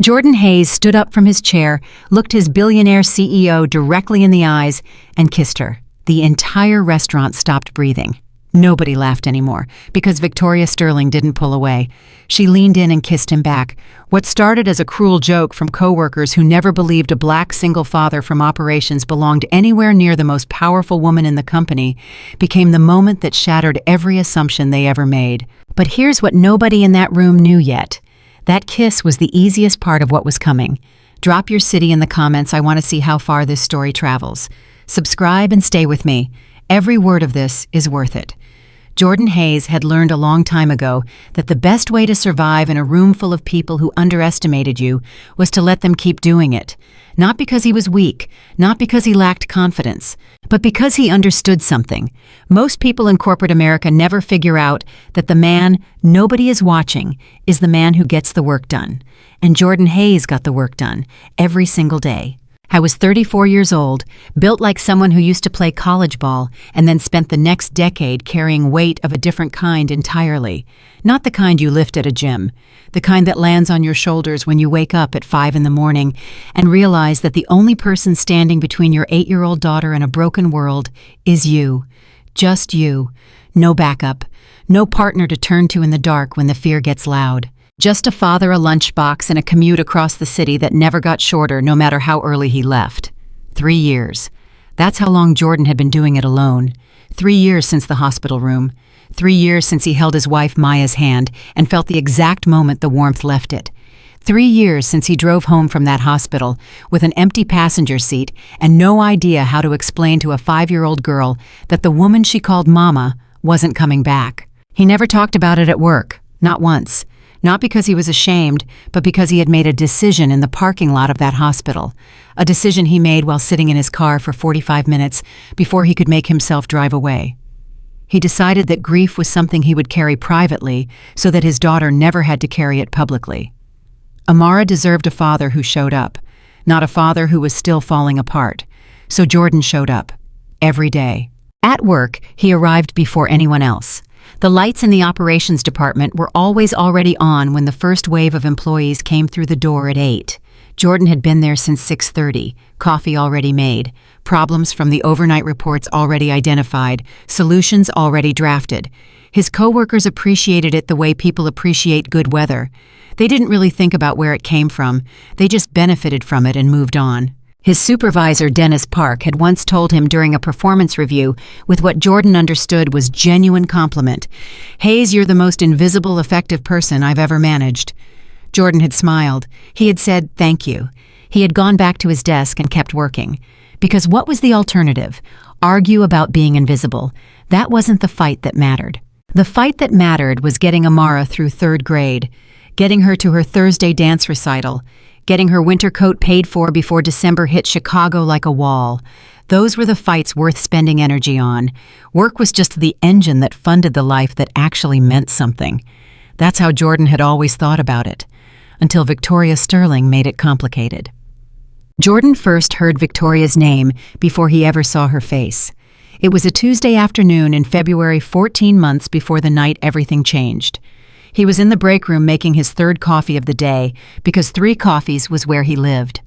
Jordan Hayes stood up from his chair, looked his billionaire CEO directly in the eyes, and kissed her. The entire restaurant stopped breathing. Nobody laughed anymore, because Victoria Sterling didn't pull away. She leaned in and kissed him back. What started as a cruel joke from coworkers who never believed a black single father from operations belonged anywhere near the most powerful woman in the company became the moment that shattered every assumption they ever made. But here's what nobody in that room knew yet. That kiss was the easiest part of what was coming. Drop your city in the comments. I want to see how far this story travels. Subscribe and stay with me. Every word of this is worth it. Jordan Hayes had learned a long time ago that the best way to survive in a room full of people who underestimated you was to let them keep doing it. Not because he was weak, not because he lacked confidence, but because he understood something. Most people in corporate America never figure out that the man nobody is watching is the man who gets the work done. And Jordan Hayes got the work done every single day. I was 34 years old, built like someone who used to play college ball, and then spent the next decade carrying weight of a different kind entirely. Not the kind you lift at a gym, the kind that lands on your shoulders when you wake up at 5 in the morning and realize that the only person standing between your 8-year-old daughter and a broken world is you. Just you. No backup. No partner to turn to in the dark when the fear gets loud. Just a father, a lunchbox, and a commute across the city that never got shorter no matter how early he left. 3 years. That's how long Jordan had been doing it alone. 3 years since the hospital room. 3 years since he held his wife Maya's hand and felt the exact moment the warmth left it. 3 years since he drove home from that hospital with an empty passenger seat and no idea how to explain to a 5-year-old girl that the woman she called Mama wasn't coming back. He never talked about it at work. Not once. Not because he was ashamed, but because he had made a decision in the parking lot of that hospital. A decision he made while sitting in his car for 45 minutes before he could make himself drive away. He decided that grief was something he would carry privately so that his daughter never had to carry it publicly. Amara deserved a father who showed up, not a father who was still falling apart. So Jordan showed up. Every day. At work, he arrived before anyone else. The lights in the operations department were always already on when the first wave of employees came through the door at 8. Jordan had been there since 6:30, coffee already made, problems from the overnight reports already identified, solutions already drafted. His coworkers appreciated it the way people appreciate good weather. They didn't really think about where it came from. They just benefited from it and moved on. His supervisor, Dennis Park, had once told him during a performance review with what Jordan understood was genuine compliment. "Hayes, you're the most invisible, effective person I've ever managed." Jordan had smiled. He had said, "Thank you." He had gone back to his desk and kept working. Because what was the alternative? Argue about being invisible. That wasn't the fight that mattered. The fight that mattered was getting Amara through 3rd grade, getting her to her Thursday dance recital, getting her winter coat paid for before December hit Chicago like a wall. Those were the fights worth spending energy on. Work was just the engine that funded the life that actually meant something. That's how Jordan had always thought about it, until Victoria Sterling made it complicated. Jordan first heard Victoria's name before he ever saw her face. It was a Tuesday afternoon in February, 14 months before the night everything changed. He was in the break room making his 3rd coffee of the day because 3 coffees was where he lived.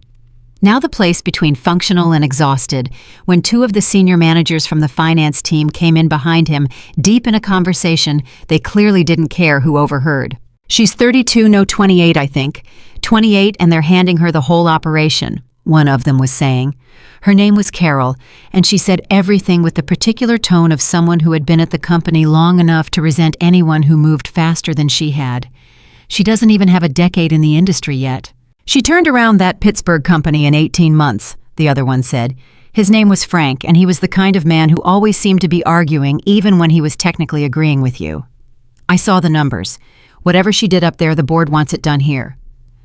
Now the place between functional and exhausted when 2 of the senior managers from the finance team came in behind him, deep in a conversation they clearly didn't care who overheard. "She's 32, no 28, I think. 28 and they're handing her the whole operation," one of them was saying. Her name was Carol, and she said everything with the particular tone of someone who had been at the company long enough to resent anyone who moved faster than she had. "She doesn't even have a decade in the industry yet." "She turned around that Pittsburgh company in 18 months, the other one said. His name was Frank, and he was the kind of man who always seemed to be arguing even when he was technically agreeing with you. "I saw the numbers. Whatever she did up there, the board wants it done here."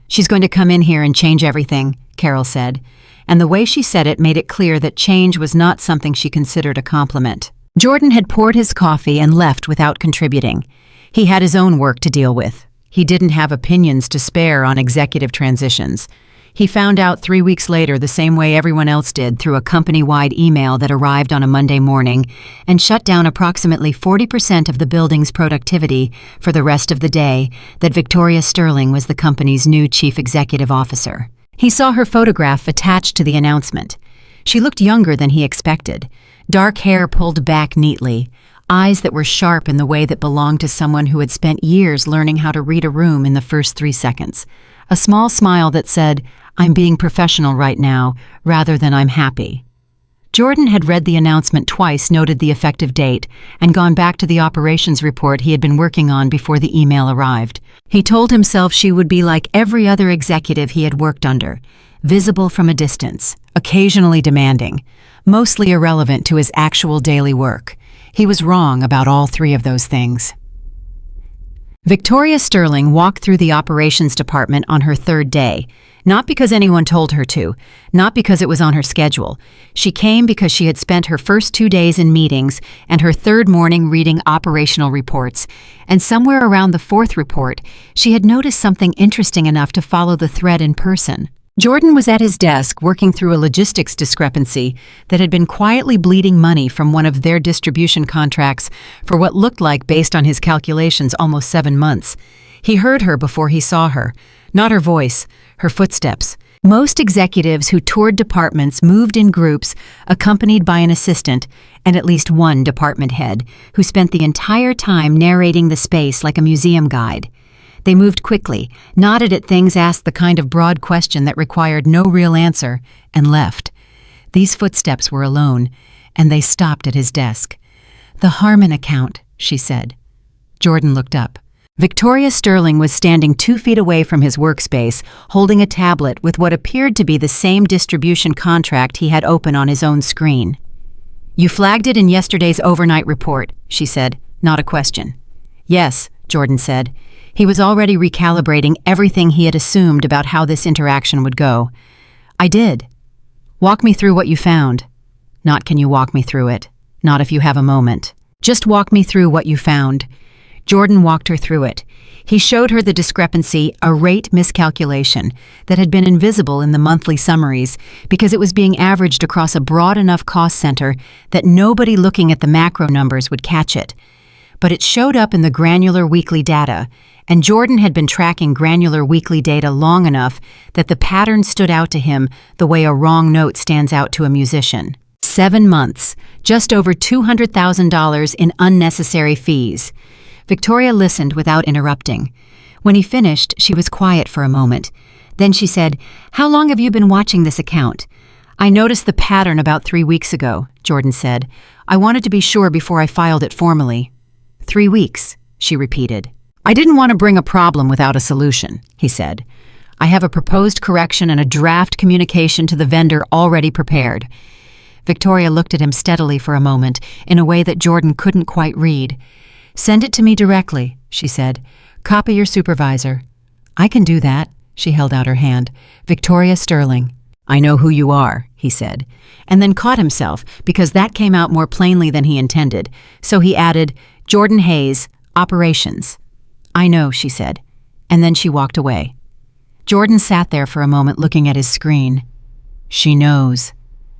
"She's going to come in here and change everything," Carol said. And the way she said it made it clear that change was not something she considered a compliment. Jordan had poured his coffee and left without contributing. He had his own work to deal with. He didn't have opinions to spare on executive transitions. He found out 3 weeks later the same way everyone else did through a company-wide email that arrived on a Monday morning and shut down approximately 40% of the building's productivity for the rest of the day that Victoria Sterling was the company's new chief executive officer. He saw her photograph attached to the announcement. She looked younger than he expected. Dark hair pulled back neatly, eyes that were sharp in the way that belonged to someone who had spent years learning how to read a room in the first 3 seconds. A small smile that said, "I'm being professional right now, rather than I'm happy." Jordan had read the announcement twice, noted the effective date, and gone back to the operations report he had been working on before the email arrived. He told himself she would be like every other executive he had worked under, visible from a distance, occasionally demanding, mostly irrelevant to his actual daily work. He was wrong about all 3 of those things. Victoria Sterling walked through the operations department on her 3rd day, not because anyone told her to, not because it was on her schedule. She came because she had spent her first 2 days in meetings and her 3rd morning reading operational reports, and somewhere around the 4th report, she had noticed something interesting enough to follow the thread in person. Jordan was at his desk working through a logistics discrepancy that had been quietly bleeding money from one of their distribution contracts for what looked like, based on his calculations, almost 7 months. He heard her before he saw her. Not her voice, her footsteps. Most executives who toured departments moved in groups, accompanied by an assistant and at least one department head, who spent the entire time narrating the space like a museum guide. They moved quickly, nodded at things, asked the kind of broad question that required no real answer, and left. These footsteps were alone, and they stopped at his desk. "The Harmon account," she said. Jordan looked up. Victoria Sterling was standing 2 feet away from his workspace, holding a tablet with what appeared to be the same distribution contract he had open on his own screen. "You flagged it in yesterday's overnight report," she said, not a question. "Yes," Jordan said. He was already recalibrating everything he had assumed about how this interaction would go. "I did." "Walk me through what you found." Not "can you walk me through it?" Not "if you have a moment." "Just walk me through what you found." Jordan walked her through it. He showed her the discrepancy, a rate miscalculation, that had been invisible in the monthly summaries because it was being averaged across a broad enough cost center that nobody looking at the macro numbers would catch it. But it showed up in the granular weekly data, and Jordan had been tracking granular weekly data long enough that the pattern stood out to him the way a wrong note stands out to a musician. 7 months, just over $200,000 in unnecessary fees. Victoria listened without interrupting. When he finished, she was quiet for a moment. Then she said, "How long have you been watching this account?" "I noticed the pattern about 3 weeks ago," Jordan said. "I wanted to be sure before I filed it formally." 3 weeks, she repeated. "I didn't want to bring a problem without a solution," he said. "I have a proposed correction and a draft communication to the vendor already prepared." Victoria looked at him steadily for a moment, in a way that Jordan couldn't quite read. "Send it to me directly," she said. "Copy your supervisor." "I can do that," she held out her hand. "Victoria Sterling." "I know who you are," he said, and then caught himself because that came out more plainly than he intended. So he added, "Jordan Hayes, operations." "I know," she said, and then she walked away. Jordan sat there for a moment looking at his screen. She knows.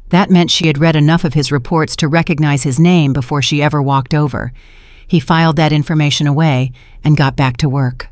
That meant she had read enough of his reports to recognize his name before she ever walked over. He filed that information away and got back to work.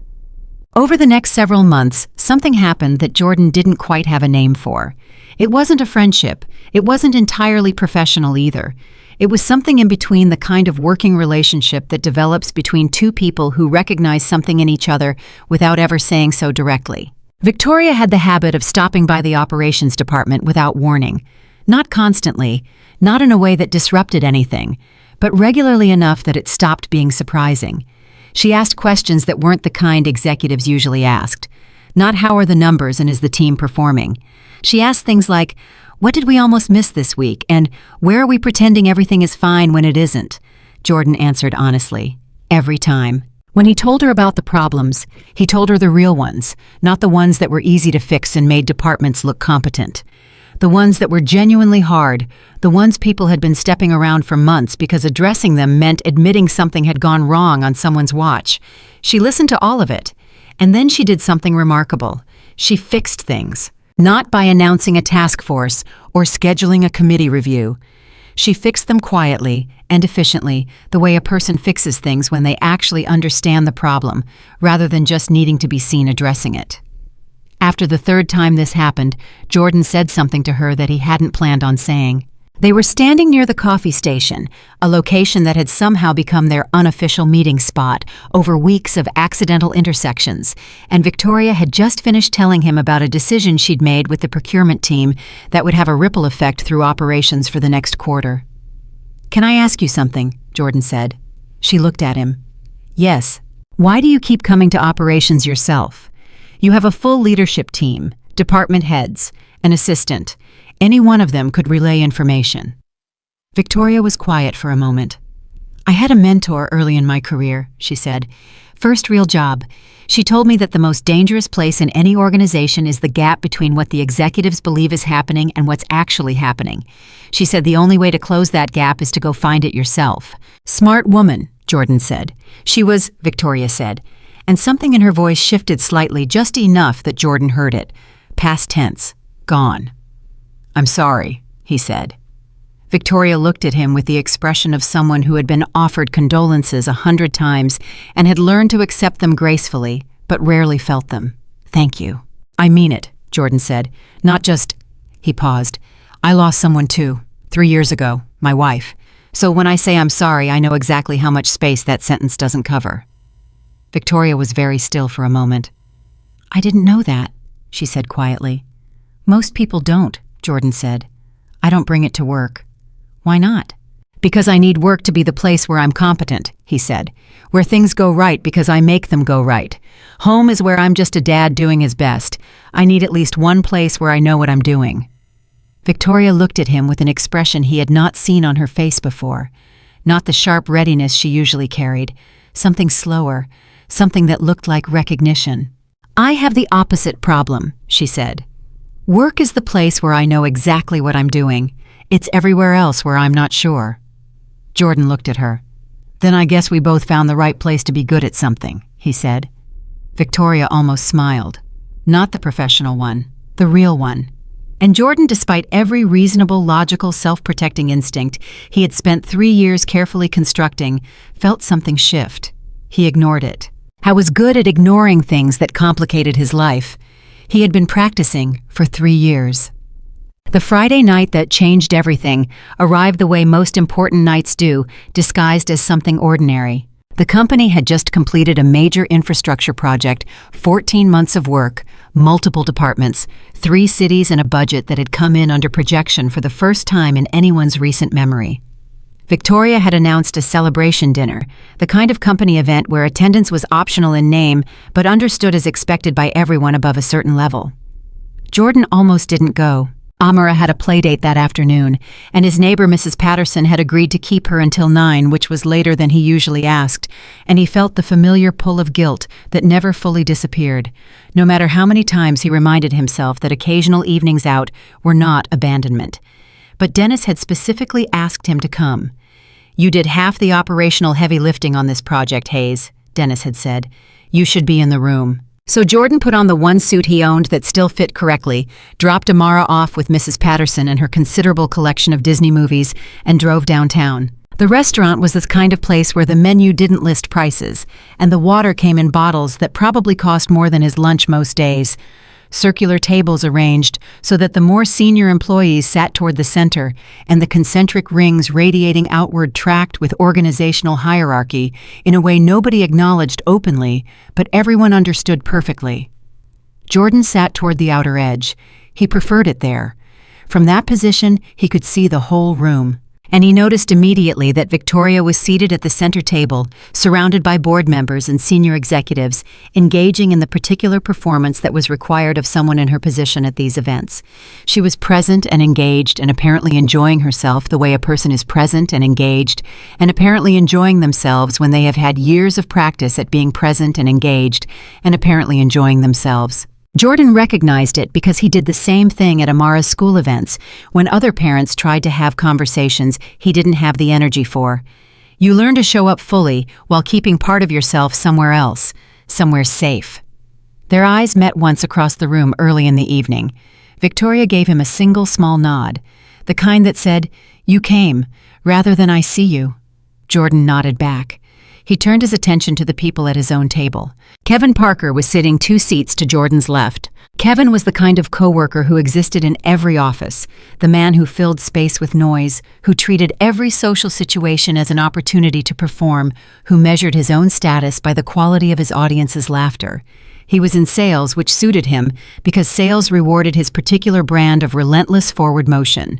Over the next several months, something happened that Jordan didn't quite have a name for. It wasn't a friendship. It wasn't entirely professional either. It was something in between, the kind of working relationship that develops between 2 people who recognize something in each other without ever saying so directly. Victoria had the habit of stopping by the operations department without warning. Not constantly, not in a way that disrupted anything, but regularly enough that it stopped being surprising. She asked questions that weren't the kind executives usually asked. Not "how are the numbers and is the team performing?" She asked things like, "What did we almost miss this week?" and "Where are we pretending everything is fine when it isn't?" Jordan answered honestly, every time. When he told her about the problems, he told her the real ones, not the ones that were easy to fix and made departments look competent. The ones that were genuinely hard, the ones people had been stepping around for months because addressing them meant admitting something had gone wrong on someone's watch. She listened to all of it, and then she did something remarkable. She fixed things. Not by announcing a task force or scheduling a committee review. She fixed them quietly and efficiently, the way a person fixes things when they actually understand the problem, rather than just needing to be seen addressing it. After the third time this happened, Jordan said something to her that he hadn't planned on saying. They were standing near the coffee station, a location that had somehow become their unofficial meeting spot over weeks of accidental intersections, and Victoria had just finished telling him about a decision she'd made with the procurement team that would have a ripple effect through operations for the next quarter. "Can I ask you something?" Jordan said. She looked at him. "Yes. Why do you keep coming to operations yourself? You have a full leadership team, department heads, an assistant. Any one of them could relay information." Victoria was quiet for a moment. "I had a mentor early in my career," she said. "First real job. She told me that the most dangerous place in any organization is the gap between what the executives believe is happening and what's actually happening. She said the only way to close that gap is to go find it yourself." "Smart woman," Jordan said. Victoria said, and something in her voice shifted slightly, just enough that Jordan heard it. Past tense. Gone. "I'm sorry," he said. Victoria looked at him with the expression of someone who had been offered condolences 100 times and had learned to accept them gracefully, but rarely felt them. "Thank you." "I mean it," Jordan said. "Not just—" He paused. "I lost someone too, 3 years ago, my wife. So when I say I'm sorry, I know exactly how much space that sentence doesn't cover." Victoria was very still for a moment. "I didn't know that," she said quietly. "Most people don't," Jordan said. "I don't bring it to work." "Why not?" "Because I need work to be the place where I'm competent," he said. "Where things go right because I make them go right. Home is where I'm just a dad doing his best. I need at least one place where I know what I'm doing." Victoria looked at him with an expression he had not seen on her face before. Not the sharp readiness she usually carried. Something slower. Something that looked like recognition. "I have the opposite problem," she said. "Work is the place where I know exactly what I'm doing. It's everywhere else where I'm not sure." Jordan looked at her. "Then I guess we both found the right place to be good at something," he said. Victoria almost smiled. Not the professional one, the real one. And Jordan, despite every reasonable, logical, self-protecting instinct he had spent 3 years carefully constructing, felt something shift. He ignored it. How was good at ignoring things that complicated his life. He had been practicing for 3 years. The Friday night that changed everything arrived the way most important nights do, disguised as something ordinary. The company had just completed a major infrastructure project, 14 months of work, multiple departments, 3 cities, and a budget that had come in under projection for the first time in anyone's recent memory. Victoria had announced a celebration dinner, the kind of company event where attendance was optional in name but understood as expected by everyone above a certain level. Jordan almost didn't go. Amara had a playdate that afternoon, and his neighbor Mrs. Patterson had agreed to keep her until 9, which was later than he usually asked, and he felt the familiar pull of guilt that never fully disappeared, no matter how many times he reminded himself that occasional evenings out were not abandonment. But Dennis had specifically asked him to come. "You did half the operational heavy lifting on this project, Hayes," Dennis had said. "You should be in the room." So Jordan put on the one suit he owned that still fit correctly, dropped Amara off with Mrs. Patterson and her considerable collection of Disney movies, and drove downtown. The restaurant was this kind of place where the menu didn't list prices, and the water came in bottles that probably cost more than his lunch most days. Circular tables arranged so that the more senior employees sat toward the center, and the concentric rings radiating outward tracked with organizational hierarchy in a way nobody acknowledged openly, but everyone understood perfectly. Jordan sat toward the outer edge. He preferred it there. From that position, he could see the whole room. And he noticed immediately that Victoria was seated at the center table, surrounded by board members and senior executives, engaging in the particular performance that was required of someone in her position at these events. She was present and engaged and apparently enjoying herself the way a person is present and engaged, and apparently enjoying themselves when they have had years of practice at being present and engaged, and apparently enjoying themselves. Jordan recognized it because he did the same thing at Amara's school events when other parents tried to have conversations he didn't have the energy for. You learn to show up fully while keeping part of yourself somewhere else, somewhere safe. Their eyes met once across the room early in the evening. Victoria gave him a single small nod, the kind that said, "You came, rather than I see you." Jordan nodded back. He turned his attention to the people at his own table. Kevin Parker was sitting 2 seats to Jordan's left. Kevin was the kind of coworker who existed in every office, the man who filled space with noise, who treated every social situation as an opportunity to perform, who measured his own status by the quality of his audience's laughter. He was in sales, which suited him because sales rewarded his particular brand of relentless forward motion.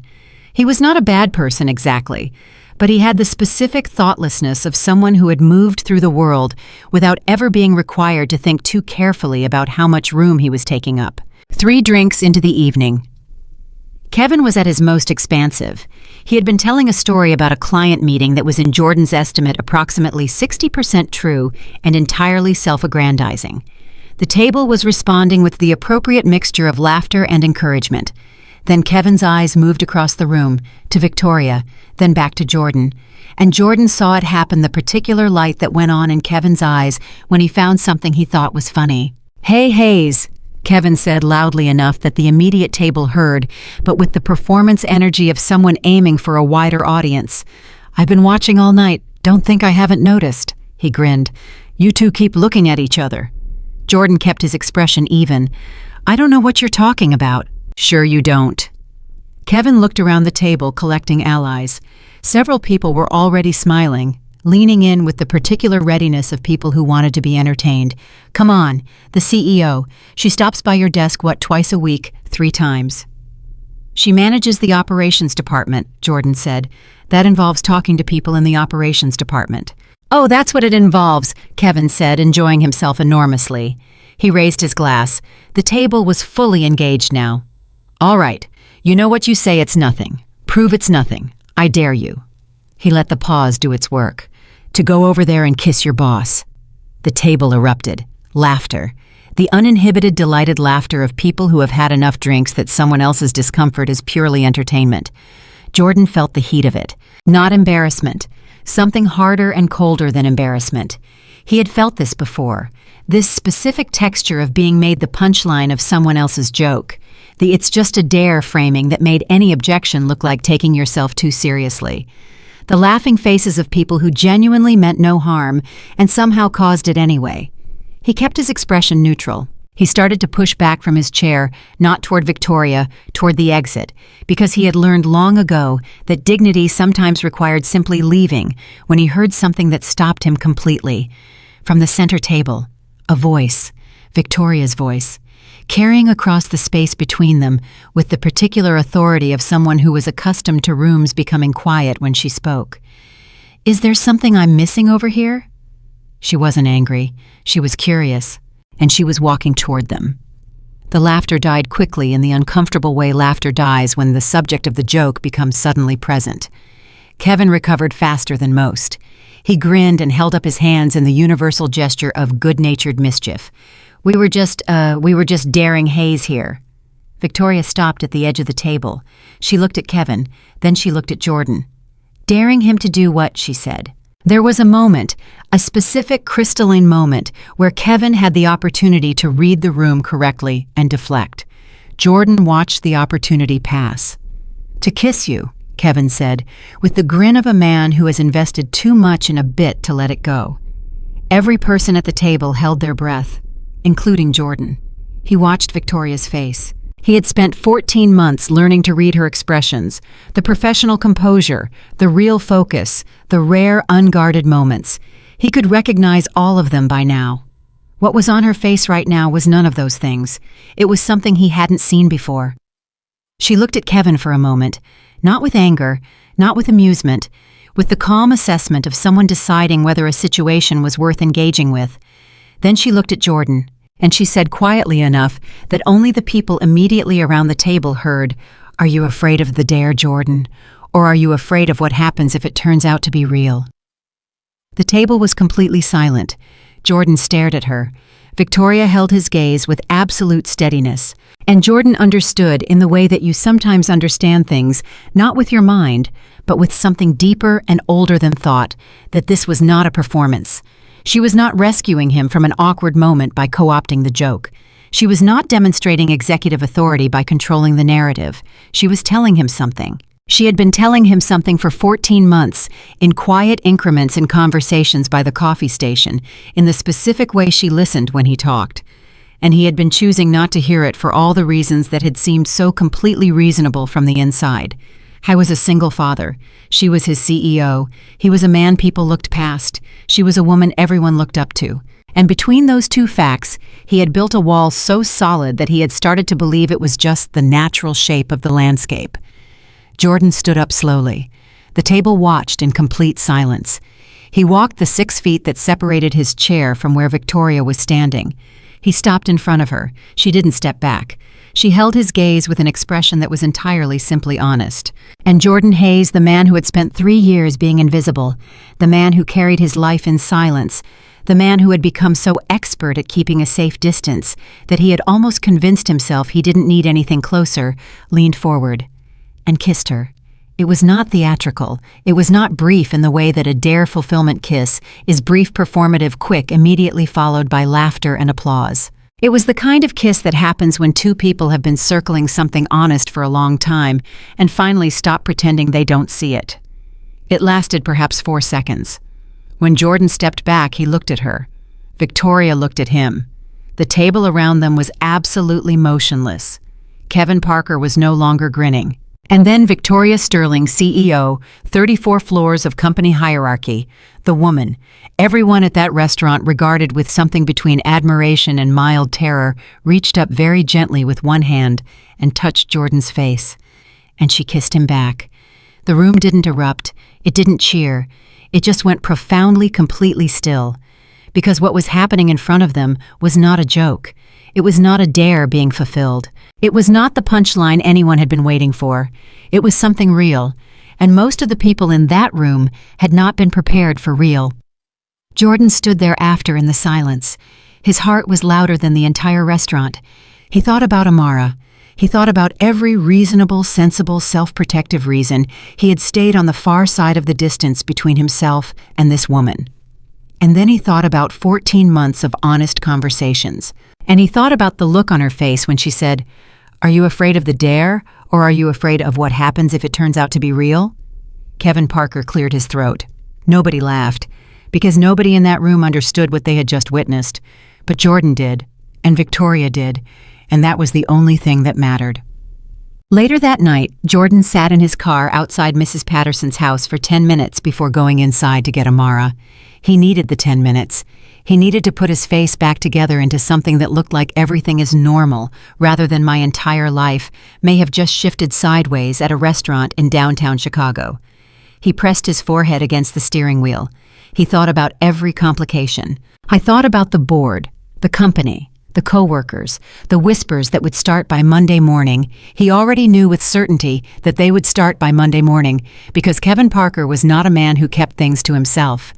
He was not a bad person exactly, but he had the specific thoughtlessness of someone who had moved through the world without ever being required to think too carefully about how much room he was taking up. 3 drinks into the evening. Kevin was at his most expansive. He had been telling a story about a client meeting that was in Jordan's estimate approximately 60% true and entirely self-aggrandizing. The table was responding with the appropriate mixture of laughter and encouragement. Then Kevin's eyes moved across the room, to Victoria, then back to Jordan. And Jordan saw it happen, the particular light that went on in Kevin's eyes when he found something he thought was funny. "Hey, Hayes," Kevin said loudly enough that the immediate table heard, but with the performance energy of someone aiming for a wider audience. "I've been watching all night. Don't think I haven't noticed." He grinned. "You two keep looking at each other." Jordan kept his expression even. "I don't know what you're talking about." "Sure you don't." Kevin looked around the table, collecting allies. Several people were already smiling, leaning in with the particular readiness of people who wanted to be entertained. "Come on, the CEO. She stops by your desk, twice a week, 3 times. "She manages the operations department," Jordan said. "That involves talking to people in the operations department." "Oh, that's what it involves," Kevin said, enjoying himself enormously. He raised his glass. The table was fully engaged now. "All right, you know what you say, it's nothing. Prove it's nothing. I dare you." He let the pause do its work. "To go over there and kiss your boss." The table erupted. Laughter. The uninhibited, delighted laughter of people who have had enough drinks that someone else's discomfort is purely entertainment. Jordan felt the heat of it. Not embarrassment. Something harder and colder than embarrassment. He had felt this before. This specific texture of being made the punchline of someone else's joke. The "it's just a dare" framing that made any objection look like taking yourself too seriously. The laughing faces of people who genuinely meant no harm and somehow caused it anyway. He kept his expression neutral. He started to push back from his chair, not toward Victoria, toward the exit, because he had learned long ago that dignity sometimes required simply leaving when he heard something that stopped him completely. From the center table, a voice, Victoria's voice, carrying across the space between them with the particular authority of someone who was accustomed to rooms becoming quiet when she spoke. "Is there something I'm missing over here?" She wasn't angry. She was curious, and she was walking toward them. The laughter died quickly in the uncomfortable way laughter dies when the subject of the joke becomes suddenly present. Kevin recovered faster than most. He grinned and held up his hands in the universal gesture of good-natured mischief. We were just daring Hayes here." Victoria stopped at the edge of the table. She looked at Kevin, then she looked at Jordan. "Daring him to do what?" she said. There was a moment, a specific crystalline moment, where Kevin had the opportunity to read the room correctly and deflect. Jordan watched the opportunity pass. "To kiss you," Kevin said, with the grin of a man who has invested too much in a bit to let it go. Every person at the table held their breath, including Jordan. He watched Victoria's face. He had spent 14 months learning to read her expressions, the professional composure, the real focus, the rare, unguarded moments. He could recognize all of them by now. What was on her face right now was none of those things. It was something he hadn't seen before. She looked at Kevin for a moment, not with anger, not with amusement, with the calm assessment of someone deciding whether a situation was worth engaging with. Then she looked at Jordan, and she said quietly enough that only the people immediately around the table heard, "Are you afraid of the dare, Jordan? Or are you afraid of what happens if it turns out to be real?" The table was completely silent. Jordan stared at her. Victoria held his gaze with absolute steadiness, and Jordan understood in the way that you sometimes understand things, not with your mind, but with something deeper and older than thought, that this was not a performance. She was not rescuing him from an awkward moment by co-opting the joke. She was not demonstrating executive authority by controlling the narrative. She was telling him something. She had been telling him something for 14 months, in quiet increments in conversations by the coffee station, in the specific way she listened when he talked. And he had been choosing not to hear it for all the reasons that had seemed so completely reasonable from the inside. I was a single father. She was his CEO. He was a man people looked past. She was a woman everyone looked up to. And between those two facts, he had built a wall so solid that he had started to believe it was just the natural shape of the landscape. Jordan stood up slowly. The table watched in complete silence. He walked the 6 feet that separated his chair from where Victoria was standing. He stopped in front of her. She didn't step back. She held his gaze with an expression that was entirely simply honest. And Jordan Hayes, the man who had spent 3 years being invisible, the man who carried his life in silence, the man who had become so expert at keeping a safe distance that he had almost convinced himself he didn't need anything closer, leaned forward and kissed her. It was not theatrical. It was not brief in the way that a Dare fulfillment kiss is brief, performative, quick, immediately followed by laughter and applause. It was the kind of kiss that happens when two people have been circling something honest for a long time and finally stop pretending they don't see it. It lasted perhaps 4 seconds. When Jordan stepped back, he looked at her. Victoria looked at him. The table around them was absolutely motionless. Kevin Parker was no longer grinning. And then Victoria Sterling, CEO, 34 floors of company hierarchy, the woman, everyone at that restaurant regarded with something between admiration and mild terror, reached up very gently with one hand and touched Jordan's face. And she kissed him back. The room didn't erupt. It didn't cheer. It just went profoundly, completely still. Because what was happening in front of them was not a joke. It was not a dare being fulfilled. It was not the punchline anyone had been waiting for. It was something real, and most of the people in that room had not been prepared for real. Jordan stood there after in the silence. His heart was louder than the entire restaurant. He thought about Amara. He thought about every reasonable, sensible, self-protective reason he had stayed on the far side of the distance between himself and this woman. And then he thought about 14 months of honest conversations. And he thought about the look on her face when she said, "Are you afraid of the dare, or are you afraid of what happens if it turns out to be real?" Kevin Parker cleared his throat. Nobody laughed, because nobody in that room understood what they had just witnessed. But Jordan did, and Victoria did, and that was the only thing that mattered. Later that night, Jordan sat in his car outside Mrs. Patterson's house for 10 minutes before going inside to get Amara. He needed the 10 minutes. He needed to put his face back together into something that looked like everything is normal, rather than my entire life may have just shifted sideways at a restaurant in downtown Chicago. He pressed his forehead against the steering wheel. He thought about every complication. I thought about the board, the company, the co-workers, the whispers that would start by Monday morning. He already knew with certainty that they would start by Monday morning, because Kevin Parker was not a man who kept things to himself.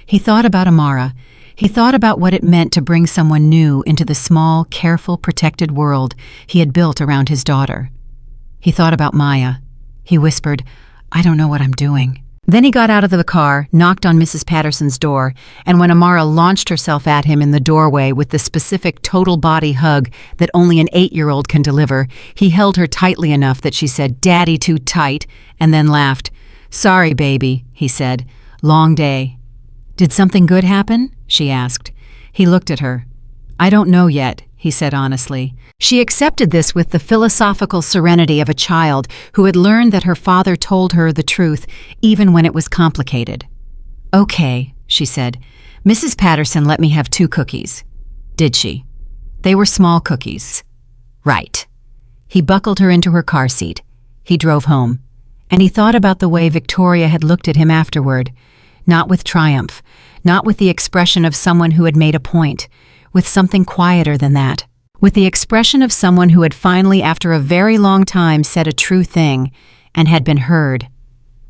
He thought about Amara. He thought about what it meant to bring someone new into the small, careful, protected world he had built around his daughter. He thought about Maya. He whispered, "I don't know what I'm doing." Then he got out of the car, knocked on Mrs. Patterson's door, and when Amara launched herself at him in the doorway with the specific total body hug that only an 8-year-old can deliver, he held her tightly enough that she said, "Daddy, too tight," and then laughed. "Sorry, baby," he said. "Long day." "Did something good happen?" she asked. He looked at her. "I don't know yet," he said honestly. She accepted this with the philosophical serenity of a child who had learned that her father told her the truth even when it was complicated. "Okay," she said. "Mrs. Patterson let me have 2 cookies." "Did she?" "They were small cookies." "Right." He buckled her into her car seat. He drove home. And he thought about the way Victoria had looked at him afterward. Not with triumph, not with the expression of someone who had made a point, with something quieter than that, with the expression of someone who had finally, after a very long time, said a true thing and had been heard.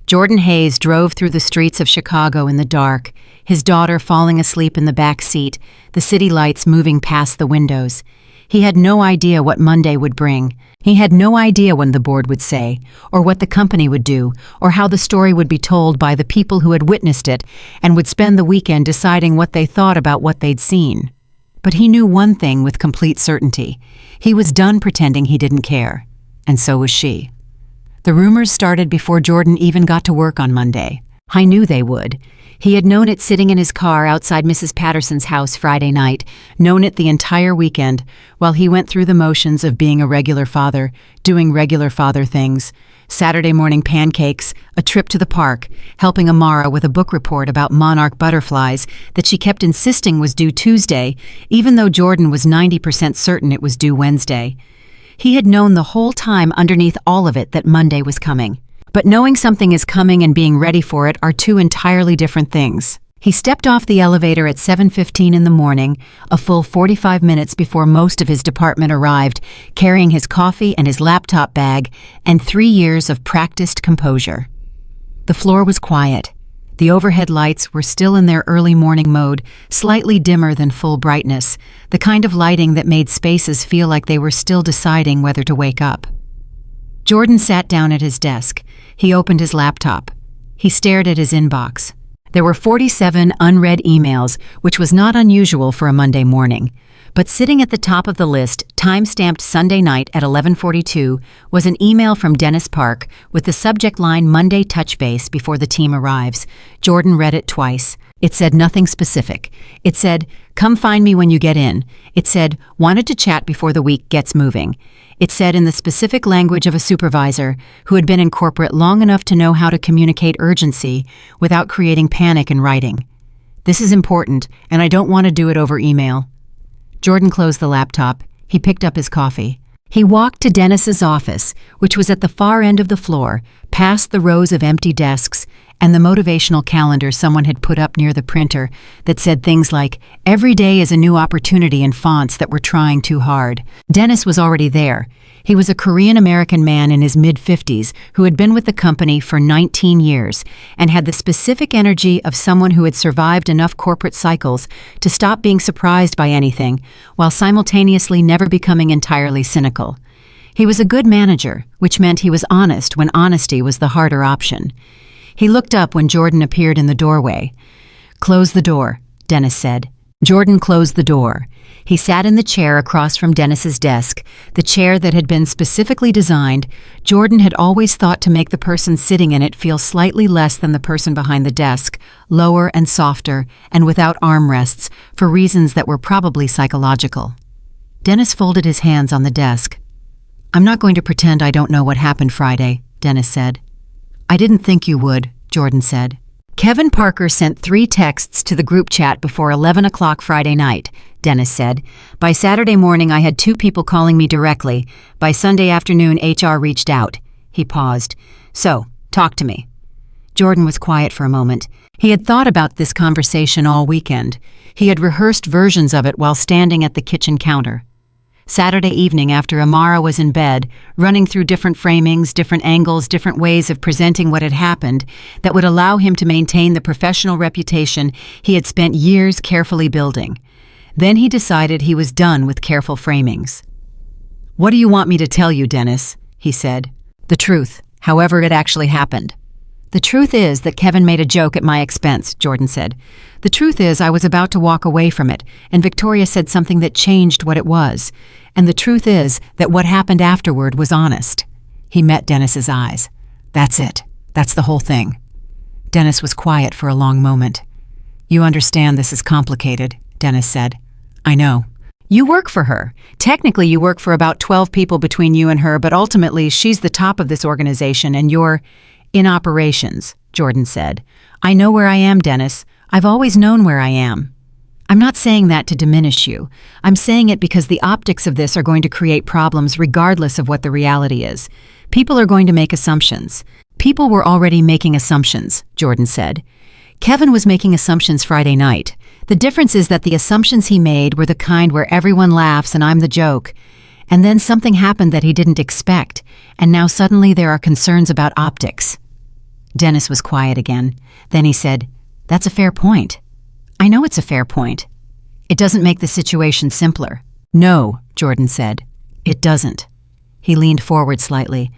Jordan Hayes drove through the streets of Chicago in the dark, his daughter falling asleep in the back seat, the city lights moving past the windows. He had no idea what Monday would bring. He had no idea what the board would say, or what the company would do, or how the story would be told by the people who had witnessed it and would spend the weekend deciding what they thought about what they'd seen. But he knew one thing with complete certainty. He was done pretending he didn't care. And so was she. The rumors started before Jordan even got to work on Monday. I knew they would. He had known it sitting in his car outside Mrs. Patterson's house Friday night, known it the entire weekend, while he went through the motions of being a regular father, doing regular father things. Saturday morning pancakes, a trip to the park, helping Amara with a book report about monarch butterflies that she kept insisting was due Tuesday, even though Jordan was 90% certain it was due Wednesday. He had known the whole time underneath all of it that Monday was coming. But knowing something is coming and being ready for it are two entirely different things. He stepped off the elevator at 7:15 in the morning, a full 45 minutes before most of his department arrived, carrying his coffee and his laptop bag and 3 years of practiced composure. The floor was quiet. The overhead lights were still in their early morning mode, slightly dimmer than full brightness, the kind of lighting that made spaces feel like they were still deciding whether to wake up. Jordan sat down at his desk. He opened his laptop. He stared at his inbox. There were 47 unread emails, which was not unusual for a Monday morning. But sitting at the top of the list, time-stamped Sunday night at 11:42, was an email from Dennis Park with the subject line Monday touch base before the team arrives. Jordan read it twice. It said nothing specific. It said, "Come find me when you get in." It said, "Wanted to chat before the week gets moving." It said in the specific language of a supervisor who had been in corporate long enough to know how to communicate urgency without creating panic in writing. "This is important, and I don't want to do it over email." Jordan closed the laptop. He picked up his coffee. He walked to Dennis's office, which was at the far end of the floor, past the rows of empty desks and the motivational calendar someone had put up near the printer that said things like, "Every day is a new opportunity," in fonts that were trying too hard. Dennis was already there. He was a Korean-American man in his mid-50s who had been with the company for 19 years and had the specific energy of someone who had survived enough corporate cycles to stop being surprised by anything while simultaneously never becoming entirely cynical. He was a good manager, which meant he was honest when honesty was the harder option. He looked up when Jordan appeared in the doorway. "Close the door," Dennis said. Jordan closed the door. He sat in the chair across from Dennis's desk, the chair that had been specifically designed. Jordan had always thought to make the person sitting in it feel slightly less than the person behind the desk, lower and softer, and without armrests, for reasons that were probably psychological. Dennis folded his hands on the desk. "I'm not going to pretend I don't know what happened Friday," Dennis said. "I didn't think you would," Jordan said. "Kevin Parker sent 3 texts to the group chat before 11 o'clock Friday night," Dennis said. "By Saturday morning I had 2 people calling me directly. By Sunday afternoon HR reached out." He paused. "So, talk to me." Jordan was quiet for a moment. He had thought about this conversation all weekend. He had rehearsed versions of it while standing at the kitchen counter. Saturday evening after Amara was in bed, running through different framings, different angles, different ways of presenting what had happened that would allow him to maintain the professional reputation he had spent years carefully building. Then he decided he was done with careful framings. "What do you want me to tell you, Dennis?" he said. "The truth, however it actually happened." "The truth is that Kevin made a joke at my expense," Jordan said. "The truth is I was about to walk away from it, and Victoria said something that changed what it was. And the truth is that what happened afterward was honest." He met Dennis's eyes. "That's it. That's the whole thing." Dennis was quiet for a long moment. "You understand this is complicated," Dennis said. "I know. You work for her. Technically you work for about 12 people between you and her, but ultimately she's the top of this organization and you're in operations," Jordan said. "I know where I am, Dennis. I've always known where I am. I'm not saying that to diminish you. I'm saying it because the optics of this are going to create problems regardless of what the reality is. People are going to make assumptions." "People were already making assumptions," Jordan said. "Kevin was making assumptions Friday night. The difference is that the assumptions he made were the kind where everyone laughs and I'm the joke. And then something happened that he didn't expect, and now suddenly there are concerns about optics." Dennis was quiet again. Then he said, "That's a fair point." "I know it's a fair point. It doesn't make the situation simpler." "No," Jordan said. "It doesn't." He leaned forward slightly.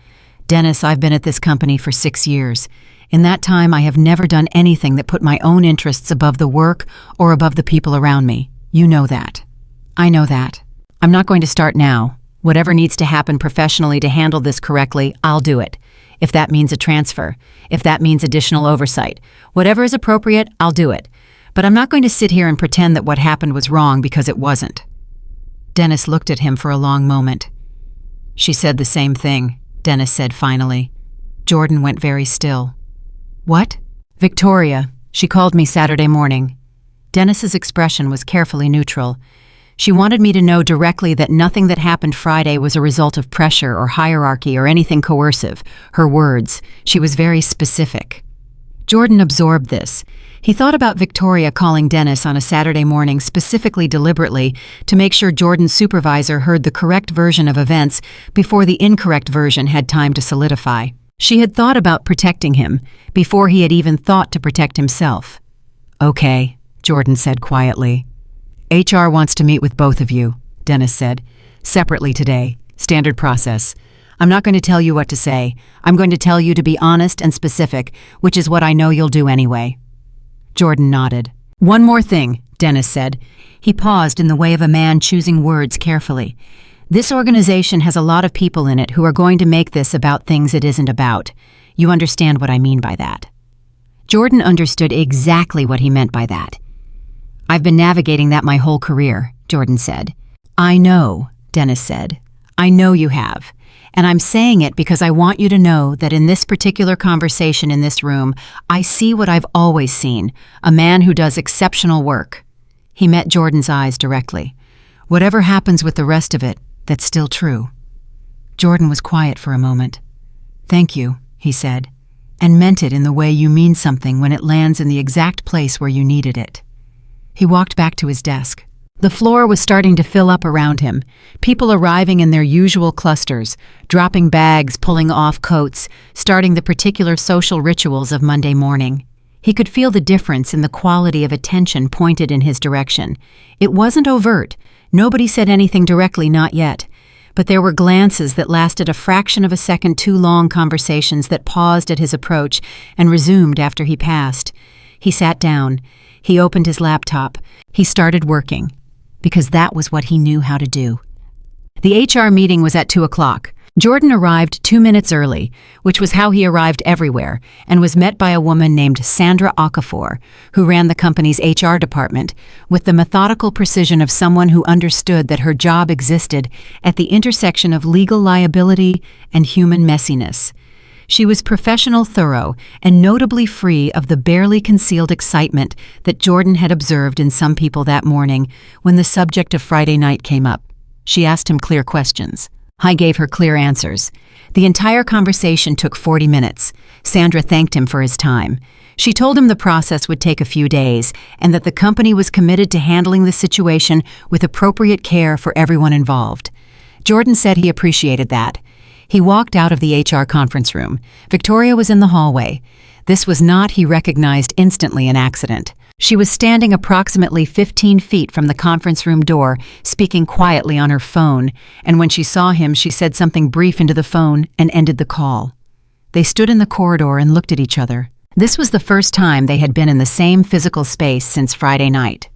"Dennis, I've been at this company for 6 years. In that time, I have never done anything that put my own interests above the work or above the people around me. You know that." I know that. I'm not going to start now. Whatever needs to happen professionally to handle this correctly, I'll do it. If that means a transfer, if that means additional oversight, whatever is appropriate, I'll do it. But I'm not going to sit here and pretend that what happened was wrong because it wasn't. Dennis looked at him for a long moment. She said the same thing, Dennis said finally. Jordan went very still. What? Victoria. She called me Saturday morning. Dennis's expression was carefully neutral. She wanted me to know directly that nothing that happened Friday was a result of pressure or hierarchy or anything coercive. Her words. She was very specific. Jordan absorbed this. He thought about Victoria calling Dennis on a Saturday morning specifically deliberately to make sure Jordan's supervisor heard the correct version of events before the incorrect version had time to solidify. She had thought about protecting him before he had even thought to protect himself. Okay, Jordan said quietly. HR wants to meet with both of you, Dennis said. Separately today. Standard process. I'm not going to tell you what to say. I'm going to tell you to be honest and specific, which is what I know you'll do anyway. Jordan nodded. One more thing, Dennis said. He paused in the way of a man choosing words carefully. This organization has a lot of people in it who are going to make this about things it isn't about. You understand what I mean by that. Jordan understood exactly what he meant by that. I've been navigating that my whole career, Jordan said. I know, Dennis said. I know you have. And I'm saying it because I want you to know that in this particular conversation in this room, I see what I've always seen, a man who does exceptional work. He met Jordan's eyes directly. Whatever happens with the rest of it, that's still true. Jordan was quiet for a moment. Thank you, he said, and meant it in the way you mean something when it lands in the exact place where you needed it. He walked back to his desk. The floor was starting to fill up around him, people arriving in their usual clusters, dropping bags, pulling off coats, starting the particular social rituals of Monday morning. He could feel the difference in the quality of attention pointed in his direction. It wasn't overt. Nobody said anything directly, not yet. But there were glances that lasted a fraction of a second too long, conversations that paused at his approach and resumed after he passed. He sat down. He opened his laptop. He started working. Because that was what he knew how to do. The HR meeting was at 2 o'clock. Jordan arrived 2 minutes early, which was how he arrived everywhere, and was met by a woman named Sandra Okafor, who ran the company's HR department, with the methodical precision of someone who understood that her job existed at the intersection of legal liability and human messiness. She was professional, thorough, and notably free of the barely concealed excitement that Jordan had observed in some people that morning when the subject of Friday night came up. She asked him clear questions. I gave her clear answers. The entire conversation took 40 minutes. Sandra thanked him for his time. She told him the process would take a few days and that the company was committed to handling the situation with appropriate care for everyone involved. Jordan said he appreciated that. He walked out of the HR conference room. Victoria was in the hallway. This was not, he recognized instantly, an accident. She was standing approximately 15 feet from the conference room door, speaking quietly on her phone, and when she saw him, she said something brief into the phone and ended the call. They stood in the corridor and looked at each other. This was the first time they had been in the same physical space since Friday night.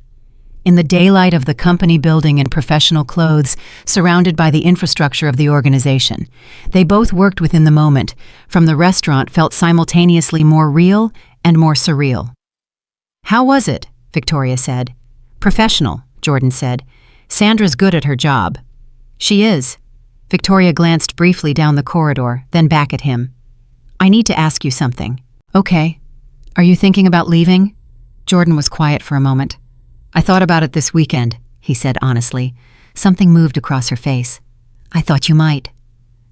In the daylight of the company building in professional clothes, surrounded by the infrastructure of the organization. They both worked within the moment. From the restaurant felt simultaneously more real and more surreal. How was it? Victoria said. Professional, Jordan said. Sandra's good at her job. She is. Victoria glanced briefly down the corridor, then back at him. I need to ask you something. Okay. Are you thinking about leaving? Jordan was quiet for a moment. I thought about it this weekend, he said honestly. Something moved across her face. I thought you might.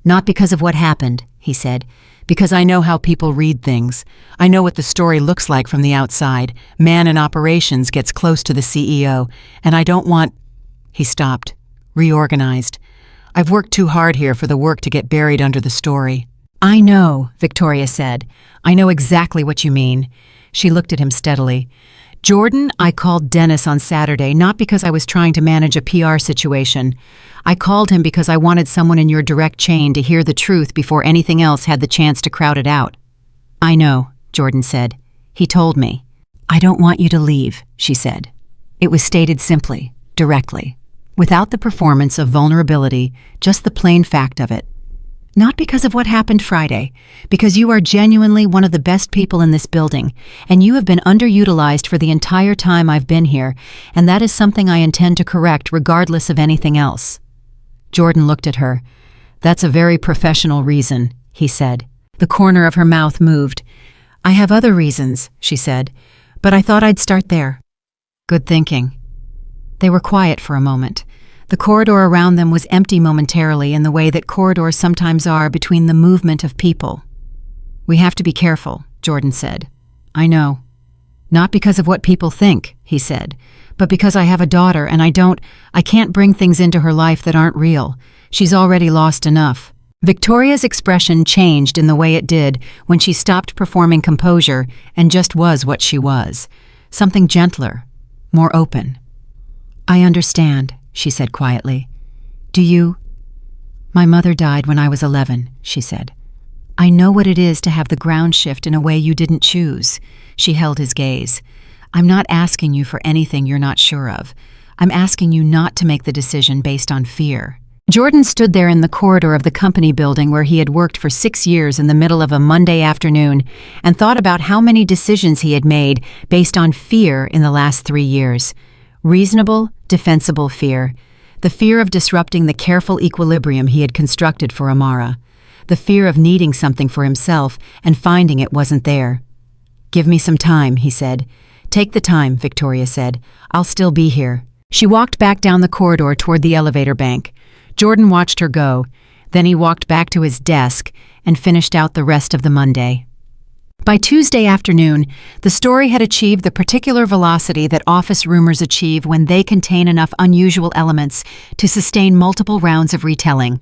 Not because of what happened, he said. Because I know how people read things. I know what the story looks like from the outside. Man in operations gets close to the CEO, and I don't want... He stopped, reorganized. I've worked too hard here for the work to get buried under the story. I know, Victoria said. I know exactly what you mean. She looked at him steadily. Jordan, I called Dennis on Saturday not because I was trying to manage a PR situation. I called him because I wanted someone in your direct chain to hear the truth before anything else had the chance to crowd it out. I know, Jordan said. He told me. I don't want you to leave, she said. It was stated simply, directly. without the performance of vulnerability, just the plain fact of it. Not because of what happened Friday, because you are genuinely one of the best people in this building, and you have been underutilized for the entire time I've been here, and that is something I intend to correct regardless of anything else. Jordan looked at her. That's a very professional reason, he said. The corner of her mouth moved. I have other reasons, she said, but I thought I'd start there. Good thinking. They were quiet for a moment. The corridor around them was empty momentarily in the way that corridors sometimes are between the movement of people. We have to be careful, Jordan said. I know. Not because of what people think, he said, but because I have a daughter and I can't bring things into her life that aren't real. She's already lost enough. Victoria's expression changed in the way it did when she stopped performing composure and just was what she was. Something gentler, more open. I understand, she said quietly. Do you? My mother died when I was 11, she said. I know what it is to have the ground shift in a way you didn't choose. She held his gaze. I'm not asking you for anything you're not sure of. I'm asking you not to make the decision based on fear. Jordan stood there in the corridor of the company building where he had worked for 6 years in the middle of a Monday afternoon and thought about how many decisions he had made based on fear in the last 3 years. Reasonable, defensible fear. The fear of disrupting the careful equilibrium he had constructed for Amara. The fear of needing something for himself and finding it wasn't there. Give me some time, he said. Take the time, Victoria said. I'll still be here. She walked back down the corridor toward the elevator bank. Jordan watched her go. Then he walked back to his desk and finished out the rest of the Monday. By Tuesday afternoon, the story had achieved the particular velocity that office rumors achieve when they contain enough unusual elements to sustain multiple rounds of retelling.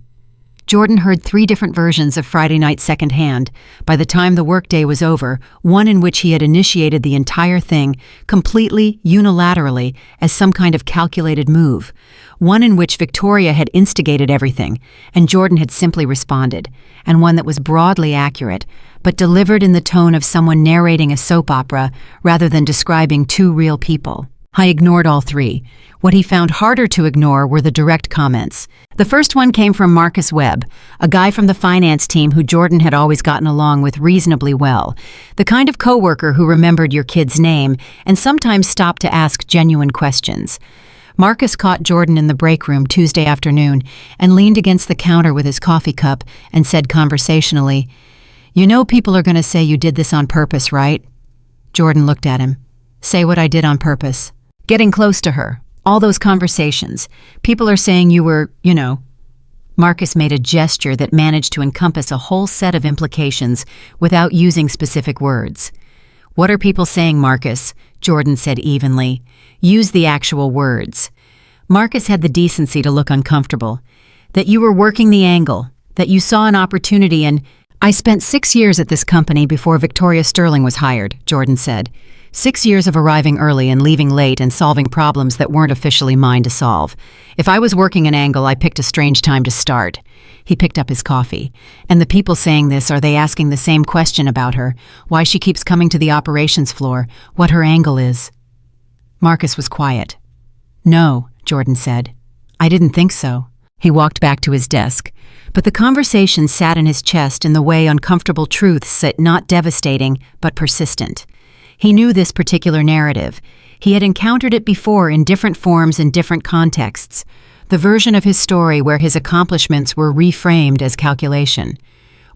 Jordan heard 3 different versions of Friday night secondhand. By the time the workday was over, one in which he had initiated the entire thing, completely, unilaterally, as some kind of calculated move. One in which Victoria had instigated everything, and Jordan had simply responded. And one that was broadly accurate, but delivered in the tone of someone narrating a soap opera rather than describing 2 real people. I ignored all 3. What he found harder to ignore were the direct comments. The first one came from Marcus Webb, a guy from the finance team who Jordan had always gotten along with reasonably well, the kind of coworker who remembered your kid's name and sometimes stopped to ask genuine questions. Marcus caught Jordan in the break room Tuesday afternoon and leaned against the counter with his coffee cup and said conversationally, "You know people are going to say you did this on purpose, right?" Jordan looked at him. "Say what I did on purpose." "Getting close to her. All those conversations. People are saying you were, Marcus made a gesture that managed to encompass a whole set of implications without using specific words. "What are people saying, Marcus?" Jordan said evenly. "Use the actual words." Marcus had the decency to look uncomfortable. "That you were working the angle, that you saw an opportunity and—" "I spent 6 years at this company before Victoria Sterling was hired," Jordan said. 6 years of arriving early and leaving late and solving problems that weren't officially mine to solve. If I was working an angle, I picked a strange time to start. He picked up his coffee. "And the people saying this, are they asking the same question about her? Why she keeps coming to the operations floor? What her angle is?" Marcus was quiet. "No," Jordan said. "I didn't think so." He walked back to his desk. But the conversation sat in his chest in the way uncomfortable truths sit, not devastating, but persistent. He knew this particular narrative. He had encountered it before in different forms and different contexts. The version of his story where his accomplishments were reframed as calculation,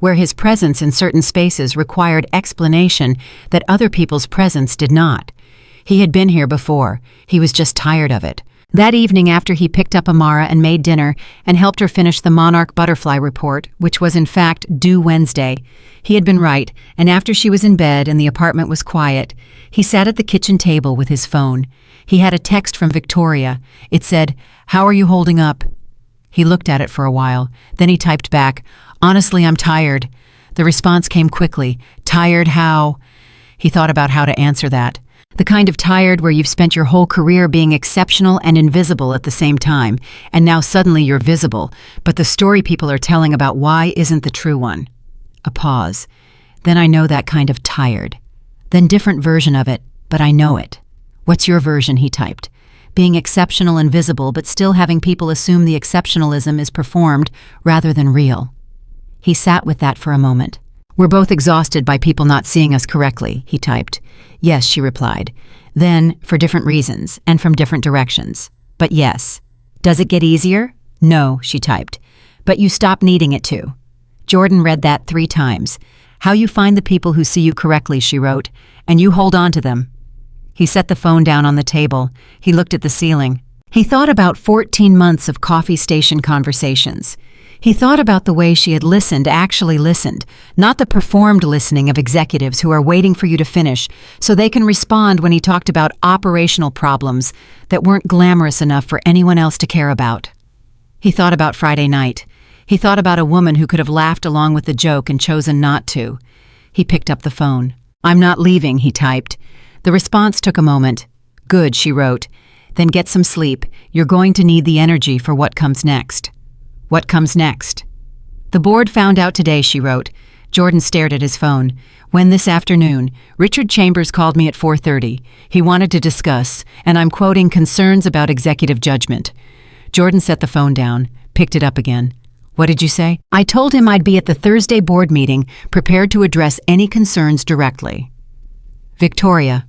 where his presence in certain spaces required explanation that other people's presence did not. He had been here before. He was just tired of it. That evening after he picked up Amara and made dinner and helped her finish the Monarch Butterfly Report, which was in fact due Wednesday, he had been right, and after she was in bed and the apartment was quiet, he sat at the kitchen table with his phone. He had a text from Victoria. It said, "How are you holding up?" He looked at it for a while. Then he typed back, "Honestly, I'm tired." The response came quickly. "Tired how?" He thought about how to answer that. The kind of tired where you've spent your whole career being exceptional and invisible at the same time, and now suddenly you're visible, but the story people are telling about why isn't the true one. A pause. "Then I know that kind of tired." "Then different version of it, but I know it." "What's your version?" he typed. being exceptional and visible but still having people assume the exceptionalism is performed rather than real. He sat with that for a moment. "We're both exhausted by people not seeing us correctly," he typed. "Yes," she replied. "Then, for different reasons, and from different directions. But yes." "Does it get easier?" "No," she typed. "But you stop needing it to." Jordan read that 3 times. "How you find the people who see you correctly," she wrote, "and you hold on to them." He set the phone down on the table. He looked at the ceiling. He thought about 14 months of coffee station conversations. He thought about the way she had actually listened, not the performed listening of executives who are waiting for you to finish so they can respond when he talked about operational problems that weren't glamorous enough for anyone else to care about. He thought about Friday night. He thought about a woman who could have laughed along with the joke and chosen not to. He picked up the phone. "I'm not leaving," he typed. The response took a moment. "Good," she wrote. "Then get some sleep. You're going to need the energy for what comes next." "What comes next?" "The board found out today," she wrote. Jordan stared at his phone. "When this afternoon, Richard Chambers called me at 4:30. He wanted to discuss, and I'm quoting, concerns about executive judgment." Jordan set the phone down, picked it up again. "What did you say?" "I told him I'd be at the Thursday board meeting, prepared to address any concerns directly." "Victoria."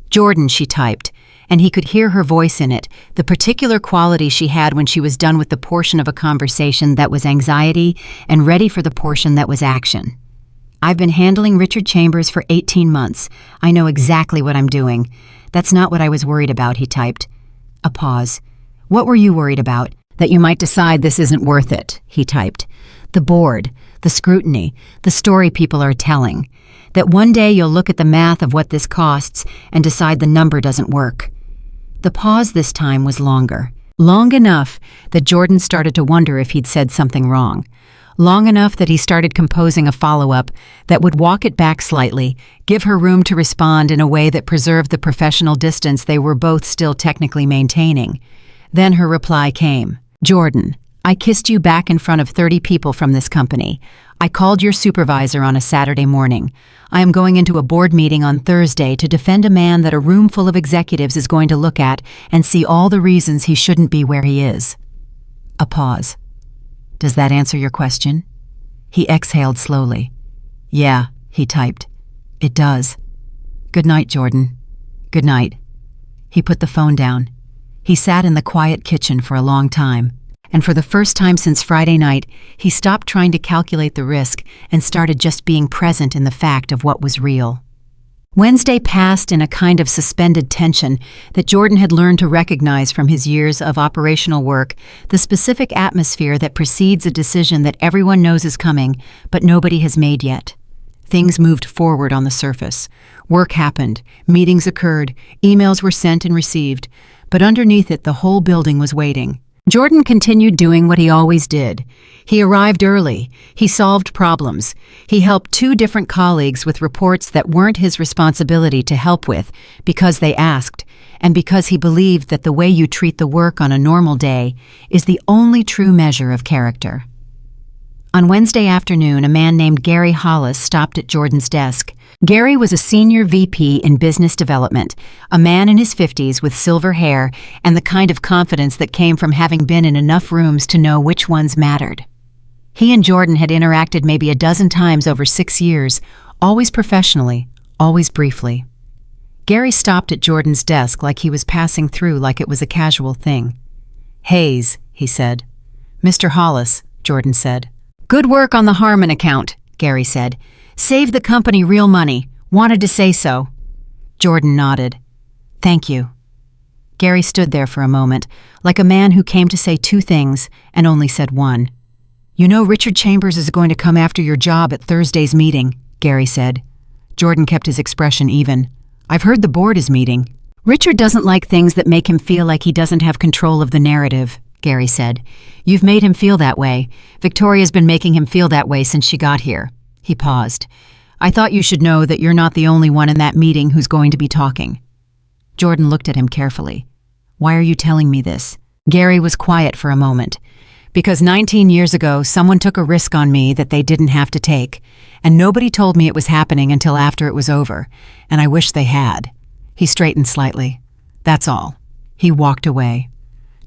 "Jordan," she typed, and he could hear her voice in it, the particular quality she had when she was done with the portion of a conversation that was anxiety and ready for the portion that was action. "I've been handling Richard Chambers for 18 months. I know exactly what I'm doing. That's not what I was worried about," he typed. A pause. "What were you worried about?" "That you might decide this isn't worth it," he typed. "The board, the scrutiny, the story people are telling. That one day you'll look at the math of what this costs and decide the number doesn't work." The pause this time was longer. Long enough that Jordan started to wonder if he'd said something wrong. Long enough that he started composing a follow-up that would walk it back slightly, give her room to respond in a way that preserved the professional distance they were both still technically maintaining. Then her reply came. "Jordan, I kissed you back in front of 30 people from this company. I called your supervisor on a Saturday morning. I am going into a board meeting on Thursday to defend a man that a room full of executives is going to look at and see all the reasons he shouldn't be where he is." A pause. "Does that answer your question?" He exhaled slowly. "Yeah," he typed. "It does. Good night, Jordan. Good night." He put the phone down. He sat in the quiet kitchen for a long time. And for the first time since Friday night, he stopped trying to calculate the risk and started just being present in the fact of what was real. Wednesday passed in a kind of suspended tension that Jordan had learned to recognize from his years of operational work, the specific atmosphere that precedes a decision that everyone knows is coming, but nobody has made yet. Things moved forward on the surface. Work happened, meetings occurred, emails were sent and received, but underneath it the whole building was waiting. Jordan continued doing what he always did. He arrived early. He solved problems. He helped 2 different colleagues with reports that weren't his responsibility to help with because they asked, and because he believed that the way you treat the work on a normal day is the only true measure of character. On Wednesday afternoon, a man named Gary Hollis stopped at Jordan's desk. Gary was a senior VP in business development, a man in his 50s with silver hair and the kind of confidence that came from having been in enough rooms to know which ones mattered. He and Jordan had interacted maybe a dozen times over 6 years, always professionally, always briefly. Gary stopped at Jordan's desk like he was passing through, like it was a casual thing. "Hayes," he said. "Mr. Hollis," Jordan said. "Good work on the Harmon account," Gary said. "Saved the company real money. Wanted to say so." Jordan nodded. "Thank you." Gary stood there for a moment, like a man who came to say 2 things and only said one. "You know Richard Chambers is going to come after your job at Thursday's meeting," Gary said. Jordan kept his expression even. "I've heard the board is meeting." "Richard doesn't like things that make him feel like he doesn't have control of the narrative," Gary said. "You've made him feel that way. Victoria's been making him feel that way since she got here." He paused. "I thought you should know that you're not the only one in that meeting who's going to be talking." Jordan looked at him carefully. "Why are you telling me this?" Gary was quiet for a moment. "Because 19 years ago, someone took a risk on me that they didn't have to take, and nobody told me it was happening until after it was over, and I wish they had." He straightened slightly. "That's all." He walked away.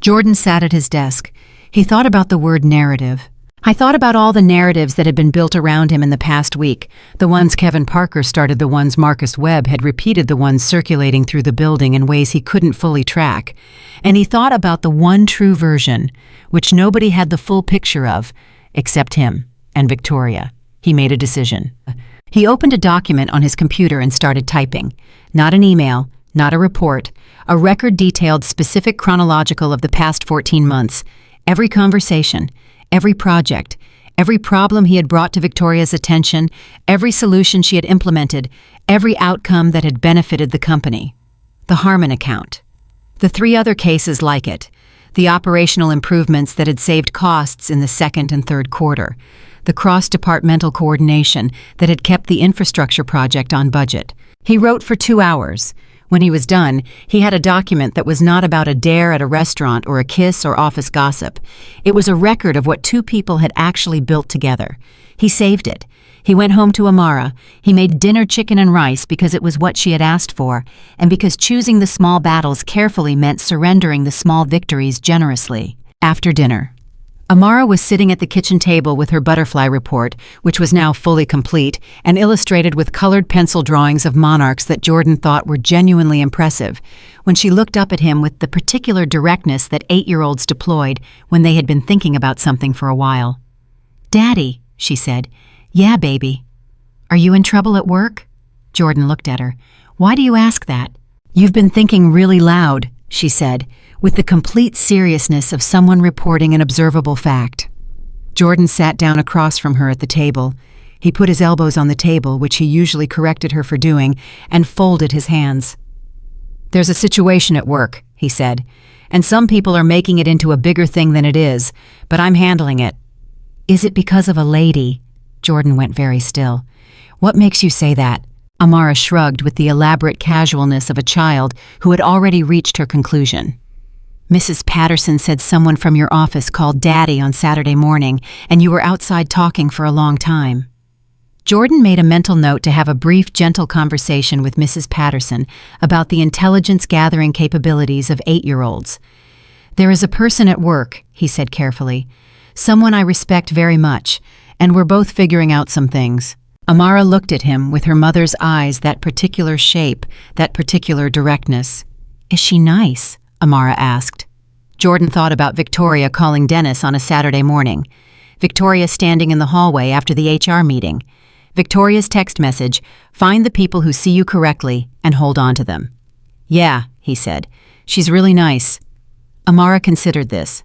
Jordan sat at his desk. He thought about the word narrative. I thought about all the narratives that had been built around him in the past week, the ones Kevin Parker started, the ones Marcus Webb had repeated, the ones circulating through the building in ways he couldn't fully track. And he thought about the one true version, which nobody had the full picture of, except him and Victoria. He made a decision. He opened a document on his computer and started typing. Not an email, not a report, a record detailed specific chronological of the past 14 months, every conversation, every project, every problem he had brought to Victoria's attention, every solution she had implemented, every outcome that had benefited the company. The Harmon account. The 3 other cases like it. The operational improvements that had saved costs in the second and third quarter. The cross-departmental coordination that had kept the infrastructure project on budget. He wrote for 2 hours. When he was done, he had a document that was not about a dare at a restaurant or a kiss or office gossip. It was a record of what 2 people had actually built together. He saved it. He went home to Amara. He made dinner chicken and rice because it was what she had asked for, and because choosing the small battles carefully meant surrendering the small victories generously. After dinner, Amara was sitting at the kitchen table with her butterfly report, which was now fully complete and illustrated with colored pencil drawings of monarchs that Jordan thought were genuinely impressive, when she looked up at him with the particular directness that 8-year-olds deployed when they had been thinking about something for a while. "Daddy," she said. "Yeah, baby." "Are you in trouble at work?" Jordan looked at her. "Why do you ask that?" "You've been thinking really loud," she said, with the complete seriousness of someone reporting an observable fact. Jordan sat down across from her at the table. He put his elbows on the table, which he usually corrected her for doing, and folded his hands. "There's a situation at work," he said, "and some people are making it into a bigger thing than it is, but I'm handling it." "Is it because of a lady?" Jordan went very still. "What makes you say that?" Amara shrugged with the elaborate casualness of a child who had already reached her conclusion. "Mrs. Patterson said someone from your office called Daddy on Saturday morning, and you were outside talking for a long time." Jordan made a mental note to have a brief, gentle conversation with Mrs. Patterson about the intelligence-gathering capabilities of 8-year-olds. "There is a person at work," he said carefully, "someone I respect very much, and we're both figuring out some things." Amara looked at him with her mother's eyes, that particular shape, that particular directness. "Is she nice?" Amara asked. Jordan thought about Victoria calling Dennis on a Saturday morning. Victoria standing in the hallway after the HR meeting. Victoria's text message, "Find the people who see you correctly and hold on to them." "Yeah," he said. "She's really nice." Amara considered this.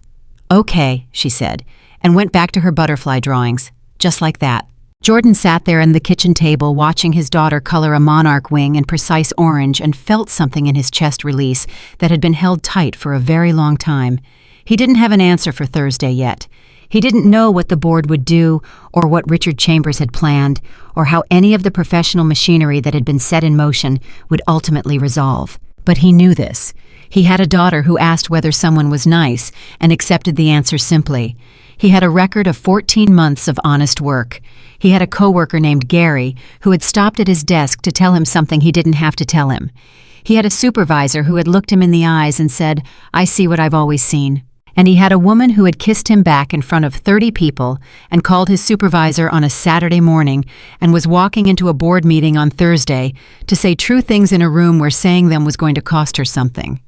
"Okay," she said, and went back to her butterfly drawings, just like that. Jordan sat there in the kitchen table watching his daughter color a monarch wing in precise orange and felt something in his chest release that had been held tight for a very long time. He didn't have an answer for Thursday yet. He didn't know what the board would do or what Richard Chambers had planned or how any of the professional machinery that had been set in motion would ultimately resolve. But he knew this. He had a daughter who asked whether someone was nice and accepted the answer simply. He had a record of 14 months of honest work. He had a coworker named Gary who had stopped at his desk to tell him something he didn't have to tell him. He had a supervisor who had looked him in the eyes and said, "I see what I've always seen." And he had a woman who had kissed him back in front of 30 people and called his supervisor on a Saturday morning and was walking into a board meeting on Thursday to say true things in a room where saying them was going to cost her something.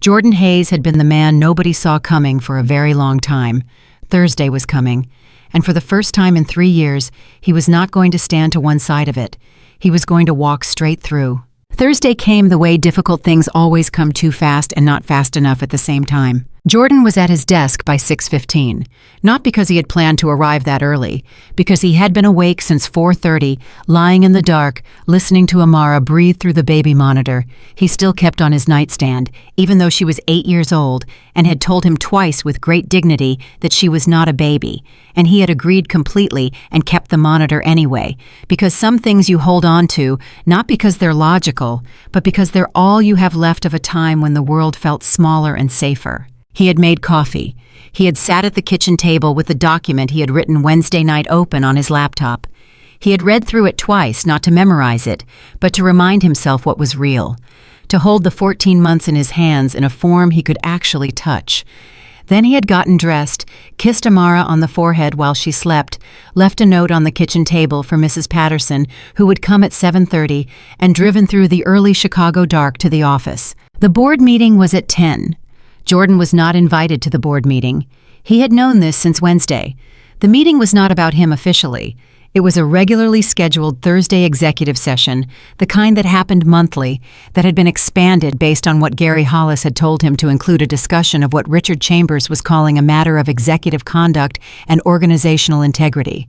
Jordan Hayes had been the man nobody saw coming for a very long time. Thursday was coming, and for the first time in 3 years, he was not going to stand to one side of it. He was going to walk straight through. Thursday came the way difficult things always come too fast and not fast enough at the same time. Jordan was at his desk by 6:15, not because he had planned to arrive that early, because he had been awake since 4:30, lying in the dark, listening to Amara breathe through the baby monitor. He still kept on his nightstand, even though she was 8 years old, and had told him twice with great dignity that she was not a baby, and he had agreed completely and kept the monitor anyway, because some things you hold on to, not because they're logical, but because they're all you have left of a time when the world felt smaller and safer. He had made coffee. He had sat at the kitchen table with the document he had written Wednesday night open on his laptop. He had read through it twice, not to memorize it, but to remind himself what was real, to hold the 14 months in his hands in a form he could actually touch. Then he had gotten dressed, kissed Amara on the forehead while she slept, left a note on the kitchen table for Mrs. Patterson, who would come at 7:30, and driven through the early Chicago dark to the office. The board meeting was at 10. Jordan was not invited to the board meeting. He had known this since Wednesday. The meeting was not about him officially. It was a regularly scheduled Thursday executive session, the kind that happened monthly, that had been expanded based on what Gary Hollis had told him to include a discussion of what Richard Chambers was calling a matter of executive conduct and organizational integrity.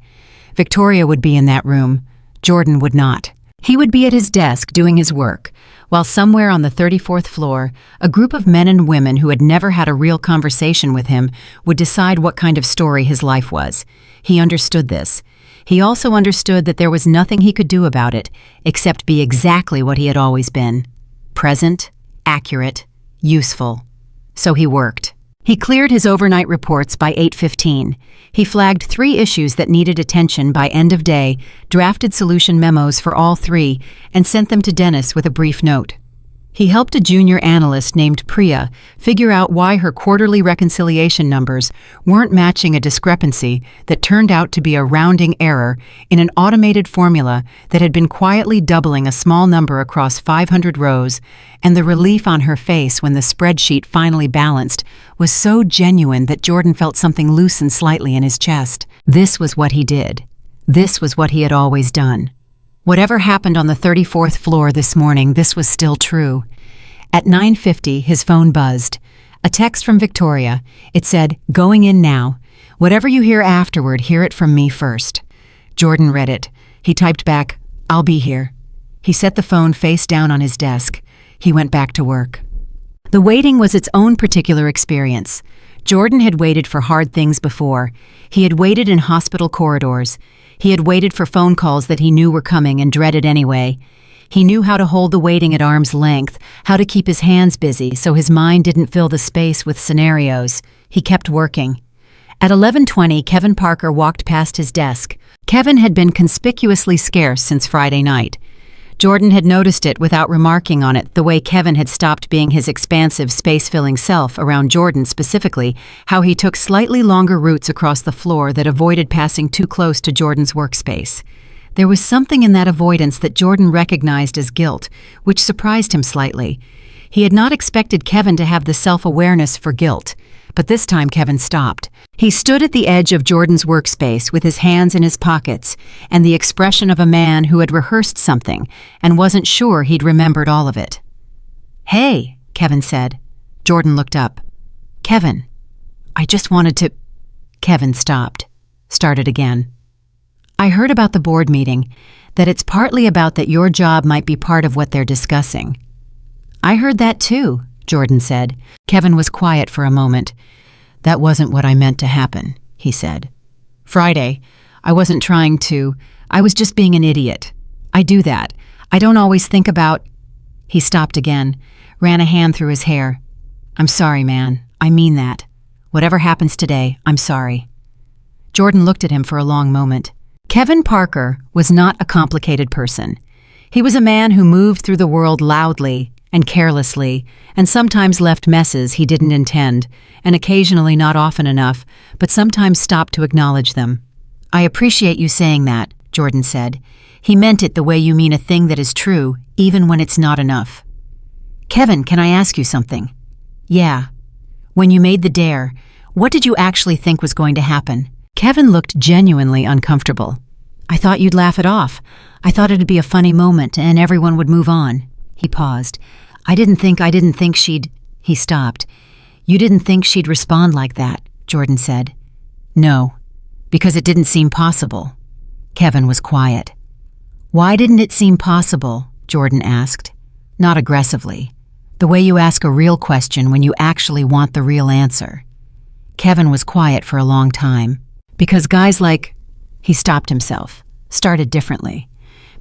Victoria would be in that room. Jordan would not. He would be at his desk doing his work, while somewhere on the 34th floor, a group of men and women who had never had a real conversation with him would decide what kind of story his life was. He understood this. He also understood that there was nothing he could do about it except be exactly what he had always been: present, accurate, useful. So he worked. He cleared his overnight reports by 8:15. He flagged 3 issues that needed attention by end of day, drafted solution memos for all 3, and sent them to Dennis with a brief note. He helped a junior analyst named Priya figure out why her quarterly reconciliation numbers weren't matching a discrepancy that turned out to be a rounding error in an automated formula that had been quietly doubling a small number across 500 rows, and the relief on her face when the spreadsheet finally balanced was so genuine that Jordan felt something loosen slightly in his chest. This was what he did. This was what he had always done. Whatever happened on the 34th floor this morning, this was still true. At 9:50, his phone buzzed. A text from Victoria. It said, "Going in now. Whatever you hear afterward, hear it from me first." Jordan read it. He typed back, "I'll be here." He set the phone face down on his desk. He went back to work. The waiting was its own particular experience. Jordan had waited for hard things before. He had waited in hospital corridors. He had waited for phone calls that he knew were coming and dreaded anyway. He knew how to hold the waiting at arm's length, how to keep his hands busy so his mind didn't fill the space with scenarios. He kept working. At 11:20, Kevin Parker walked past his desk. Kevin had been conspicuously scarce since Friday night. Jordan had noticed it without remarking on it, the way Kevin had stopped being his expansive, space-filling self around Jordan specifically, how he took slightly longer routes across the floor that avoided passing too close to Jordan's workspace. There was something in that avoidance that Jordan recognized as guilt, which surprised him slightly. He had not expected Kevin to have the self-awareness for guilt, but this time Kevin stopped. He stood at the edge of Jordan's workspace with his hands in his pockets and the expression of a man who had rehearsed something and wasn't sure he'd remembered all of it. "Hey," Kevin said. Jordan looked up. "Kevin, I just wanted to—" Kevin stopped. Started again. "I heard about the board meeting, that it's partly about that your job might be part of what they're discussing." "I heard that too," Jordan said. Kevin was quiet for a moment. "That wasn't what I meant to happen," he said. "Friday, I wasn't trying to. I was just being an idiot. I do that. I don't always think about—" He stopped again, ran a hand through his hair. "I'm sorry, man. I mean that. Whatever happens today, I'm sorry." Jordan looked at him for a long moment. Kevin Parker was not a complicated person. He was a man who moved through the world loudly and carelessly, and sometimes left messes he didn't intend, and occasionally not often enough, but sometimes stopped to acknowledge them. "I appreciate you saying that," Jordan said. He meant it the way you mean a thing that is true, even when it's not enough. "Kevin, can I ask you something?" "Yeah." "When you made the dare, what did you actually think was going to happen?" Kevin looked genuinely uncomfortable. "I thought you'd laugh it off. I thought it'd be a funny moment and everyone would move on." He paused. I didn't think she'd—" He stopped. "You didn't think she'd respond like that," Jordan said. "No, because it didn't seem possible." Kevin was quiet. "Why didn't it seem possible?" Jordan asked. Not aggressively. The way you ask a real question when you actually want the real answer. Kevin was quiet for a long time. "Because guys like—" He stopped himself, started differently.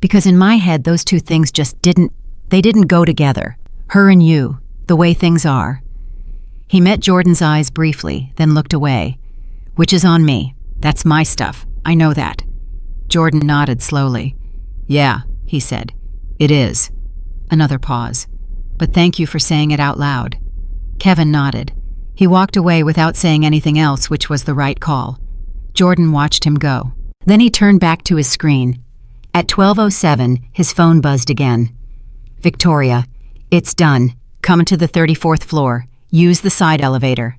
"Because in my head those two things just didn't—they didn't go together. Her and you, the way things are." He met Jordan's eyes briefly, then looked away. "Which is on me. That's my stuff. I know that." Jordan nodded slowly. "Yeah," he said. "It is." Another pause. but thank you for saying it out loud." Kevin nodded. He walked away without saying anything else, which was the right call. Jordan watched him go. Then he turned back to his screen. At 12:07, his phone buzzed again. "Victoria, it's done. Come to the 34th floor. Use the side elevator."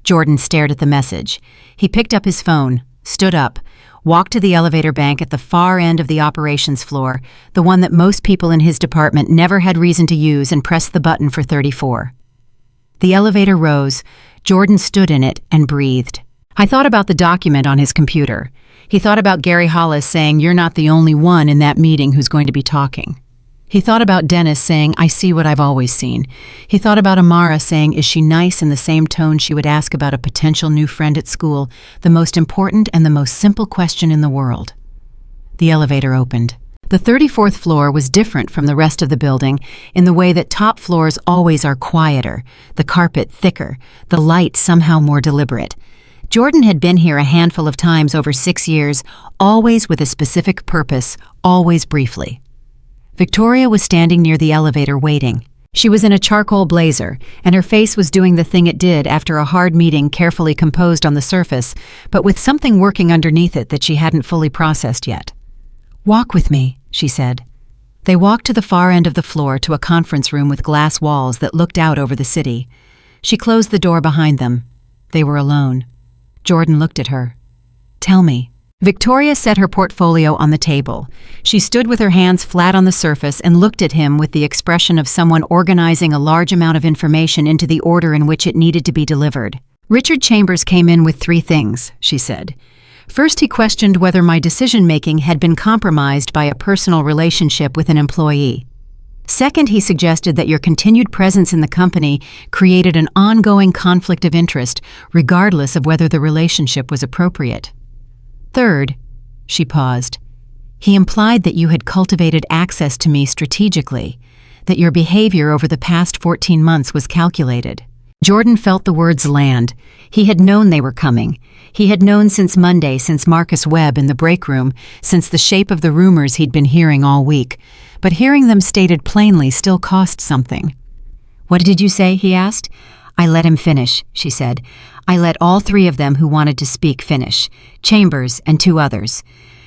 Jordan stared at the message. He picked up his phone, stood up, walked to the elevator bank at the far end of the operations floor, the one that most people in his department never had reason to use, and pressed the button for 34. The elevator rose. Jordan stood in it and breathed. I thought about the document on his computer. He thought about Gary Hollis saying, "You're not the only one in that meeting who's going to be talking." He thought about Dennis saying, "I see what I've always seen." He thought about Amara saying, "Is she nice?" in the same tone she would ask about a potential new friend at school, the most important and the most simple question in the world. The elevator opened. The 34th floor was different from the rest of the building in the way that top floors always are quieter, the carpet thicker, the light somehow more deliberate. Jordan had been here a handful of times over 6 years, always with a specific purpose, always briefly. Victoria was standing near the elevator waiting. She was in a charcoal blazer, and her face was doing the thing it did after a hard meeting, carefully composed on the surface, but with something working underneath it that she hadn't fully processed yet. "Walk with me," she said. They walked to the far end of the floor to a conference room with glass walls that looked out over the city. She closed the door behind them. They were alone. Jordan looked at her. "Tell me." Victoria set her portfolio on the table. She stood with her hands flat on the surface and looked at him with the expression of someone organizing a large amount of information into the order in which it needed to be delivered. "Richard Chambers came in with 3 things," she said. "First, he questioned whether my decision-making had been compromised by a personal relationship with an employee. Second, he suggested that your continued presence in the company created an ongoing conflict of interest, regardless of whether the relationship was appropriate. Third," she paused, "he implied that you had cultivated access to me strategically, that your behavior over the past 14 months was calculated." Jordan felt the words land. He had known they were coming. He had known since Monday, since Marcus Webb in the break room, since the shape of the rumors he'd been hearing all week. But hearing them stated plainly still cost something. "What did you say?" he asked. "I let him finish," she said. "I let all 3 of them who wanted to speak finish, Chambers and 2 others.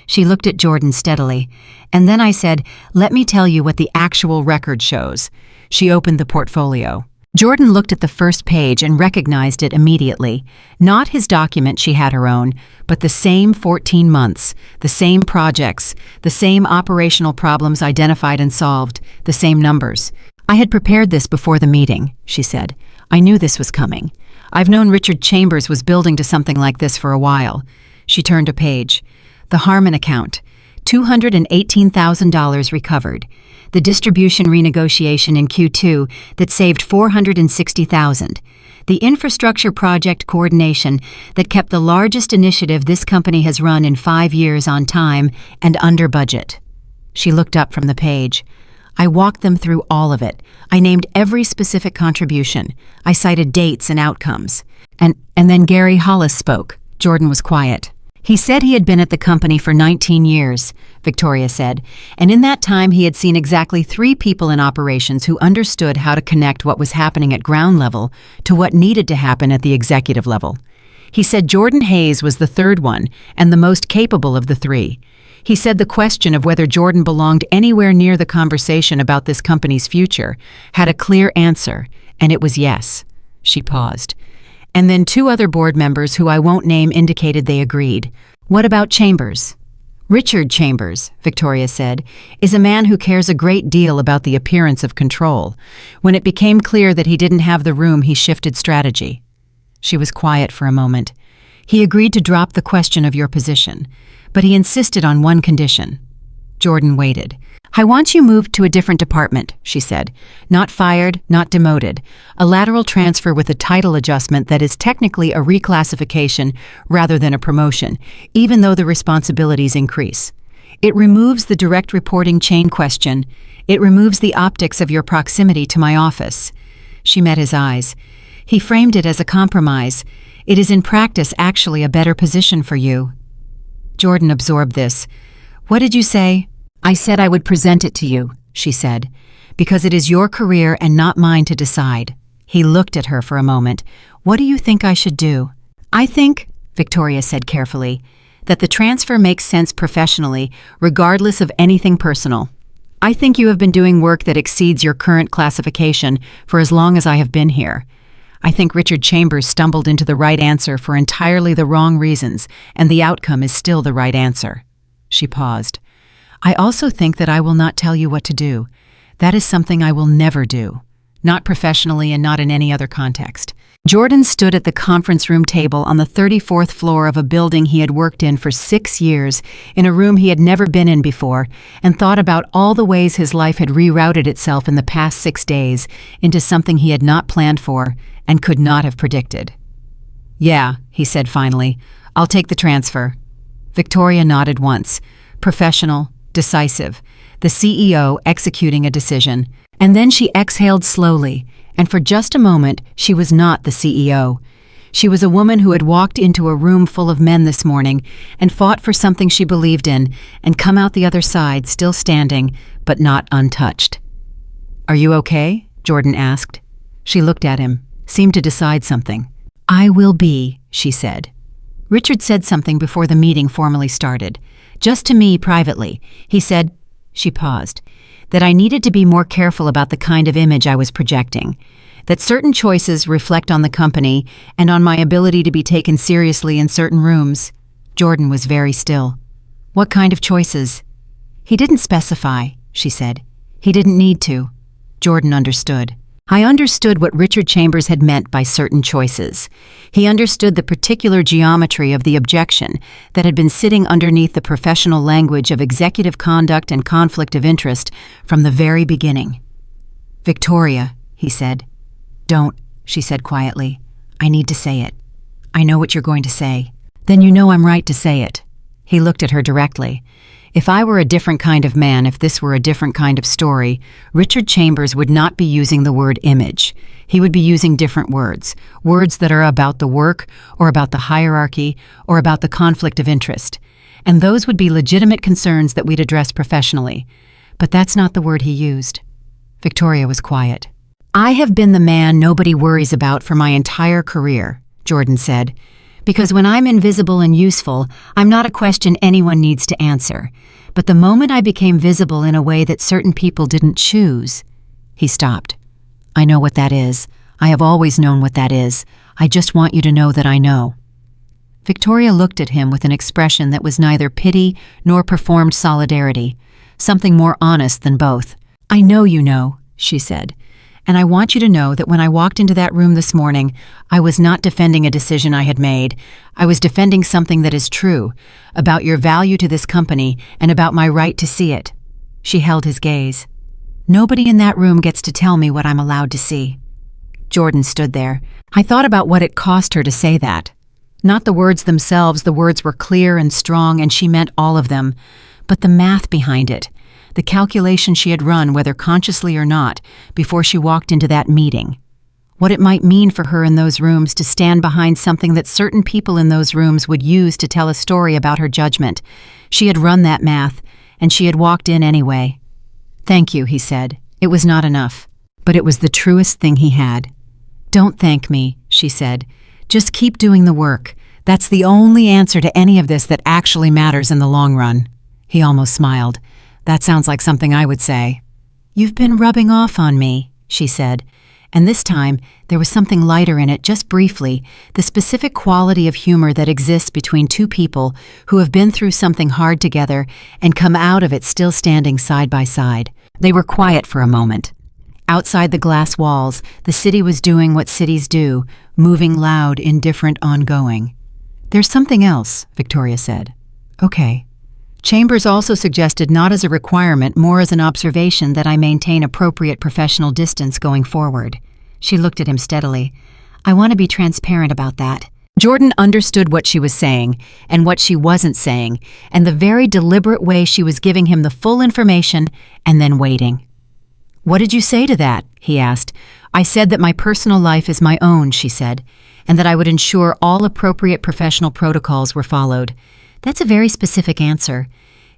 She looked at Jordan steadily. "And then I said, 'Let me tell you what the actual record shows.'" She opened the portfolio. Jordan looked at the first page and recognized it immediately. Not his document, she had her own, but the same 14 months, the same projects, the same operational problems identified and solved, the same numbers. "I had prepared this before the meeting," she said. "I knew this was coming. I've known Richard Chambers was building to something like this for a while." She turned a page. The Harmon account, $218,000 recovered. The distribution renegotiation in Q2 that saved $460,000. The infrastructure project coordination that kept the largest initiative this company has run in 5 years on time and under budget. She looked up from the page. "I walked them through all of it. I named every specific contribution. I cited dates and outcomes. And then Gary Hollis spoke." Jordan was quiet. "He said he had been at the company for 19 years, Victoria said, and in that time he had seen exactly 3 people in operations who understood how to connect what was happening at ground level to what needed to happen at the executive level. He said Jordan Hayes was the 3rd one and the most capable of the 3. He said the question of whether Jordan belonged anywhere near the conversation about this company's future had a clear answer, and it was yes." She paused. "And then 2 other board members who I won't name indicated they agreed. What about Chambers?" "Richard Chambers," Victoria said, "is a man who cares a great deal about the appearance of control. When it became clear that he didn't have the room, he shifted strategy." She was quiet for a moment. "He agreed to drop the question of your position, but he insisted on one condition." Jordan waited. "I want you moved to a different department," she said. "Not fired, not demoted. A lateral transfer with a title adjustment that is technically a reclassification rather than a promotion, even though the responsibilities increase. It removes the direct reporting chain question. It removes the optics of your proximity to my office." She met his eyes. He framed it as a compromise. "It is in practice actually a better position for you." Jordan absorbed this. "What did you say?" "I said I would present it to you," she said. because it is your career and not mine to decide." He looked at her for a moment. "What do you think I should do?" "I think," Victoria said carefully, "that the transfer makes sense professionally, regardless of anything personal. I think you have been doing work that exceeds your current classification for as long as I have been here. I think Richard Chambers stumbled into the right answer for entirely the wrong reasons, and the outcome is still the right answer." She paused. "I also think that I will not tell you what to do. That is something I will never do. Not professionally and not in any other context." Jordan stood at the conference room table on the 34th floor of a building he had worked in for 6 years, in a room he had never been in before, and thought about all the ways his life had rerouted itself in the past 6 days into something he had not planned for and could not have predicted. "Yeah," he said finally, "I'll take the transfer." Victoria nodded once. Professional, decisive, the CEO executing a decision. And then she exhaled slowly, and for just a moment she was not the CEO. She was a woman who had walked into a room full of men this morning and fought for something she believed in and come out the other side still standing, but not untouched. "Are you okay?" Jordan asked. She looked at him, seemed to decide something. "I will be," she said. Richard said something before the meeting formally started. "Just to me privately," he said. She paused. "That I needed to be more careful about the kind of image I was projecting. That certain choices reflect on the company and on my ability to be taken seriously in certain rooms." Jordan was very still. "What kind of choices?" "He didn't specify," she said. "He didn't need to." Jordan understood. "I understood what Richard Chambers had meant by certain choices. He understood the particular geometry of the objection that had been sitting underneath the professional language of executive conduct and conflict of interest from the very beginning." "Victoria," he said. "Don't," she said quietly. "I need to say it. I know what you're going to say." "Then you know I'm right to say it." He looked at her directly. "If I were a different kind of man, if this were a different kind of story, Richard Chambers would not be using the word image. He would be using different words, words that are about the work, or about the hierarchy, or about the conflict of interest. And those would be legitimate concerns that we'd address professionally. But that's not the word he used." Victoria was quiet. "I have been the man nobody worries about for my entire career," Jordan said. "Because when I'm invisible and useful, I'm not a question anyone needs to answer. But the moment I became visible in a way that certain people didn't choose..." He stopped. "I know what that is. I have always known what that is. I just want you to know that I know." Victoria looked at him with an expression that was neither pity nor performed solidarity, something more honest than both. "I know you know," she said. "And I want you to know that when I walked into that room this morning, I was not defending a decision I had made. I was defending something that is true, about your value to this company and about my right to see it." She held his gaze. "Nobody in that room gets to tell me what I'm allowed to see." Jordan stood there. I thought about what it cost her to say that. Not the words themselves, the words were clear and strong and she meant all of them, but the math behind it. The calculation she had run, whether consciously or not, before she walked into that meeting. What it might mean for her in those rooms to stand behind something that certain people in those rooms would use to tell a story about her judgment. She had run that math, and she had walked in anyway. "Thank you," he said. It was not enough, but it was the truest thing he had. "Don't thank me," she said. "Just keep doing the work. That's the only answer to any of this that actually matters in the long run." He almost smiled. "That sounds like something I would say." "You've been rubbing off on me," she said. And this time, there was something lighter in it, just briefly, the specific quality of humor that exists between two people who have been through something hard together and come out of it still standing side by side. They were quiet for a moment. Outside the glass walls, the city was doing what cities do, moving loud, indifferent, ongoing. "There's something else," Victoria said. "Okay." Chambers also suggested not as a requirement, more as an observation that I maintain appropriate professional distance going forward. She looked at him steadily. "I want to be transparent about that." Jordan understood what she was saying and what she wasn't saying, and the very deliberate way she was giving him the full information and then waiting. "What did you say to that?" he asked. "I said that my personal life is my own," she said, "and that I would ensure all appropriate professional protocols were followed." That's a very specific answer.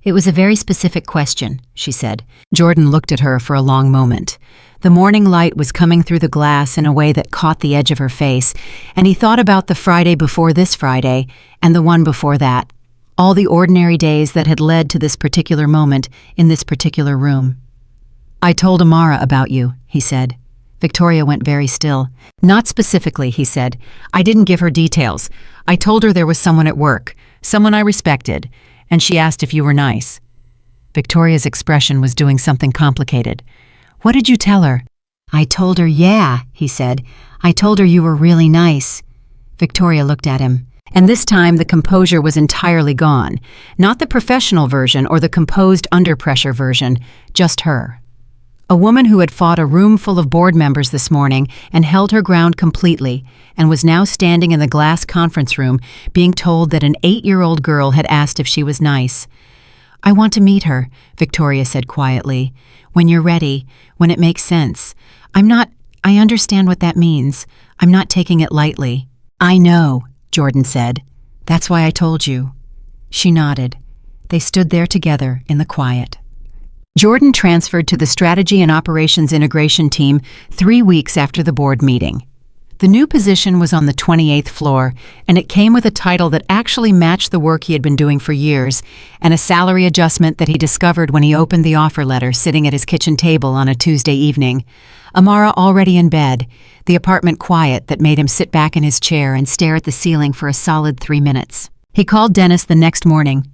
It was a very specific question, she said. Jordan looked at her for a long moment. The morning light was coming through the glass in a way that caught the edge of her face, and he thought about the Friday before this Friday and the one before that, all the ordinary days that had led to this particular moment in this particular room. "I told Amara about you," he said. Victoria went very still. "Not specifically," he said. "I didn't give her details. I told her there was someone at work, someone I respected, and she asked if you were nice." Victoria's expression was doing something complicated. "What did you tell her?" "I told her, yeah," he said. "I told her you were really nice." Victoria looked at him. And this time the composure was entirely gone. Not the professional version or the composed under-pressure version, just her. A woman who had fought a room full of board members this morning and held her ground completely, and was now standing in the glass conference room being told that an 8-year-old girl had asked if she was nice. "I want to meet her," Victoria said quietly. "When you're ready, when it makes sense. I understand what that means. I'm not taking it lightly." "I know," Jordan said. "That's why I told you." She nodded. They stood there together in the quiet. Jordan transferred to the Strategy and Operations Integration team 3 weeks after the board meeting. The new position was on the 28th floor, and it came with a title that actually matched the work he had been doing for years, and a salary adjustment that he discovered when he opened the offer letter sitting at his kitchen table on a Tuesday evening. Amara already in bed, the apartment quiet that made him sit back in his chair and stare at the ceiling for a solid 3 minutes. He called Dennis the next morning.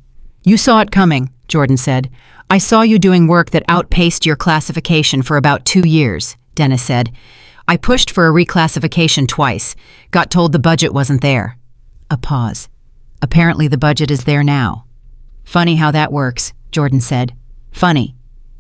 "You saw it coming," Jordan said. "I saw you doing work that outpaced your classification for about 2 years," Dennis said. "I pushed for a reclassification twice. Got told the budget wasn't there." A pause. "Apparently the budget is there now." "Funny how that works," Jordan said. "Funny."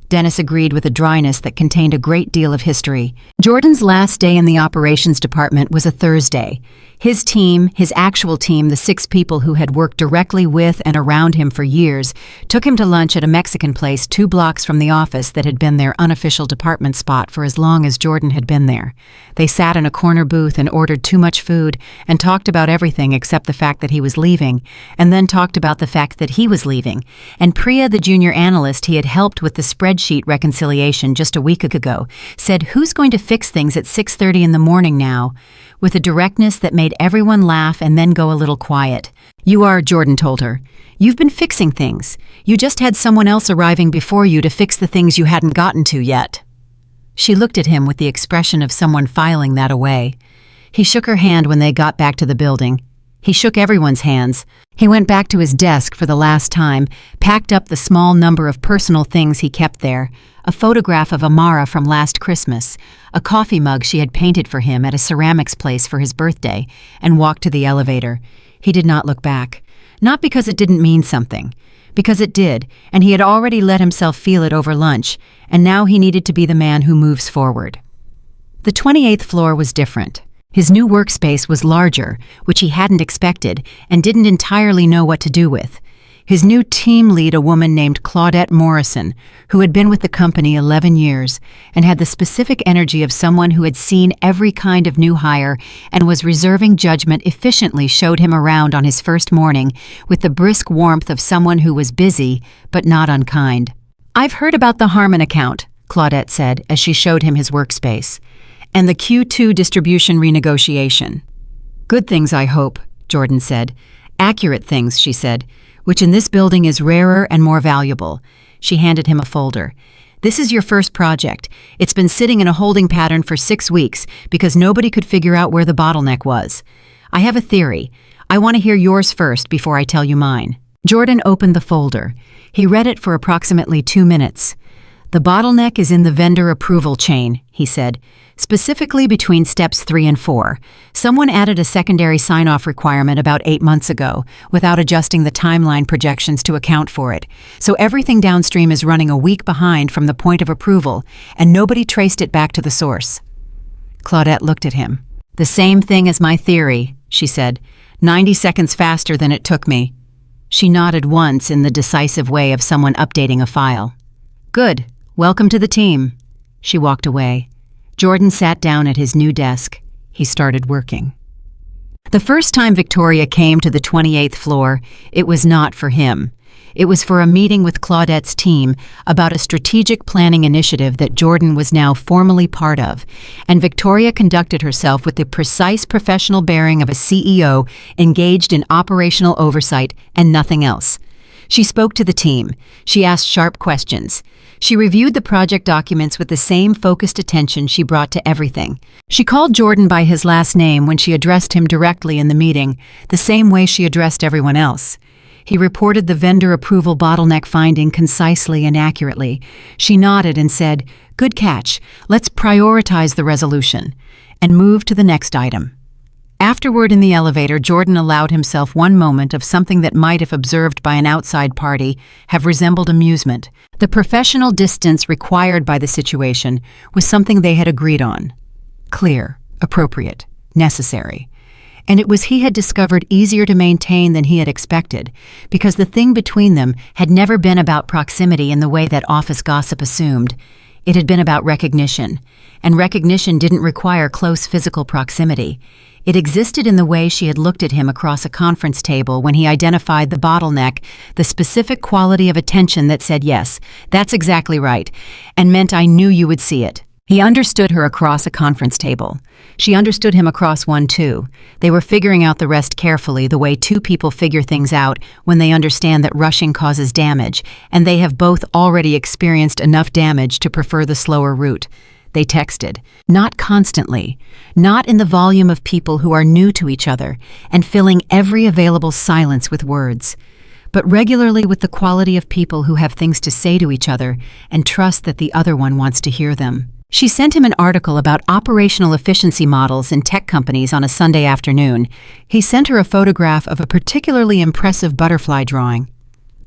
Dennis agreed with a dryness that contained a great deal of history. Jordan's last day in the operations department was a Thursday. His team, his actual team, the 6 people who had worked directly with and around him for years, took him to lunch at a Mexican place 2 blocks from the office that had been their unofficial department spot for as long as Jordan had been there. They sat in a corner booth and ordered too much food and talked about everything except the fact that he was leaving, and then talked about the fact that he was leaving. And Priya, the junior analyst he had helped with the spreadsheet reconciliation just a week ago, said, "Who's going to fix things at 6:30 in the morning now?" with a directness that made everyone laugh and then go a little quiet. "You are," Jordan told her. "You've been fixing things. You just had someone else arriving before you to fix the things you hadn't gotten to yet." She looked at him with the expression of someone filing that away. He shook her hand when they got back to the building. He shook everyone's hands. He went back to his desk for the last time, packed up the small number of personal things he kept there, a photograph of Amara from last Christmas, a coffee mug she had painted for him at a ceramics place for his birthday, and walked to the elevator. He did not look back. Not because it didn't mean something, because it did, and he had already let himself feel it over lunch, and now he needed to be the man who moves forward. The 28th floor was different. His new workspace was larger, which he hadn't expected and didn't entirely know what to do with. His new team lead, a woman named Claudette Morrison, who had been with the company 11 years and had the specific energy of someone who had seen every kind of new hire and was reserving judgment, efficiently showed him around on his first morning with the brisk warmth of someone who was busy but not unkind. "I've heard about the Harmon account," Claudette said as she showed him his workspace, "and the Q2 distribution renegotiation." "Good things, I hope," Jordan said. "Accurate things," she said, "which in this building is rarer and more valuable." She handed him a folder. "This is your first project. It's been sitting in a holding pattern for 6 weeks because nobody could figure out where the bottleneck was. I have a theory. I want to hear yours first before I tell you mine." Jordan opened the folder. He read it for approximately 2 minutes. "The bottleneck is in the vendor approval chain," he said, "specifically between steps 3 and 4. Someone added a secondary sign-off requirement about 8 months ago without adjusting the timeline projections to account for it. So everything downstream is running a week behind from the point of approval, and nobody traced it back to the source." Claudette looked at him. "The same thing as my theory," she said. 90 seconds faster than it took me." She nodded once in the decisive way of someone updating a file. "Good. Welcome to the team." She walked away. Jordan sat down at his new desk. He started working. The first time Victoria came to the 28th floor, it was not for him. It was for a meeting with Claudette's team about a strategic planning initiative that Jordan was now formally part of, and Victoria conducted herself with the precise professional bearing of a CEO engaged in operational oversight and nothing else. She spoke to the team. She asked sharp questions. She reviewed the project documents with the same focused attention she brought to everything. She called Jordan by his last name when she addressed him directly in the meeting, the same way she addressed everyone else. He reported the vendor approval bottleneck finding concisely and accurately. She nodded and said, "Good catch. Let's prioritize the resolution," and move to the next item. Afterward in the elevator, Jordan allowed himself one moment of something that might, if observed by an outside party, have resembled amusement. The professional distance required by the situation was something they had agreed on. Clear, appropriate, necessary. And it was he had discovered easier to maintain than he had expected, because the thing between them had never been about proximity in the way that office gossip assumed. It had been about recognition, and recognition didn't require close physical proximity. It existed in the way she had looked at him across a conference table when he identified the bottleneck, the specific quality of attention that said, "Yes, that's exactly right," and meant, "I knew you would see it." He understood her across a conference table. She understood him across one too. They were figuring out the rest carefully, the way two people figure things out when they understand that rushing causes damage, and they have both already experienced enough damage to prefer the slower route. They texted. Not constantly, not in the volume of people who are new to each other and filling every available silence with words, but regularly with the quality of people who have things to say to each other and trust that the other one wants to hear them. She sent him an article about operational efficiency models in tech companies on a Sunday afternoon. He sent her a photograph of a particularly impressive butterfly drawing.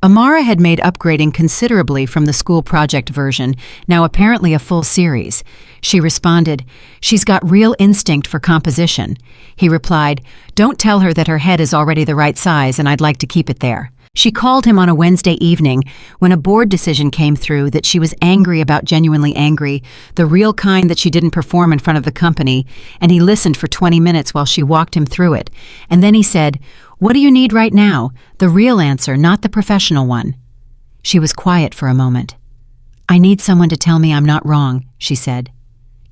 Amara had made upgrading considerably from the school project version, now apparently a full series. She responded, "She's got real instinct for composition." He replied, "Don't tell her that her head is already the right size and I'd like to keep it there." She called him on a Wednesday evening when a board decision came through that she was angry about, genuinely angry, the real kind that she didn't perform in front of the company, and he listened for 20 minutes while she walked him through it. And then he said, "What do you need right now? The real answer, not the professional one." She was quiet for a moment. "I need someone to tell me I'm not wrong," she said.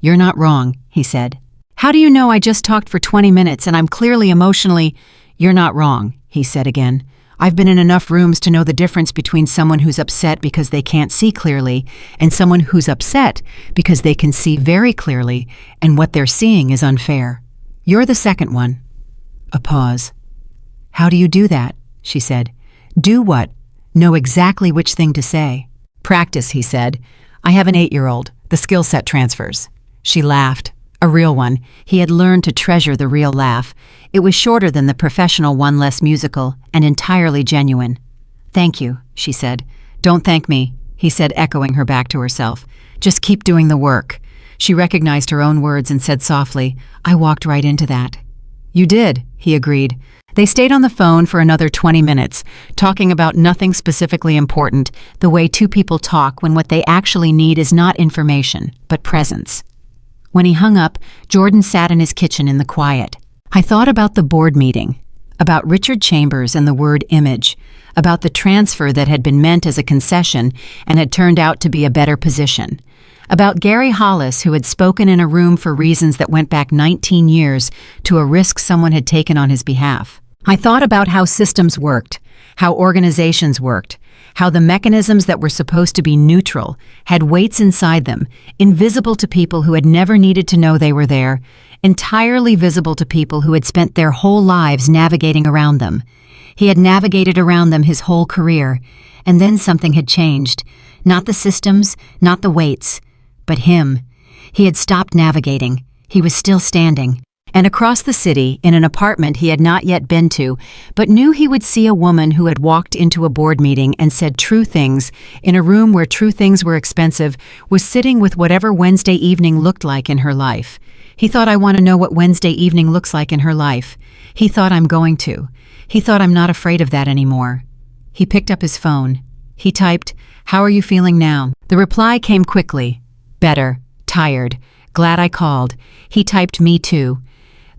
"You're not wrong," he said. "How do you know I just talked for 20 minutes and I'm clearly emotionally—" "You're not wrong," he said again. "I've been in enough rooms to know the difference between someone who's upset because they can't see clearly and someone who's upset because they can see very clearly and what they're seeing is unfair. You're the second one." A pause. "How do you do that?" she said. "Do what? Know exactly which thing to say." "Practice," he said. "I have an 8-year-old. The skill set transfers." She laughed. A real one. He had learned to treasure the real laugh. It was shorter than the professional one, less musical, and entirely genuine. "Thank you," she said. "Don't thank me," he said, echoing her back to herself. "Just keep doing the work." She recognized her own words and said softly, "I walked right into that." "You did," he agreed. They stayed on the phone for another 20 minutes, talking about nothing specifically important, the way two people talk when what they actually need is not information, but presence. When he hung up, Jordan sat in his kitchen in the quiet. "I thought about the board meeting, about Richard Chambers and the word image, about the transfer that had been meant as a concession and had turned out to be a better position, about Gary Hollis, who had spoken in a room for reasons that went back 19 years to a risk someone had taken on his behalf. I thought about how systems worked, how organizations worked, how the mechanisms that were supposed to be neutral had weights inside them, invisible to people who had never needed to know they were there, entirely visible to people who had spent their whole lives navigating around them. He had navigated around them his whole career, and then something had changed. Not the systems, not the weights, but him. He had stopped navigating. He was still standing. And across the city, in an apartment he had not yet been to, but knew he would see a woman who had walked into a board meeting and said true things, in a room where true things were expensive, was sitting with whatever Wednesday evening looked like in her life. He thought, "I want to know what Wednesday evening looks like in her life." He thought, "I'm going to." He thought, "I'm not afraid of that anymore." He picked up his phone. He typed, "How are you feeling now?" The reply came quickly. "Better. Tired. Glad I called." He typed, "Me too."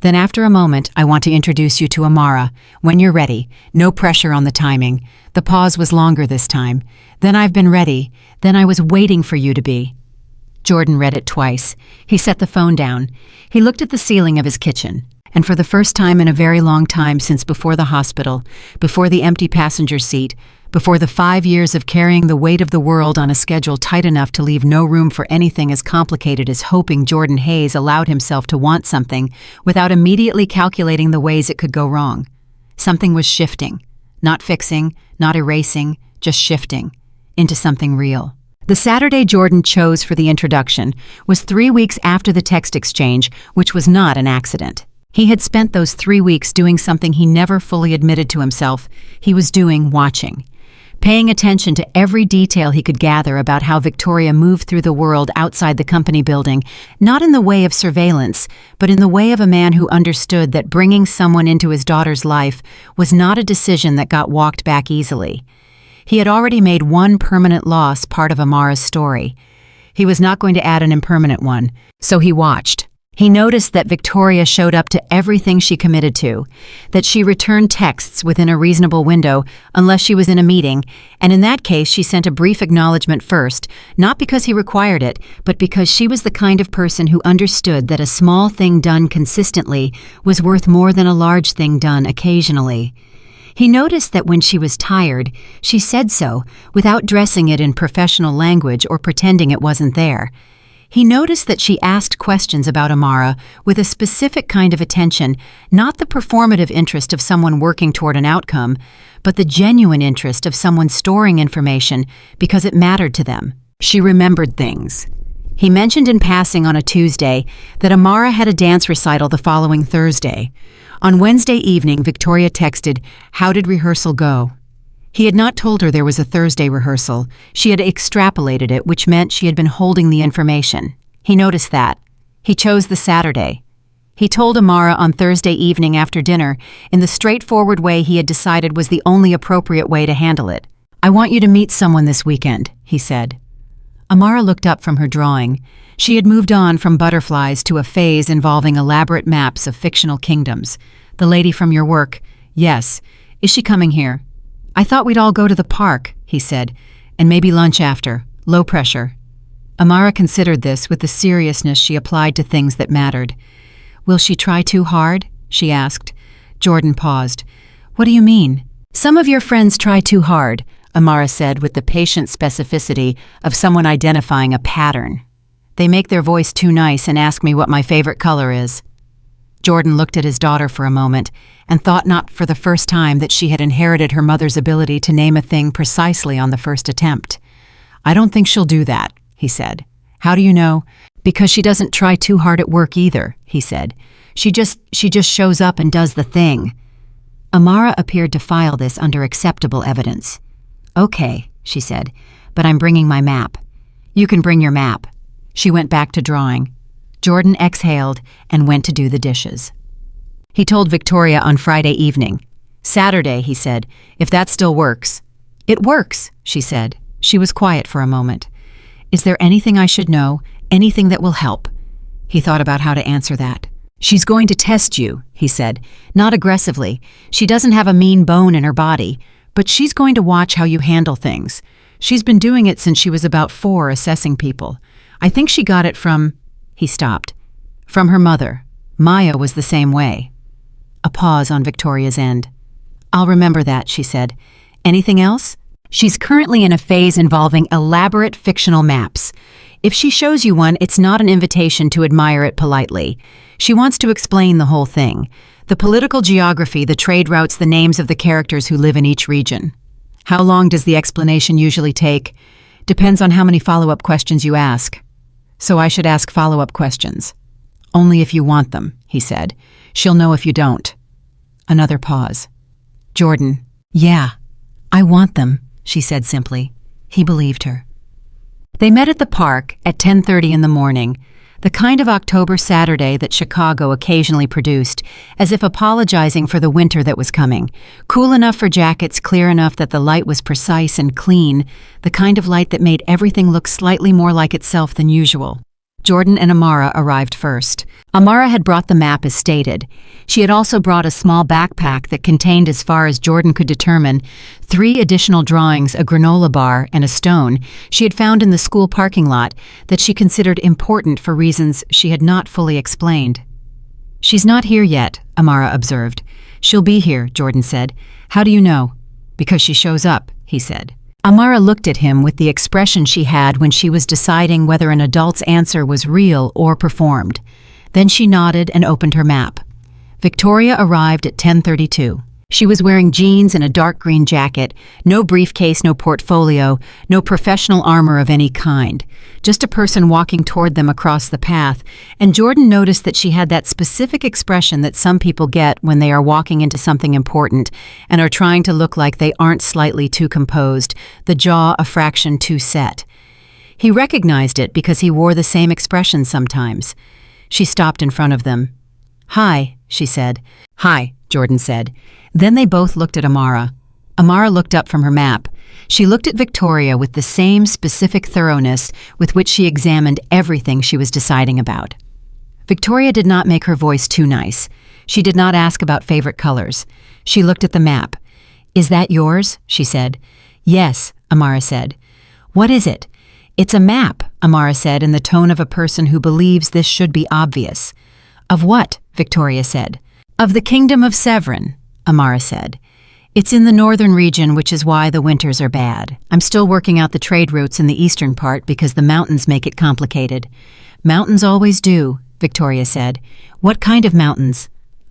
Then after a moment, I want to introduce you to Amara. When you're ready. No pressure on the timing. The pause was longer this time. Then I've been ready. Then I was waiting for you to be. Jordan read it twice. He set the phone down. He looked at the ceiling of his kitchen. And for the first time in a very long time since before the hospital, before the empty passenger seat, before the 5 years of carrying the weight of the world on a schedule tight enough to leave no room for anything as complicated as hoping, Jordan Hayes allowed himself to want something without immediately calculating the ways it could go wrong. Something was shifting. Not fixing, not erasing, just shifting into something real. The Saturday Jordan chose for the introduction was 3 weeks after the text exchange, which was not an accident. He had spent those 3 weeks doing something he never fully admitted to himself. He was doing watching. Paying attention to every detail he could gather about how Victoria moved through the world outside the company building, not in the way of surveillance, but in the way of a man who understood that bringing someone into his daughter's life was not a decision that got walked back easily. He had already made one permanent loss part of Amara's story. He was not going to add an impermanent one, so he watched. He noticed that Victoria showed up to everything she committed to, that she returned texts within a reasonable window unless she was in a meeting, and in that case she sent a brief acknowledgement first, not because he required it, but because she was the kind of person who understood that a small thing done consistently was worth more than a large thing done occasionally. He noticed that when she was tired, she said so, without dressing it in professional language or pretending it wasn't there. He noticed that she asked questions about Amara with a specific kind of attention, not the performative interest of someone working toward an outcome, but the genuine interest of someone storing information because it mattered to them. She remembered things. He mentioned in passing on a Tuesday that Amara had a dance recital the following Thursday. On Wednesday evening, Victoria texted, "How did rehearsal go?" He had not told her there was a Thursday rehearsal. She had extrapolated it, which meant she had been holding the information. He noticed that. He chose the Saturday. He told Amara on Thursday evening after dinner, in the straightforward way he had decided was the only appropriate way to handle it. "I want you to meet someone this weekend," he said. Amara looked up from her drawing. She had moved on from butterflies to a phase involving elaborate maps of fictional kingdoms. "The lady from your work." "Yes. Is she coming here?" "I thought we'd all go to the park," he said, "and maybe lunch after. Low pressure." Amara considered this with the seriousness she applied to things that mattered. "Will she try too hard?" she asked. Jordan paused. "What do you mean?" "Some of your friends try too hard," Amara said with the patient specificity of someone identifying a pattern. "They make their voice too nice and ask me what my favorite color is." Jordan looked at his daughter for a moment and thought not for the first time that she had inherited her mother's ability to name a thing precisely on the first attempt. "I don't think she'll do that," he said. "How do you know?" "Because she doesn't try too hard at work either," he said. She just shows up and does the thing." Amara appeared to file this under acceptable evidence. "Okay," she said, "but I'm bringing my map." "You can bring your map." She went back to drawing. Jordan exhaled and went to do the dishes. He told Victoria on Friday evening. "Saturday," he said, "if that still works." "It works," she said. She was quiet for a moment. "Is there anything I should know? Anything that will help?" He thought about how to answer that. "She's going to test you," he said. "Not aggressively. She doesn't have a mean bone in her body, but she's going to watch how you handle things. She's been doing it since she was about 4, assessing people. I think she got it from..." He stopped. "From her mother. Maya was the same way." A pause on Victoria's end. "I'll remember that," she said. "Anything else?" "She's currently in a phase involving elaborate fictional maps. If she shows you one, it's not an invitation to admire it politely. She wants to explain the whole thing. The political geography, the trade routes, the names of the characters who live in each region." "How long does the explanation usually take?" "Depends on how many follow-up questions you ask." "So I should ask follow-up questions." "Only if you want them," he said. "She'll know if you don't." Another pause. Jordan, "Yeah, I want them," she said simply. He believed her. They met at the park at 10:30 in the morning, the kind of October Saturday that Chicago occasionally produced, as if apologizing for the winter that was coming. Cool enough for jackets, clear enough that the light was precise and clean, the kind of light that made everything look slightly more like itself than usual. Jordan and Amara arrived first. Amara had brought the map as stated. She had also brought a small backpack that contained, as far as Jordan could determine, 3 additional drawings, a granola bar, and a stone she had found in the school parking lot that she considered important for reasons she had not fully explained. "She's not here yet," Amara observed. "She'll be here," Jordan said. "How do you know?" "Because she shows up," he said. Amara looked at him with the expression she had when she was deciding whether an adult's answer was real or performed. Then she nodded and opened her map. Victoria arrived at 10:32. She was wearing jeans and a dark green jacket, no briefcase, no portfolio, no professional armor of any kind. Just a person walking toward them across the path, and Jordan noticed that she had that specific expression that some people get when they are walking into something important and are trying to look like they aren't slightly too composed, the jaw a fraction too set. He recognized it because he wore the same expression sometimes. She stopped in front of them. "Hi," she said. "Hi," Jordan said. Then they both looked at Amara. Amara looked up from her map. She looked at Victoria with the same specific thoroughness with which she examined everything she was deciding about. Victoria did not make her voice too nice. She did not ask about favorite colors. She looked at the map. "Is that yours?" she said. "Yes," Amara said. "What is it?" "It's a map," Amara said in the tone of a person who believes this should be obvious. "Of what?" Victoria said. "Of the Kingdom of Severin," Amara said. "It's in the northern region, which is why the winters are bad. I'm still working out the trade routes in the eastern part because the mountains make it complicated." "Mountains always do," Victoria said. "What kind of mountains?"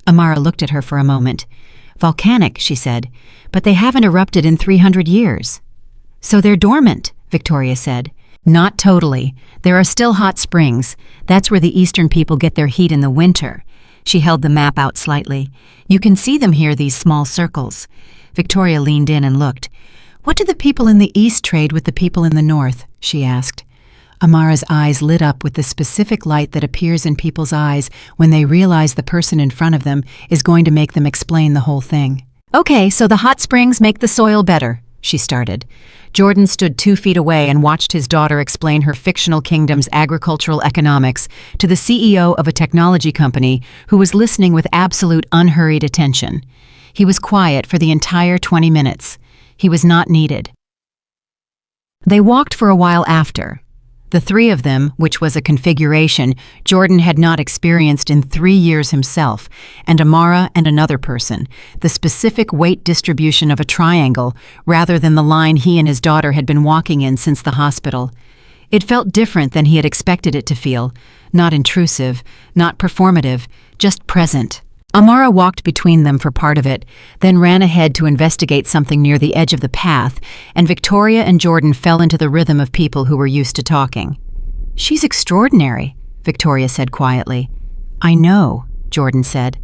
Amara looked at her for a moment. "Volcanic," she said, "but they haven't erupted in 300 years." "So they're dormant," Victoria said. "Not totally. There are still hot springs. That's where the eastern people get their heat in the winter." She held the map out slightly. "You can see them here, these small circles." Victoria leaned in and looked. "What do the people in the east trade with the people in the north?" she asked. Amara's eyes lit up with the specific light that appears in people's eyes when they realize the person in front of them is going to make them explain the whole thing. "Okay, so the hot springs make the soil better," she started. Jordan stood 2 feet away and watched his daughter explain her fictional kingdom's agricultural economics to the CEO of a technology company who was listening with absolute unhurried attention. He was quiet for the entire 20 minutes. He was not needed. They walked for a while after. The 3 of them, which was a configuration Jordan had not experienced in 3 years himself, and Amara and another person, the specific weight distribution of a triangle rather than the line he and his daughter had been walking in since the hospital. It felt different than he had expected it to feel, not intrusive, not performative, just present. Amara walked between them for part of it, then ran ahead to investigate something near the edge of the path, and Victoria and Jordan fell into the rhythm of people who were used to talking. "She's extraordinary," Victoria said quietly. "I know," Jordan said.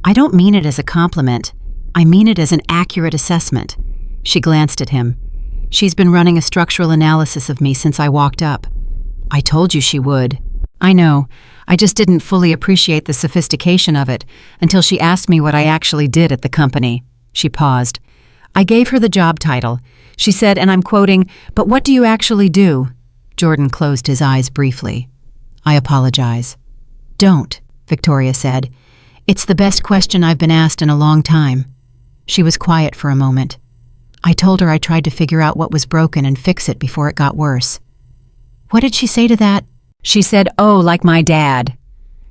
"I don't mean it as a compliment. I mean it as an accurate assessment." She glanced at him. "She's been running a structural analysis of me since I walked up." "I told you she would." "I know. I just didn't fully appreciate the sophistication of it until she asked me what I actually did at the company." She paused. "I gave her the job title. She said, and I'm quoting, 'But what do you actually do?'" Jordan closed his eyes briefly. "I apologize." "Don't," Victoria said. "It's the best question I've been asked in a long time." She was quiet for a moment. "I told her I tried to figure out what was broken and fix it before it got worse." "What did she say to that?" "She said, 'Oh, like my dad.'"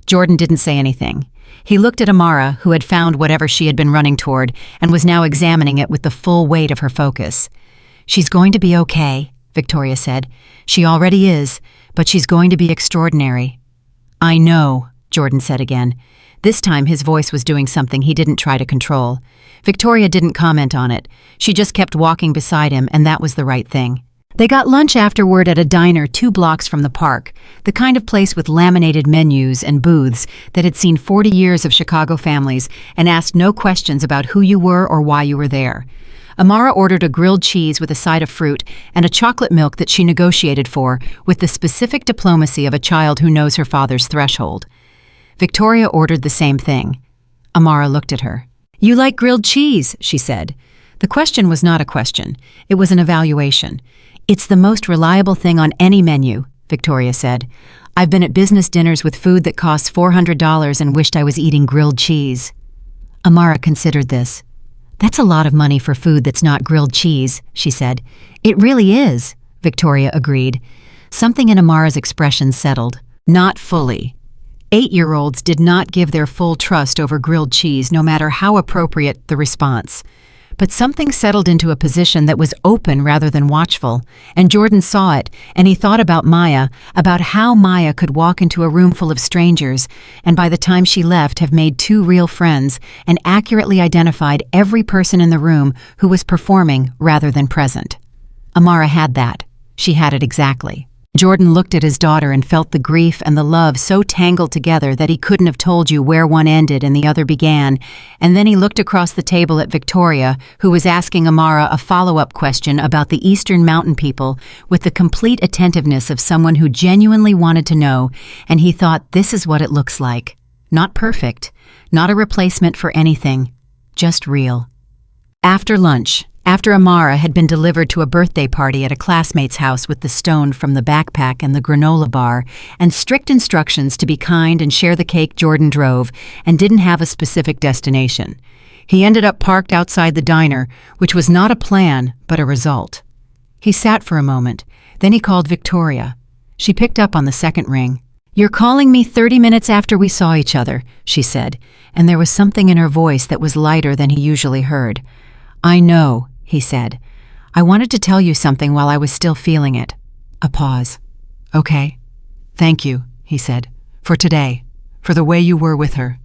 Jordan didn't say anything. He looked at Amara, who had found whatever she had been running toward and was now examining it with the full weight of her focus. "She's going to be okay," Victoria said. "She already is, but she's going to be extraordinary." "I know," Jordan said again. This time his voice was doing something he didn't try to control. Victoria didn't comment on it. She just kept walking beside him, and that was the right thing. They got lunch afterward at a diner 2 blocks from the park, the kind of place with laminated menus and booths that had seen 40 years of Chicago families and asked no questions about who you were or why you were there. Amara ordered a grilled cheese with a side of fruit and a chocolate milk that she negotiated for with the specific diplomacy of a child who knows her father's threshold. Victoria ordered the same thing. Amara looked at her. "You like grilled cheese," she said. The question was not a question. It was an evaluation. "It's the most reliable thing on any menu," Victoria said. I've been at business dinners with food that costs $400 and wished I was eating grilled cheese." Amara considered this. "That's a lot of money for food that's not grilled cheese," she said. "It really is," Victoria agreed. Something in Amara's expression settled. Not fully. 8-year-olds did not give their full trust over grilled cheese, no matter how appropriate the response. But something settled into a position that was open rather than watchful, and Jordan saw it, and he thought about Maya, about how Maya could walk into a room full of strangers, and by the time she left have made 2 real friends, and accurately identified every person in the room who was performing rather than present. Amara had that. She had it exactly. Jordan looked at his daughter and felt the grief and the love so tangled together that he couldn't have told you where one ended and the other began, and then he looked across the table at Victoria, who was asking Amara a follow-up question about the Eastern Mountain people with the complete attentiveness of someone who genuinely wanted to know, and he thought, this is what it looks like. Not perfect, not a replacement for anything, just real. After lunch, after Amara had been delivered to a birthday party at a classmate's house with the stone from the backpack and the granola bar, and strict instructions to be kind and share the cake, Jordan drove and didn't have a specific destination. He ended up parked outside the diner, which was not a plan, but a result. He sat for a moment, then he called Victoria. She picked up on the second ring. "You're calling me 30 minutes after we saw each other," she said, and there was something in her voice that was lighter than he usually heard. "I know," he said. "I wanted to tell you something while I was still feeling it." A pause. "Okay. Thank you," he said, "for today, for the way you were with her."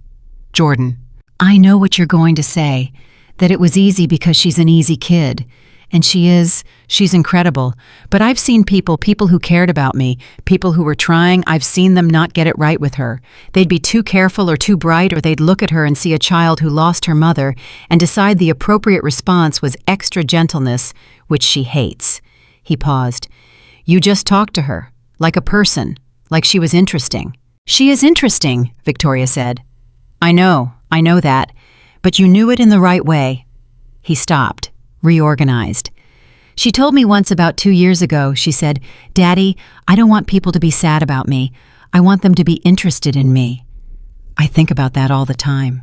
Jordan. "I know what you're going to say, that it was easy because she's an easy kid. And she's incredible. But I've seen people who cared about me, people who were trying, I've seen them not get it right with her. They'd be too careful or too bright, or they'd look at her and see a child who lost her mother and decide the appropriate response was extra gentleness, which she hates." He paused. "You just talked to her, like a person, like she was interesting." "She is interesting," Victoria said. I know that, but you knew it in the right way." He stopped. Reorganized. "She told me once about 2 years ago," she said, "Daddy, I don't want people to be sad about me. I want them to be interested in me." I think about that all the time.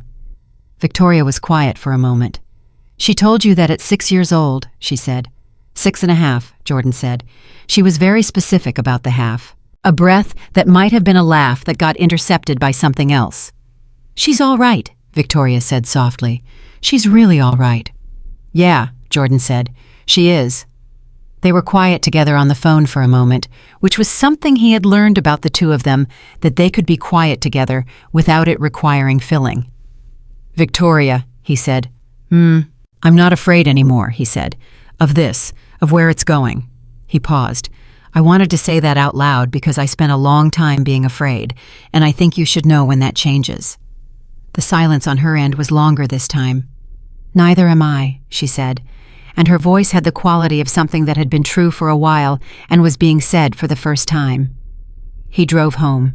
Victoria was quiet for a moment. "She told you that at 6 years old," she said. 6.5, Jordan said. She was very specific about the half. A breath that might have been a laugh that got intercepted by something else. "She's all right," Victoria said softly. "She's really all right." "Yeah," Jordan said. "She is." They were quiet together on the phone for a moment, which was something he had learned about the two of them, that they could be quiet together without it requiring filling. "Victoria," he said. I'm not afraid anymore," he said. "Of this, of where it's going." He paused. "I wanted to say that out loud because I spent a long time being afraid, and I think you should know when that changes." The silence on her end was longer this time. "Neither am I," she said, and her voice had the quality of something that had been true for a while and was being said for the first time. He drove home.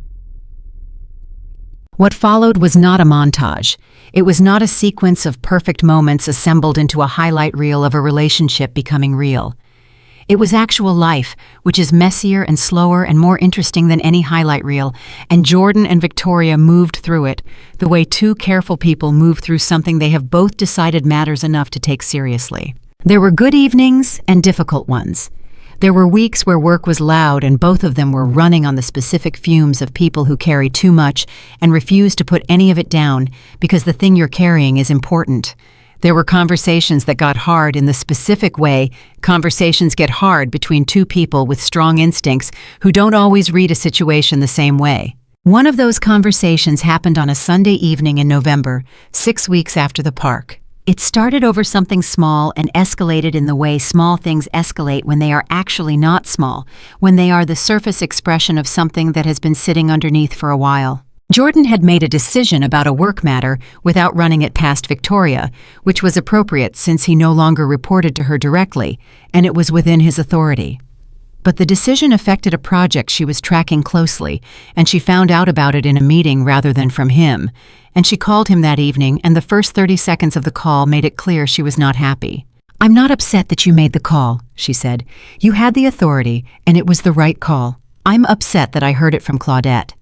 What followed was not a montage. It was not a sequence of perfect moments assembled into a highlight reel of a relationship becoming real. It was actual life, which is messier and slower and more interesting than any highlight reel, and Jordan and Victoria moved through it, the way 2 careful people move through something they have both decided matters enough to take seriously. There were good evenings and difficult ones. There were weeks where work was loud and both of them were running on the specific fumes of people who carry too much and refuse to put any of it down because the thing you're carrying is important. There were conversations that got hard in the specific way conversations get hard between 2 people with strong instincts who don't always read a situation the same way. One of those conversations happened on a Sunday evening in November, 6 weeks after the park. It started over something small and escalated in the way small things escalate when they are actually not small, when they are the surface expression of something that has been sitting underneath for a while. Jordan had made a decision about a work matter without running it past Victoria, which was appropriate since he no longer reported to her directly, and it was within his authority. But the decision affected a project she was tracking closely, and she found out about it in a meeting rather than from him, and she called him that evening, and the first 30 seconds of the call made it clear she was not happy. "I'm not upset that you made the call," she said. "You had the authority, and it was the right call. I'm upset that I heard it from Claudette.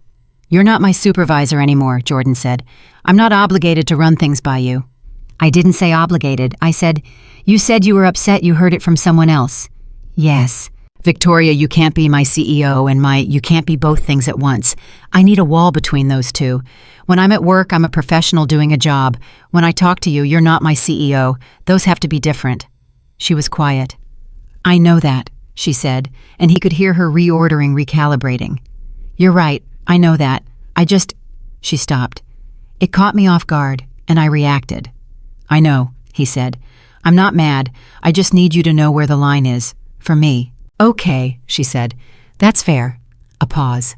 You're not my supervisor anymore, Jordan said. I'm not obligated to run things by you. I didn't say obligated. I said, you said you were upset you heard it from someone else. Yes. Victoria, you can't be my CEO and you can't be both things at once. I need a wall between those two. When I'm at work, I'm a professional doing a job. When I talk to you, you're not my CEO. Those have to be different. She was quiet. I know that, she said, and he could hear her reordering, recalibrating. You're right, I know that. She stopped. It caught me off guard, and I reacted. I know, he said. I'm not mad. I just need you to know where the line is. For me. Okay, she said. That's fair. A pause.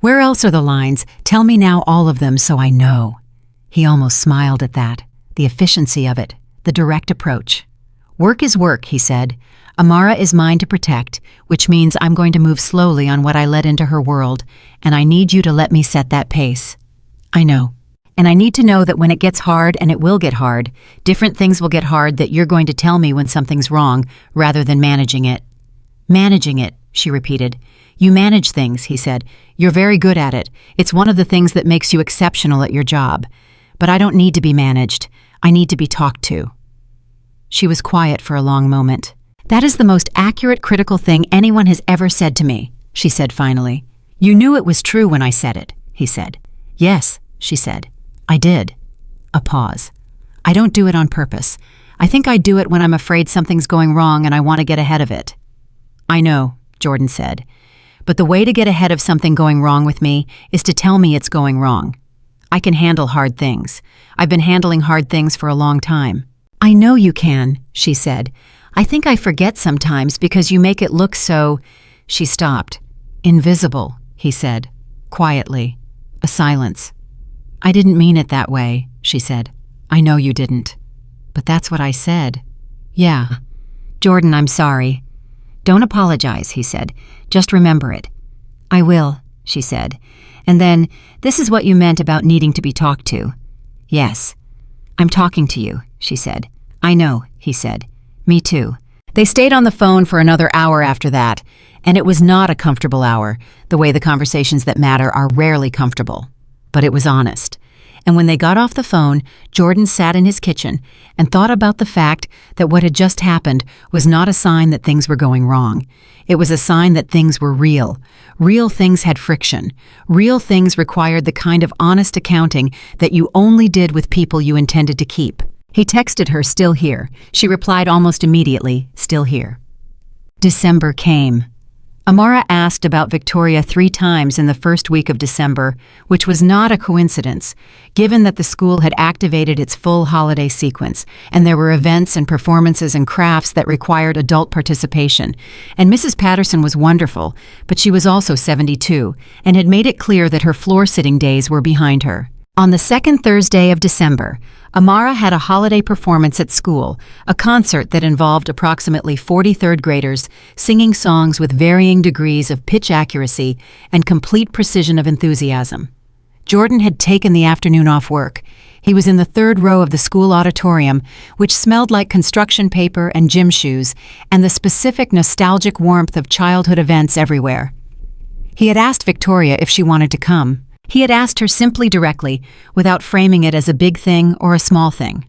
Where else are the lines? Tell me now all of them so I know. He almost smiled at that. The efficiency of it. The direct approach. Work is work, he said. Amara is mine to protect, which means I'm going to move slowly on what I let into her world, and I need you to let me set that pace. I know. And I need to know that when it gets hard, and it will get hard, different things will get hard, that you're going to tell me when something's wrong, rather than managing it. Managing it, she repeated. You manage things, he said. You're very good at it. It's one of the things that makes you exceptional at your job. But I don't need to be managed. I need to be talked to. She was quiet for a long moment. That is the most accurate, critical thing anyone has ever said to me, she said finally. You knew it was true when I said it, he said. Yes, she said. I did. A pause. I don't do it on purpose. I think I do it when I'm afraid something's going wrong and I want to get ahead of it. I know, Jordan said. But the way to get ahead of something going wrong with me is to tell me it's going wrong. I can handle hard things. I've been handling hard things for a long time. I know you can, she said. I think I forget sometimes because you make it look so... She stopped. Invisible, he said, quietly. A silence. I didn't mean it that way, she said. I know you didn't. But that's what I said. Yeah. Jordan, I'm sorry. Don't apologize, he said. Just remember it. I will, she said. And then, this is what you meant about needing to be talked to. Yes. I'm talking to you, she said. I know, he said. Me too. They stayed on the phone for another hour after that, and it was not a comfortable hour, the way the conversations that matter are rarely comfortable. But it was honest. And when they got off the phone, Jordan sat in his kitchen and thought about the fact that what had just happened was not a sign that things were going wrong. It was a sign that things were real. Real things had friction. Real things required the kind of honest accounting that you only did with people you intended to keep. He texted her, still here. She replied almost immediately, still here. December came. Amara asked about Victoria 3 times in the first week of December, which was not a coincidence, given that the school had activated its full holiday sequence, and there were events and performances and crafts that required adult participation. And Mrs. Patterson was wonderful, but she was also 72, and had made it clear that her floor-sitting days were behind her. On the second Thursday of December, Amara had a holiday performance at school, a concert that involved approximately 40 third graders singing songs with varying degrees of pitch accuracy and complete precision of enthusiasm. Jordan had taken the afternoon off work. He was in the 3rd row of the school auditorium, which smelled like construction paper and gym shoes, and the specific nostalgic warmth of childhood events everywhere. He had asked Victoria if she wanted to come. He had asked her simply directly, without framing it as a big thing or a small thing.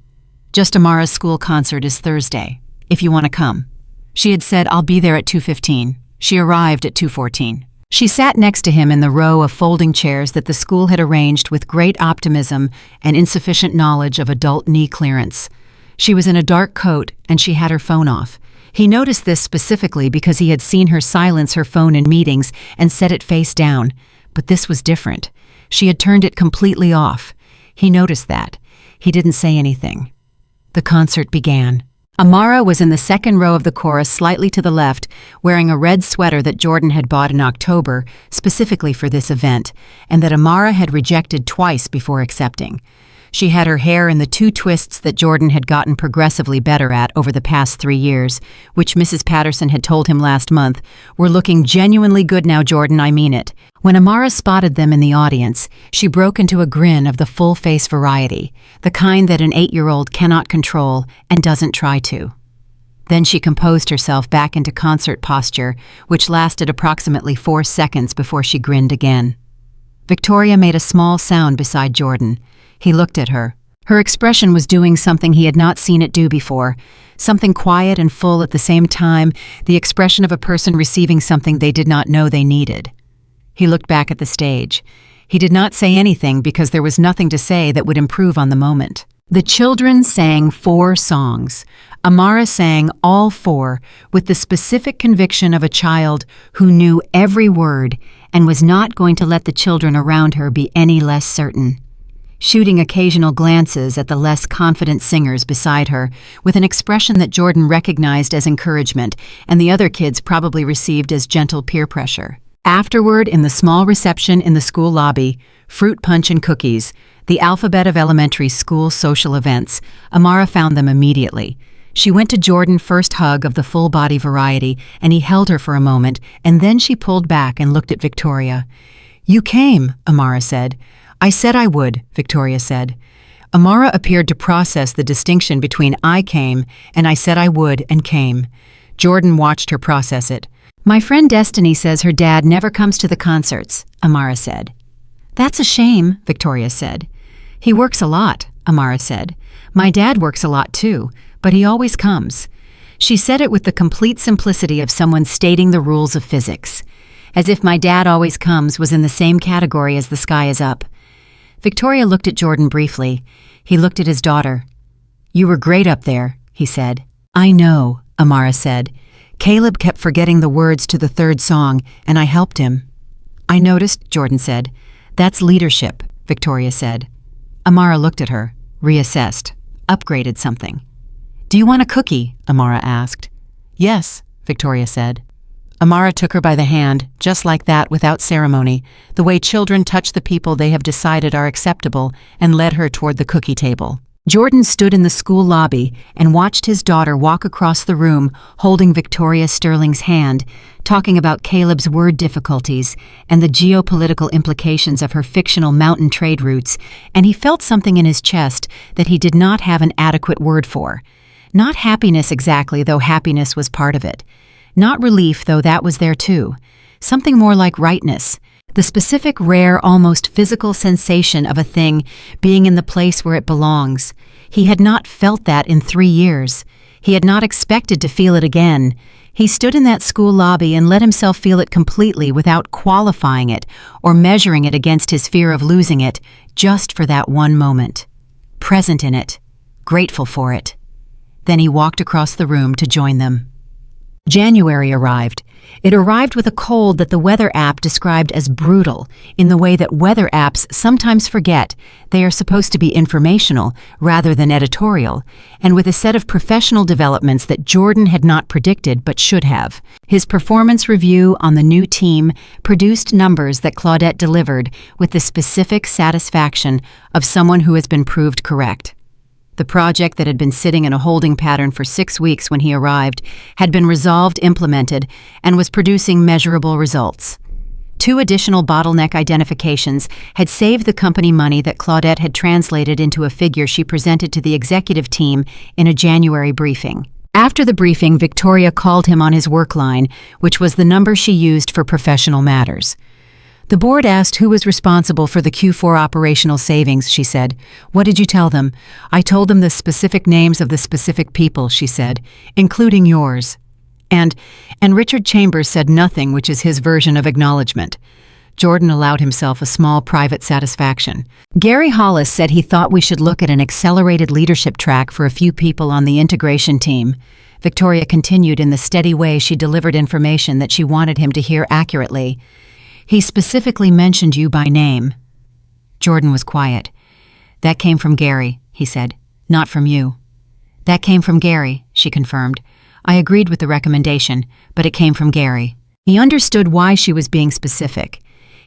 Just Amara's school concert is Thursday, if you want to come. She had said, I'll be there at 2:15. She arrived at 2:14. She sat next to him in the row of folding chairs that the school had arranged with great optimism and insufficient knowledge of adult knee clearance. She was in a dark coat, and she had her phone off. He noticed this specifically because he had seen her silence her phone in meetings and set it face down. But this was different. She had turned it completely off. He noticed that. He didn't say anything. The concert began. Amara was in the 2nd row of the chorus, slightly to the left, wearing a red sweater that Jordan had bought in October, specifically for this event, and that Amara had rejected twice before accepting. She had her hair in the 2 twists that Jordan had gotten progressively better at over the past 3 years, which Mrs. Patterson had told him last month, were looking genuinely good now, Jordan, I mean it. When Amara spotted them in the audience, she broke into a grin of the full-face variety, the kind that an 8-year-old cannot control and doesn't try to. Then she composed herself back into concert posture, which lasted approximately 4 seconds before she grinned again. Victoria made a small sound beside Jordan. He looked at her. Her expression was doing something he had not seen it do before, something quiet and full at the same time, the expression of a person receiving something they did not know they needed. He looked back at the stage. He did not say anything because there was nothing to say that would improve on the moment. The children sang 4 songs. Amara sang all 4 with the specific conviction of a child who knew every word and was not going to let the children around her be any less certain. Shooting occasional glances at the less confident singers beside her, with an expression that Jordan recognized as encouragement and the other kids probably received as gentle peer pressure. Afterward, in the small reception in the school lobby, fruit punch and cookies, the alphabet of elementary school social events, Amara found them immediately. She went to Jordan's first hug of the full-body variety, and he held her for a moment, and then she pulled back and looked at Victoria. "You came," Amara said. "I said I would," Victoria said. Amara appeared to process the distinction between "I came" and "I said I would" and came. Jordan watched her process it. "My friend Destiny says her dad never comes to the concerts," Amara said. "That's a shame," Victoria said. "He works a lot," Amara said. "My dad works a lot too, but he always comes." She said it with the complete simplicity of someone stating the rules of physics, as if "my dad always comes" was in the same category as "the sky is up." Victoria looked at Jordan briefly. He looked at his daughter. "You were great up there," he said. "I know," Amara said. "Caleb kept forgetting the words to the 3rd song, and I helped him." "I noticed," Jordan said. "That's leadership," Victoria said. Amara looked at her, reassessed, upgraded something. "Do you want a cookie?" Amara asked. "Yes," Victoria said. Amara took her by the hand, just like that, without ceremony, the way children touch the people they have decided are acceptable, and led her toward the cookie table. Jordan stood in the school lobby and watched his daughter walk across the room holding Victoria Sterling's hand, talking about Caleb's word difficulties and the geopolitical implications of her fictional mountain trade routes, and he felt something in his chest that he did not have an adequate word for. Not happiness exactly, though happiness was part of it. Not relief, though that was there too. Something more like rightness. The specific, rare, almost physical sensation of a thing being in the place where it belongs. He had not felt that in 3 years. He had not expected to feel it again. He stood in that school lobby and let himself feel it completely without qualifying it or measuring it against his fear of losing it, just for that one moment. Present in it. Grateful for it. Then he walked across the room to join them. January arrived. It arrived with a cold that the weather app described as brutal, in the way that weather apps sometimes forget they are supposed to be informational rather than editorial, and with a set of professional developments that Jordan had not predicted but should have. His performance review on the new team produced numbers that Claudette delivered with the specific satisfaction of someone who has been proved correct. The project that had been sitting in a holding pattern for 6 weeks when he arrived had been resolved, implemented, and was producing measurable results. 2 additional bottleneck identifications had saved the company money that Claudette had translated into a figure she presented to the executive team in a January briefing. After the briefing, Victoria called him on his work line, which was the number she used for professional matters. The board asked who was responsible for the Q4 operational savings, she said. "What did you tell them?" "I told them the specific names of the specific people," she said, "including yours." And Richard Chambers said nothing, which is his version of acknowledgement. Jordan allowed himself a small private satisfaction. Gary Hollis said he thought we should look at an accelerated leadership track for a few people on the integration team. Victoria continued in the steady way she delivered information that she wanted him to hear accurately. "He specifically mentioned you by name." Jordan was quiet. "That came from Gary," he said, "not from you." "That came from Gary," she confirmed. "I agreed with the recommendation, but it came from Gary." He understood why she was being specific.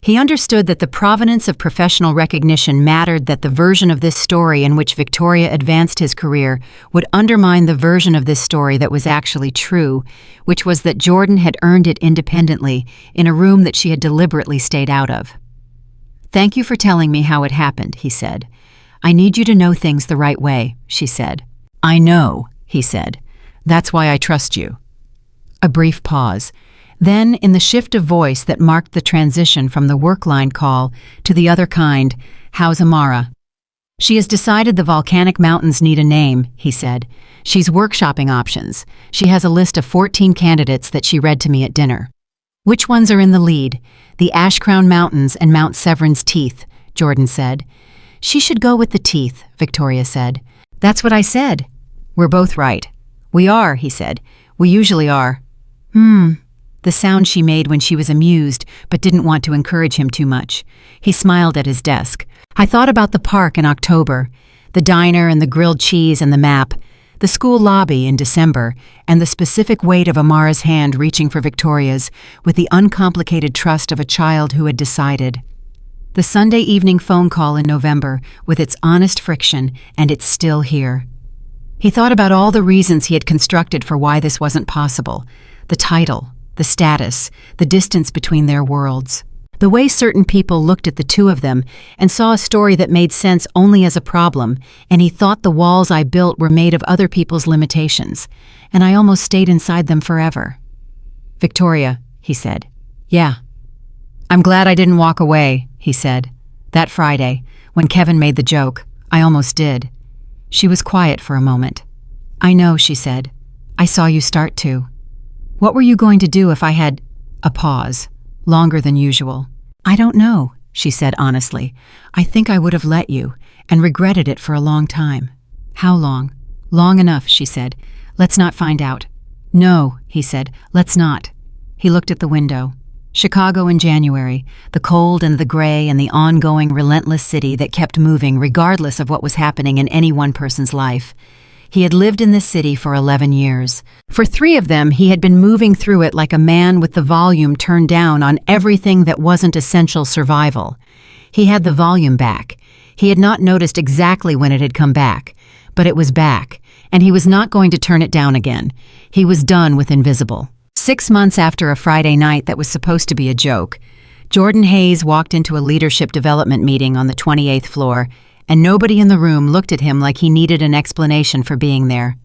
He understood that the provenance of professional recognition mattered, that the version of this story in which Victoria advanced his career would undermine the version of this story that was actually true, which was that Jordan had earned it independently in a room that she had deliberately stayed out of. "Thank you for telling me how it happened," he said. "I need you to know things the right way," she said. "I know," he said. That's why I trust you." A brief pause. Then, in the shift of voice that marked the transition from the work line call to the other kind, "How's Amara?" "She has decided the volcanic mountains need a name," he said. "She's workshopping options. She has a list of 14 candidates that she read to me at dinner." "Which ones are in the lead?" "The Ashcrown Mountains and Mount Severn's Teeth," Jordan said. "She should go with the teeth," Victoria said. "That's what I said." "We're both right." "We are," he said. "We usually are." The sound she made when she was amused, but didn't want to encourage him too much. He smiled at his desk. "I thought about the park in October, the diner and the grilled cheese and the map, the school lobby in December, and the specific weight of Amara's hand reaching for Victoria's with the uncomplicated trust of a child who had decided. The Sunday evening phone call in November, with its honest friction, and it's still here." He thought about all the reasons he had constructed for why this wasn't possible. The title, the status, the distance between their worlds. The way certain people looked at the two of them and saw a story that made sense only as a problem, and he thought the walls I built were made of other people's limitations, and I almost stayed inside them forever. "Victoria," he said. "Yeah." "I'm glad I didn't walk away," he said. "That Friday, when Kevin made the joke, I almost did." She was quiet for a moment. "I know," she said. "I saw you start to." "What were you going to do if I had—" A pause, longer than usual. "I don't know," she said honestly. "I think I would have let you, and regretted it for a long time." "How long?" "Long enough," she said. "Let's not find out." "No," he said. "Let's not." He looked at the window. Chicago in January, the cold and the gray and the ongoing relentless city that kept moving regardless of what was happening in any one person's life. He had lived in this city for 11 years. For 3 of them, he had been moving through it like a man with the volume turned down on everything that wasn't essential survival. He had the volume back. He had not noticed exactly when it had come back, but it was back, and he was not going to turn it down again. He was done with invisible. 6 months after a Friday night that was supposed to be a joke, Jordan Hayes walked into a leadership development meeting on the 28th floor, and nobody in the room looked at him like he needed an explanation for being there.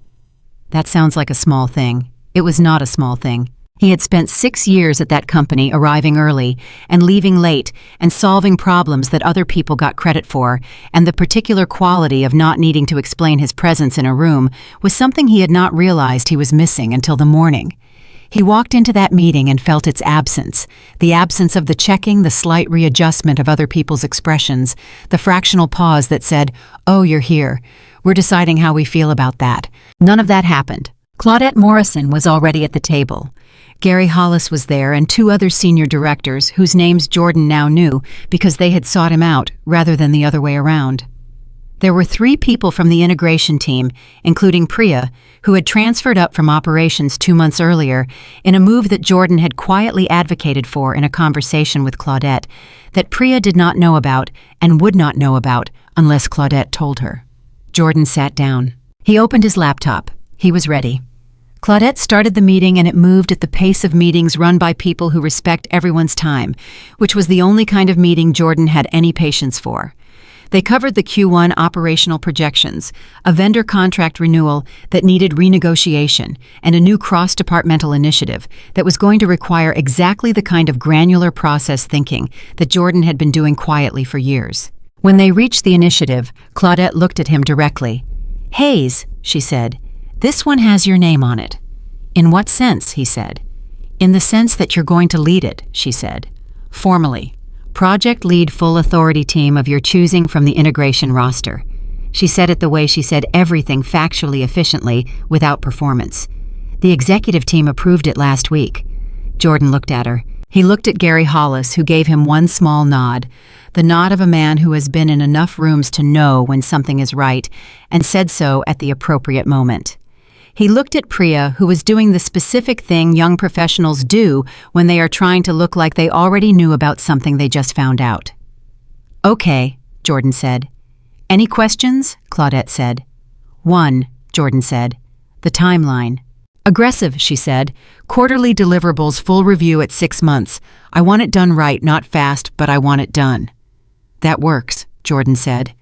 That sounds like a small thing. It was not a small thing. He had spent 6 years at that company, arriving early and leaving late and solving problems that other people got credit for, and the particular quality of not needing to explain his presence in a room was something he had not realized he was missing until the morning. He walked into that meeting and felt its absence, the absence of the checking, the slight readjustment of other people's expressions, the fractional pause that said, "Oh, you're here. We're deciding how we feel about that." None of that happened. Claudette Morrison was already at the table. Gary Hollis was there, and 2 other senior directors whose names Jordan now knew because they had sought him out rather than the other way around. There were 3 people from the integration team, including Priya, who had transferred up from operations 2 months earlier in a move that Jordan had quietly advocated for in a conversation with Claudette that Priya did not know about and would not know about unless Claudette told her. Jordan sat down. He opened his laptop. He was ready. Claudette started the meeting, and it moved at the pace of meetings run by people who respect everyone's time, which was the only kind of meeting Jordan had any patience for. They covered the Q1 operational projections, a vendor contract renewal that needed renegotiation, and a new cross-departmental initiative that was going to require exactly the kind of granular process thinking that Jordan had been doing quietly for years. When they reached the initiative, Claudette looked at him directly. "Hayes," she said, "this one has your name on it." "In what sense?" he said. "In the sense that you're going to lead it," she said. "Formally. Project lead full authority team of your choosing from the integration roster." She said it the way she said everything factually efficiently without performance. "The executive team approved it last week." Jordan looked at her. He looked at Gary Hollis, who gave him one small nod, the nod of a man who has been in enough rooms to know when something is right, and said so at the appropriate moment. He looked at Priya, who was doing the specific thing young professionals do when they are trying to look like they already knew about something they just found out. "Okay," Jordan said. "Any questions?" Claudette said. "One," Jordan said. "The timeline." "Aggressive," she said. "Quarterly deliverables, full review at 6 months. I want it done right, not fast, but I want it done." "That works," Jordan said.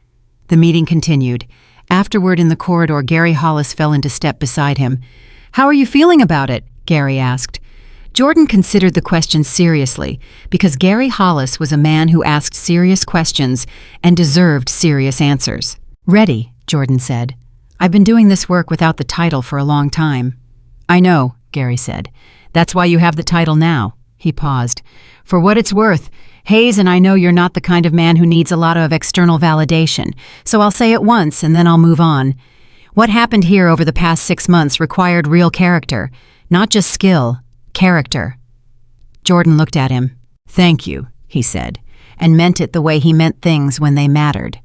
The meeting continued. Afterward in the corridor, Gary Hollis fell into step beside him. "How are you feeling about it?" Gary asked. Jordan considered the question seriously because Gary Hollis was a man who asked serious questions and deserved serious answers. "Ready," Jordan said. "I've been doing this work without the title for a long time." "I know," Gary said. "That's why you have the title now." He paused. "For what it's worth, Hayes and I know you're not the kind of man who needs a lot of external validation, so I'll say it once and then I'll move on. What happened here over the past 6 months required real character, not just skill, character." Jordan looked at him. "Thank you," he said, and meant it the way he meant things when they mattered.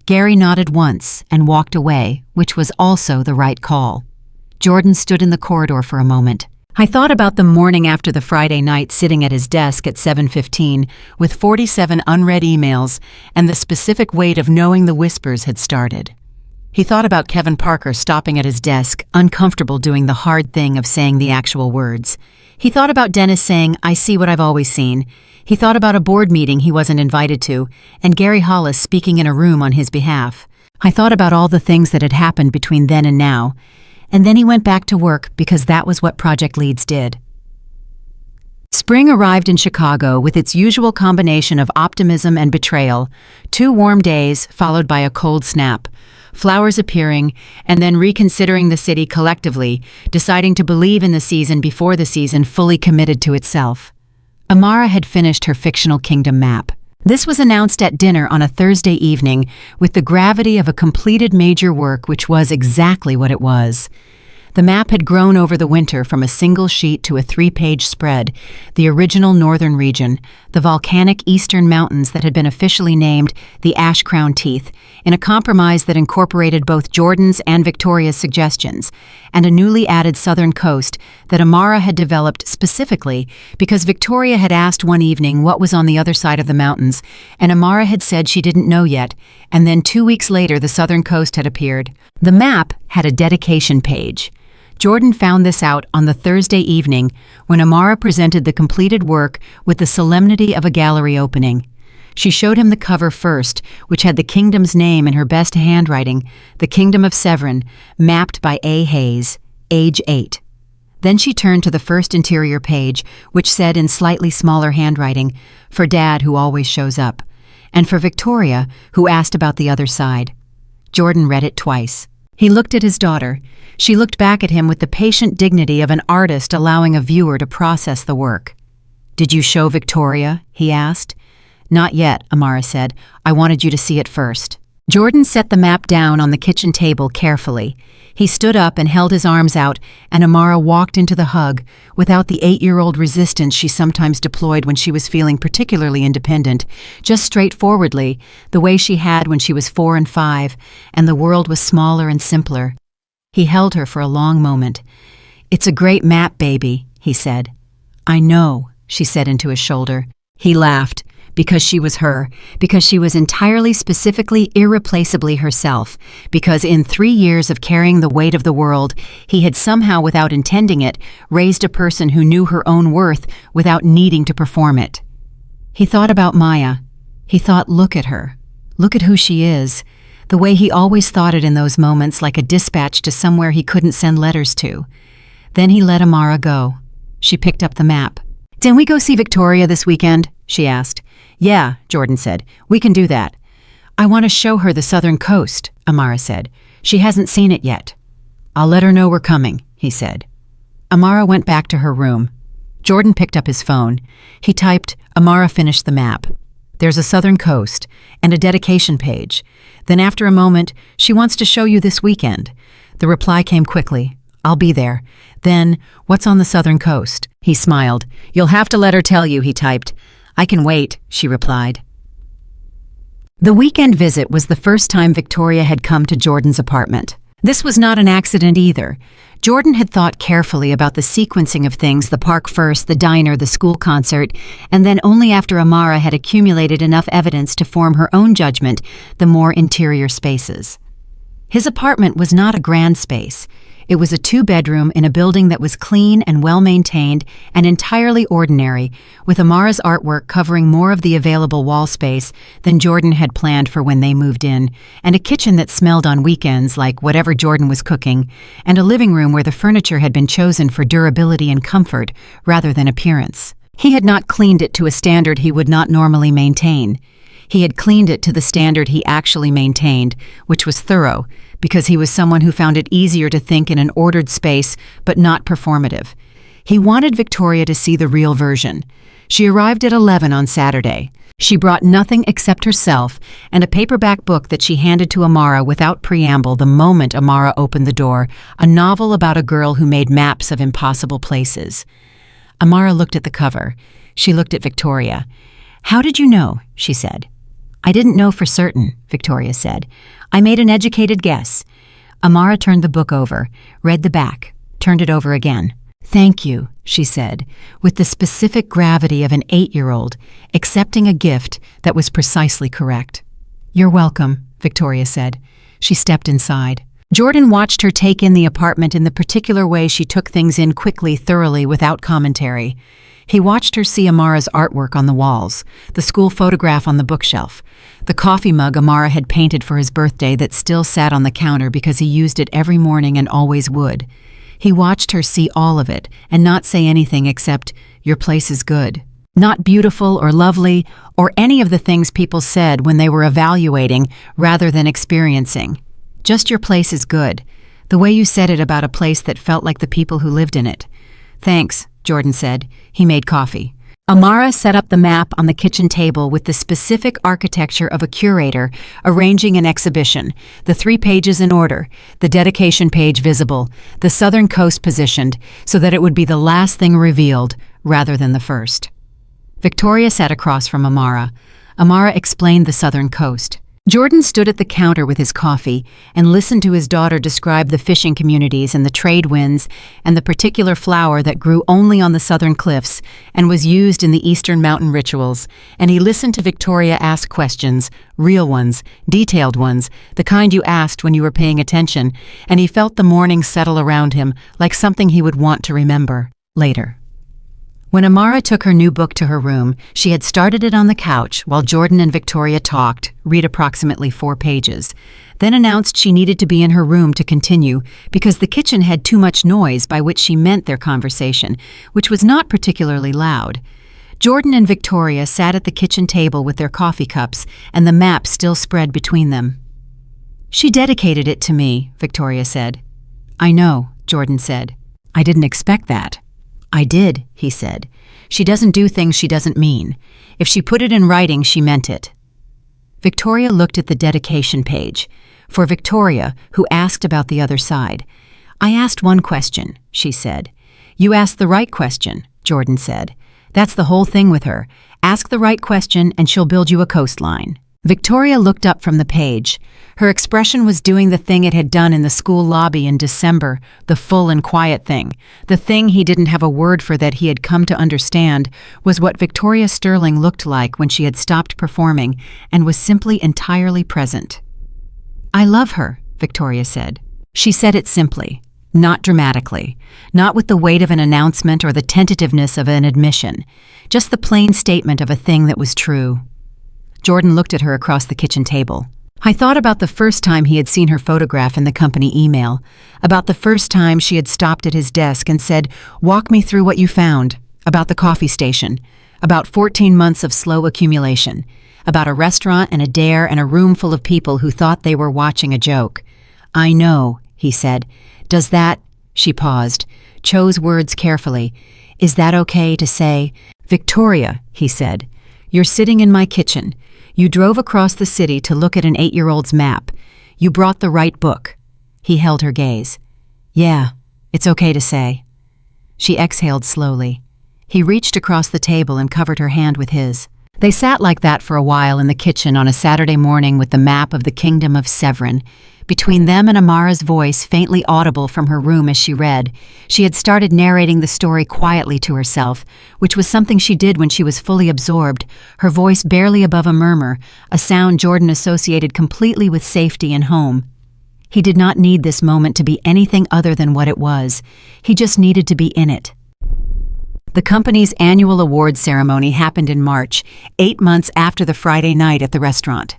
Gary nodded once and walked away, which was also the right call. Jordan stood in the corridor for a moment. "I thought about the morning after the Friday night sitting at his desk at 7:15 with 47 unread emails and the specific weight of knowing the whispers had started." He thought about Kevin Parker stopping at his desk, uncomfortable doing the hard thing of saying the actual words. He thought about Dennis saying, "I see what I've always seen." He thought about a board meeting he wasn't invited to, and Gary Hollis speaking in a room on his behalf. I thought about all the things that had happened between then and now, and then he went back to work because that was what project leads did. Spring arrived in Chicago with its usual combination of optimism and betrayal, 2 warm days followed by a cold snap, flowers appearing, and then reconsidering the city collectively, deciding to believe in the season before the season fully committed to itself. Amara had finished her fictional kingdom map. This was announced at dinner on a Thursday evening with the gravity of a completed major work, which was exactly what it was. The map had grown over the winter from a single sheet to a 3-page spread, the original northern region, the volcanic eastern mountains that had been officially named the Ash Crown Teeth, in a compromise that incorporated both Jordan's and Victoria's suggestions, and a newly added southern coast that Amara had developed specifically because Victoria had asked one evening what was on the other side of the mountains, and Amara had said she didn't know yet, and then 2 weeks later the southern coast had appeared. The map had a dedication page. Jordan found this out on the Thursday evening when Amara presented the completed work with the solemnity of a gallery opening. She showed him the cover first, which had the kingdom's name in her best handwriting, the Kingdom of Severin, mapped by A. Hayes, age 8. Then she turned to the first interior page, which said in slightly smaller handwriting, "For Dad, who always shows up," and for Victoria, who asked about the other side. Jordan read it twice. He looked at his daughter. She looked back at him with the patient dignity of an artist allowing a viewer to process the work. "Did you show Victoria?" he asked. "Not yet," Amara said. "I wanted you to see it first." Jordan set the map down on the kitchen table carefully. He stood up and held his arms out, and Amara walked into the hug, without the 8-year-old resistance she sometimes deployed when she was feeling particularly independent, just straightforwardly, the way she had when she was 4 and 5, and the world was smaller and simpler. He held her for a long moment. "It's a great map, baby," he said. "I know," she said into his shoulder. He laughed. Because she was her, because she was entirely, specifically, irreplaceably herself, because in 3 years of carrying the weight of the world, he had somehow, without intending it, raised a person who knew her own worth without needing to perform it. He thought about Maya. He thought, look at her. Look at who she is. The way he always thought it in those moments, like a dispatch to somewhere he couldn't send letters to. Then he let Amara go. She picked up the map. "Can we go see Victoria this weekend?" she asked. "Yeah," Jordan said. "We can do that." "I want to show her the southern coast," Amara said. "She hasn't seen it yet." "I'll let her know we're coming," he said. Amara went back to her room. Jordan picked up his phone. He typed, "Amara finished the map. There's a southern coast and a dedication page. Then after a moment, she wants to show you this weekend." The reply came quickly. "I'll be there." Then, "What's on the southern coast?" He smiled. "You'll have to let her tell you," he typed. "I can wait," she replied. The weekend visit was the first time Victoria had come to Jordan's apartment. This was not an accident either. Jordan had thought carefully about the sequencing of things, the park first, the diner, the school concert, and then only after Amara had accumulated enough evidence to form her own judgment, the more interior spaces. His apartment was not a grand space. It was a two-bedroom in a building that was clean and well-maintained and entirely ordinary, with Amara's artwork covering more of the available wall space than Jordan had planned for when they moved in, and a kitchen that smelled on weekends like whatever Jordan was cooking, and a living room where the furniture had been chosen for durability and comfort rather than appearance. He had not cleaned it to a standard he would not normally maintain. He had cleaned it to the standard he actually maintained, which was thorough, because he was someone who found it easier to think in an ordered space, but not performative. He wanted Victoria to see the real version. She arrived at 11 on Saturday. She brought nothing except herself and a paperback book that she handed to Amara without preamble the moment Amara opened the door, a novel about a girl who made maps of impossible places. Amara looked at the cover. She looked at Victoria. "How did you know?" she said. "I didn't know for certain," Victoria said. "I made an educated guess." Amara turned the book over, read the back, turned it over again. "Thank you," she said, with the specific gravity of an 8-year-old, accepting a gift that was precisely correct. "You're welcome," Victoria said. She stepped inside. Jordan watched her take in the apartment in the particular way she took things in quickly, thoroughly, without commentary. He watched her see Amara's artwork on the walls, the school photograph on the bookshelf, the coffee mug Amara had painted for his birthday that still sat on the counter because he used it every morning and always would. He watched her see all of it and not say anything except, "Your place is good." Not beautiful or lovely or any of the things people said when they were evaluating rather than experiencing. Just "your place is good," the way you said it about a place that felt like the people who lived in it. "Thanks," Jordan said. He made coffee. Amara set up the map on the kitchen table with the specific architecture of a curator arranging an exhibition, the 3 pages in order, the dedication page visible, the southern coast positioned so that it would be the last thing revealed rather than the first. Victoria sat across from Amara. Amara explained the southern coast. Jordan stood at the counter with his coffee and listened to his daughter describe the fishing communities and the trade winds and the particular flower that grew only on the southern cliffs and was used in the eastern mountain rituals, and he listened to Victoria ask questions, real ones, detailed ones, the kind you asked when you were paying attention, and he felt the morning settle around him like something he would want to remember later. When Amara took her new book to her room, she had started it on the couch while Jordan and Victoria talked, read approximately 4 pages, then announced she needed to be in her room to continue because the kitchen had too much noise, by which she meant their conversation, which was not particularly loud. Jordan and Victoria sat at the kitchen table with their coffee cups and the map still spread between them. "She dedicated it to me," Victoria said. "I know," Jordan said. "I didn't expect that." "I did," he said. "She doesn't do things she doesn't mean. If she put it in writing, she meant it." Victoria looked at the dedication page. For Victoria, who asked about the other side. "I asked one question," she said. "You asked the right question," Jordan said. "That's the whole thing with her. Ask the right question and she'll build you a coastline." Victoria looked up from the page. Her expression was doing the thing it had done in the school lobby in December, the full and quiet thing. The thing he didn't have a word for that he had come to understand was what Victoria Sterling looked like when she had stopped performing and was simply entirely present. "I love her," Victoria said. She said it simply, not dramatically, not with the weight of an announcement or the tentativeness of an admission, just the plain statement of a thing that was true. Jordan looked at her across the kitchen table. I thought about the first time he had seen her photograph in the company email, about the first time she had stopped at his desk and said, "Walk me through what you found," about the coffee station, about 14 months of slow accumulation, about a restaurant and a dare and a room full of people who thought they were watching a joke. "I know," he said. "Does that—" She paused, chose words carefully. "Is that okay to say?" "Victoria," he said, "you're sitting in my kitchen. You drove across the city to look at an 8-year-old's map. You brought the right book." He held her gaze. "Yeah, it's okay to say." She exhaled slowly. He reached across the table and covered her hand with his. They sat like that for a while in the kitchen on a Saturday morning with the map of the Kingdom of Severin. Between them and Amara's voice, faintly audible from her room as she read, she had started narrating the story quietly to herself, which was something she did when she was fully absorbed, her voice barely above a murmur, a sound Jordan associated completely with safety and home. He did not need this moment to be anything other than what it was. He just needed to be in it. The company's annual awards ceremony happened in March, 8 months after the Friday night at the restaurant.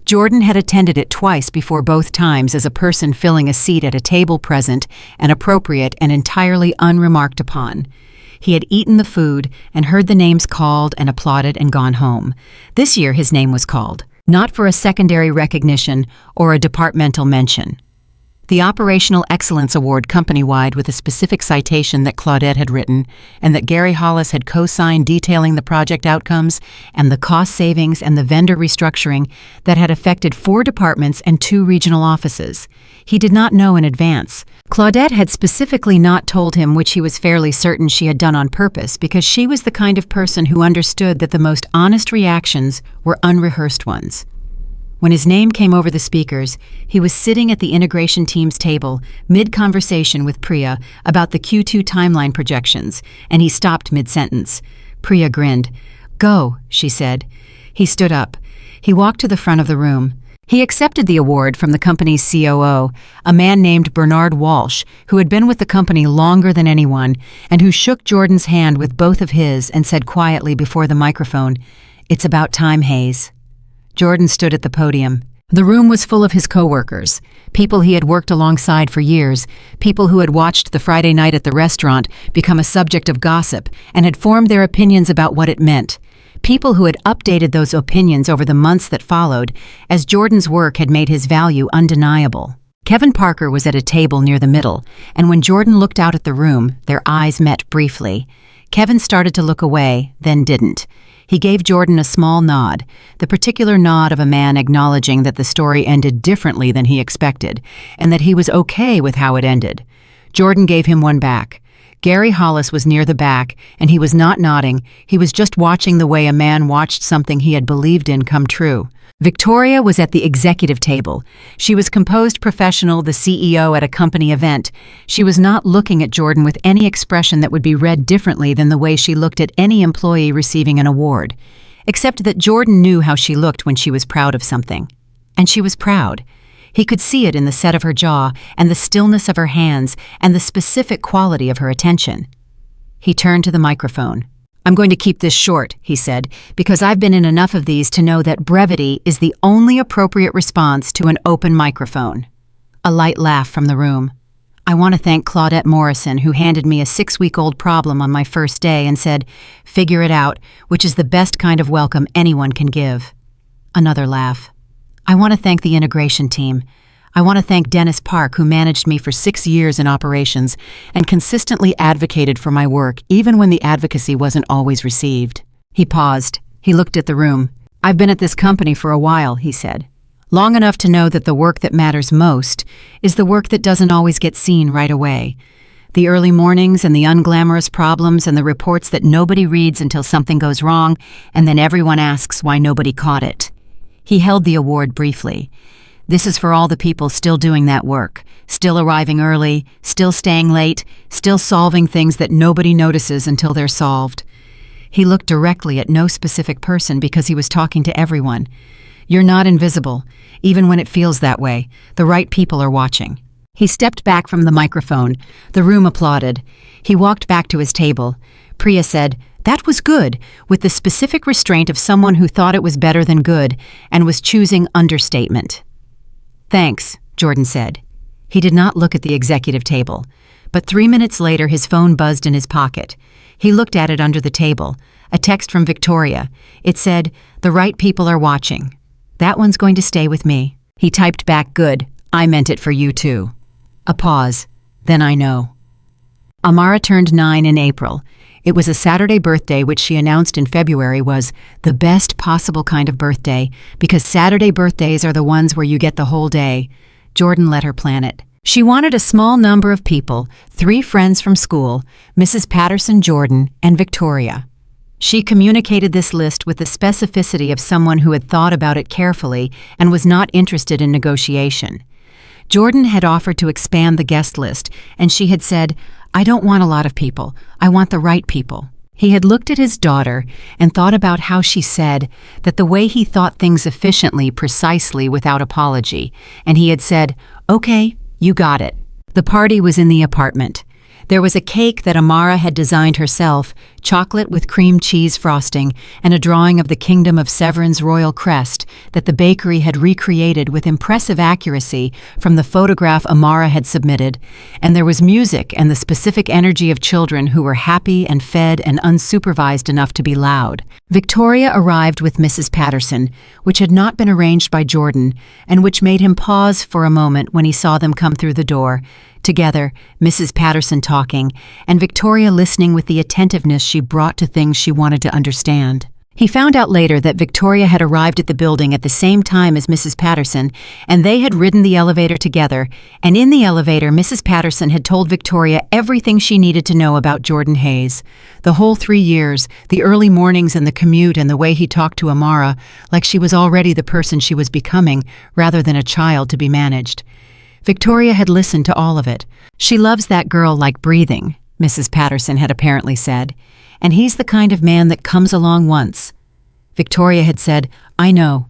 Jordan had attended it twice before, both times as a person filling a seat at a table present and appropriate and entirely unremarked upon. He had eaten the food and heard the names called and applauded and gone home. This year his name was called, not for a secondary recognition or a departmental mention. The Operational Excellence Award company-wide, with a specific citation that Claudette had written and that Gary Hollis had co-signed, detailing the project outcomes and the cost savings and the vendor restructuring that had affected 4 departments and 2 regional offices. He did not know in advance. Claudette had specifically not told him, which he was fairly certain she had done on purpose, because she was the kind of person who understood that the most honest reactions were unrehearsed ones. When his name came over the speakers, he was sitting at the integration team's table, mid-conversation with Priya about the Q2 timeline projections, and he stopped mid-sentence. Priya grinned. "Go," she said. He stood up. He walked to the front of the room. He accepted the award from the company's COO, a man named Bernard Walsh, who had been with the company longer than anyone, and who shook Jordan's hand with both of his and said quietly before the microphone, "It's about time, Hayes." Jordan stood at the podium. The room was full of his co-workers, people he had worked alongside for years, people who had watched the Friday night at the restaurant become a subject of gossip and had formed their opinions about what it meant, people who had updated those opinions over the months that followed, as Jordan's work had made his value undeniable. Kevin Parker was at a table near the middle, and when Jordan looked out at the room, their eyes met briefly. Kevin started to look away, then didn't. He gave Jordan a small nod, the particular nod of a man acknowledging that the story ended differently than he expected, and that he was okay with how it ended. Jordan gave him one back. Gary Hollis was near the back, and he was not nodding, he was just watching the way a man watched something he had believed in come true. Victoria was at the executive table. She was composed professional, the CEO at a company event. She was not looking at Jordan with any expression that would be read differently than the way she looked at any employee receiving an award, except that Jordan knew how she looked when she was proud of something. And she was proud. He could see it in the set of her jaw and the stillness of her hands and the specific quality of her attention. He turned to the microphone. "I'm going to keep this short," he said, "because I've been in enough of these to know that brevity is the only appropriate response to an open microphone." A light laugh from the room. "I want to thank Claudette Morrison, who handed me a 6-week-old problem on my first day and said, 'Figure it out,' which is the best kind of welcome anyone can give." Another laugh. "I want to thank the integration team. I want to thank Dennis Park, who managed me for 6 years in operations and consistently advocated for my work, even when the advocacy wasn't always received." He paused. He looked at the room. "I've been at this company for a while," he said. "Long enough to know that the work that matters most is the work that doesn't always get seen right away. The early mornings and the unglamorous problems and the reports that nobody reads until something goes wrong, and then everyone asks why nobody caught it." He held the award briefly. "This is for all the people still doing that work, still arriving early, still staying late, still solving things that nobody notices until they're solved." He looked directly at no specific person because he was talking to everyone. "You're not invisible, even when it feels that way. The right people are watching." He stepped back from the microphone. The room applauded. He walked back to his table. Priya said, "That was good," with the specific restraint of someone who thought it was better than good and was choosing understatement. "Thanks," Jordan said. He did not look at the executive table, but 3 minutes later his phone buzzed in his pocket. He looked at it under the table, a text from Victoria. It said, "The right people are watching. That one's going to stay with me." He typed back, "Good, I meant it for you too." A pause. "Then I know." Amara turned 9 in April. It was a Saturday birthday, which she announced in February was the best possible kind of birthday, because Saturday birthdays are the ones where you get the whole day. Jordan let her plan it. She wanted a small number of people, 3 friends from school, Mrs. Patterson Jordan, and Victoria. She communicated this list with the specificity of someone who had thought about it carefully and was not interested in negotiation. Jordan had offered to expand the guest list, and she had said, "I don't want a lot of people. I want the right people." He had looked at his daughter and thought about how she said that the way he thought things efficiently, precisely, without apology, and he had said, Okay, you got it. The party was in the apartment. There was a cake that Amara had designed herself, chocolate with cream cheese frosting, and a drawing of the Kingdom of Severin's royal crest that the bakery had recreated with impressive accuracy from the photograph Amara had submitted. And there was music and the specific energy of children who were happy and fed and unsupervised enough to be loud. Victoria arrived with Mrs. Patterson, which had not been arranged by Jordan, and which made him pause for a moment when he saw them come through the door. Together, Mrs. Patterson talking, and Victoria listening with the attentiveness she brought to things she wanted to understand. He found out later that Victoria had arrived at the building at the same time as Mrs. Patterson, and they had ridden the elevator together, and in the elevator Mrs. Patterson had told Victoria everything she needed to know about Jordan Hayes. The whole 3 years, the early mornings and the commute and the way he talked to Amara, like she was already the person she was becoming, rather than a child to be managed. Victoria had listened to all of it. She loves that girl like breathing, Mrs. Patterson had apparently said, and he's the kind of man that comes along once. Victoria had said, I know.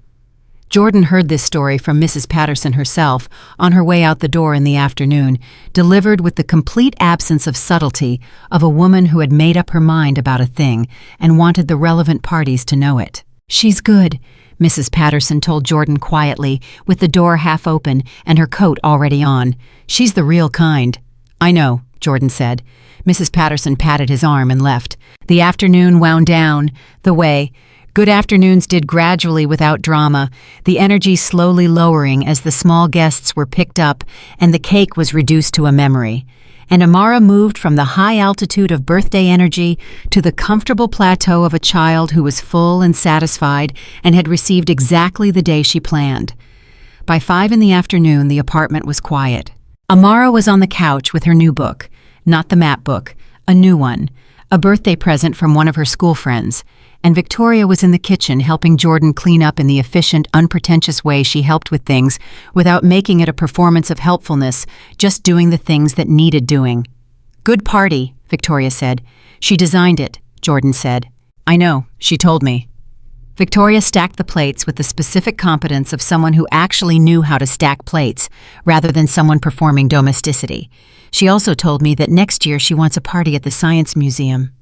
Jordan heard this story from Mrs. Patterson herself on her way out the door in the afternoon, delivered with the complete absence of subtlety of a woman who had made up her mind about a thing and wanted the relevant parties to know it. She's good, Mrs. Patterson told Jordan quietly, with the door half open and her coat already on. She's the real kind. I know, Jordan said. Mrs. Patterson patted his arm and left. The afternoon wound down, the way good afternoons did gradually without drama, the energy slowly lowering as the small guests were picked up and the cake was reduced to a memory. And Amara moved from the high altitude of birthday energy to the comfortable plateau of a child who was full and satisfied and had received exactly the day she planned. By 5 in the afternoon, the apartment was quiet. Amara was on the couch with her new book, not the map book, a new one, a birthday present from one of her school friends, and Victoria was in the kitchen helping Jordan clean up in the efficient, unpretentious way she helped with things without making it a performance of helpfulness, just doing the things that needed doing. Good party, Victoria said. She designed it, Jordan said. I know, she told me. Victoria stacked the plates with the specific competence of someone who actually knew how to stack plates, rather than someone performing domesticity. She also told me that next year she wants a party at the Science Museum.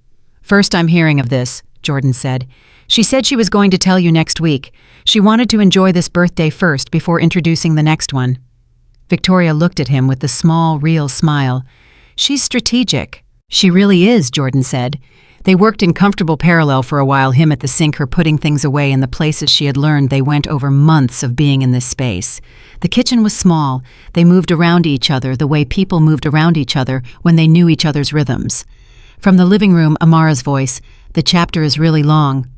First I'm hearing of this, Jordan said. She said she was going to tell you next week. She wanted to enjoy this birthday first before introducing the next one. Victoria looked at him with the small, real smile. She's strategic. She really is, Jordan said. They worked in comfortable parallel for a while, him at the sink, her putting things away in the places she had learned they went over months of being in this space. The kitchen was small. They moved around each other the way people moved around each other when they knew each other's rhythms. From the living room, Amara's voice, the chapter is really long.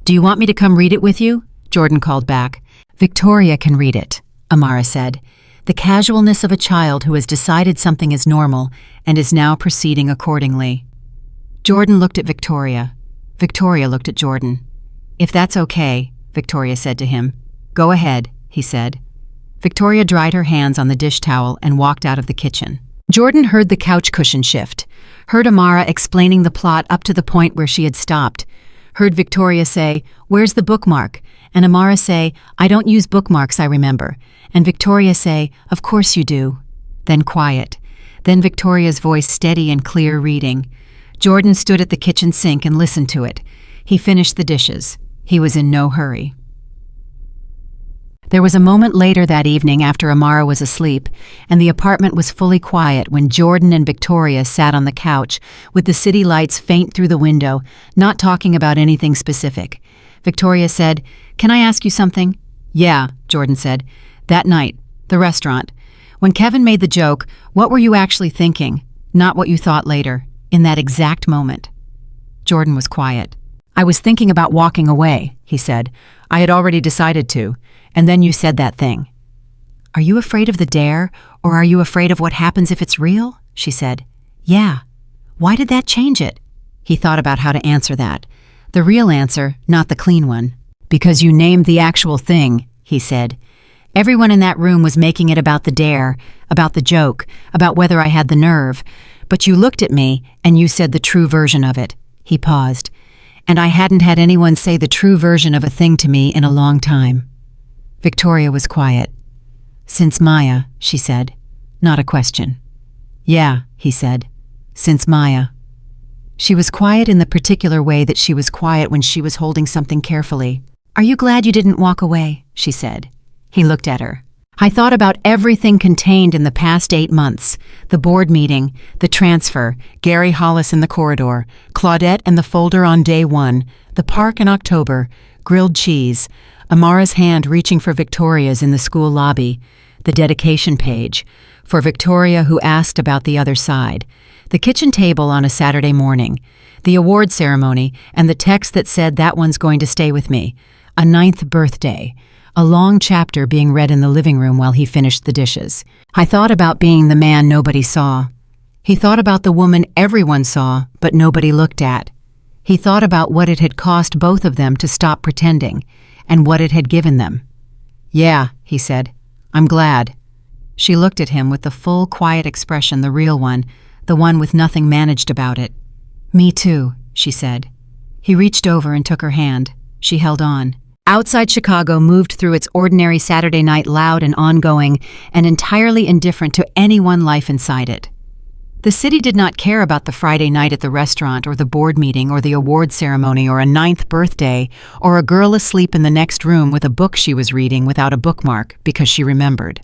Do you want me to come read it with you? Jordan called back. Victoria can read it, Amara said. The casualness of a child who has decided something is normal and is now proceeding accordingly. Jordan looked at Victoria. Victoria looked at Jordan. If that's okay, Victoria said to him. Go ahead, he said. Victoria dried her hands on the dish towel and walked out of the kitchen. Jordan heard the couch cushion shift, heard Amara explaining the plot up to the point where she had stopped, heard Victoria say, "Where's the bookmark?" and Amara say, "I don't use bookmarks, I remember," and Victoria say, "Of course you do." Then quiet. Then Victoria's voice steady and clear reading. Jordan stood at the kitchen sink and listened to it. He finished the dishes. He was in no hurry. There was a moment later that evening after Amara was asleep, and the apartment was fully quiet when Jordan and Victoria sat on the couch, with the city lights faint through the window, not talking about anything specific. Victoria said, "Can I ask you something?" "Yeah," Jordan said. "That night, the restaurant. When Kevin made the joke, what were you actually thinking? Not what you thought later, in that exact moment." Jordan was quiet. "I was thinking about walking away," he said. "I had already decided to. And then you said that thing." "Are you afraid of the dare, or are you afraid of what happens if it's real?" she said. "Yeah." "Why did that change it?" He thought about how to answer that. The real answer, not the clean one. "Because you named the actual thing," he said. "Everyone in that room was making it about the dare, about the joke, about whether I had the nerve. But you looked at me, and you said the true version of it." He paused. "And I hadn't had anyone say the true version of a thing to me in a long time." Victoria was quiet. "Since Maya," she said. Not a question. "Yeah," he said. "Since Maya." She was quiet in the particular way that she was quiet when she was holding something carefully. "Are you glad you didn't walk away?" she said. He looked at her. "I thought about everything contained in the past 8 months. The board meeting, the transfer, Gary Hollis in the corridor, Claudette and the folder on day 1, the park in October, grilled cheese, Amara's hand reaching for Victoria's in the school lobby, the dedication page, for Victoria who asked about the other side, the kitchen table on a Saturday morning, the award ceremony, and the text that said that one's going to stay with me, a 9th birthday, a long chapter being read in the living room while he finished the dishes. I thought about being the man nobody saw. He thought about the woman everyone saw, but nobody looked at. He thought about what it had cost both of them to stop pretending, and what it had given them. "Yeah," he said. "I'm glad." She looked at him with the full, quiet expression, the real one, the one with nothing managed about it. "Me too," she said. He reached over and took her hand. She held on. Outside Chicago moved through its ordinary Saturday night loud and ongoing, and entirely indifferent to any one life inside it. The city did not care about the Friday night at the restaurant or the board meeting or the award ceremony or a 9th birthday or a girl asleep in the next room with a book she was reading without a bookmark because she remembered.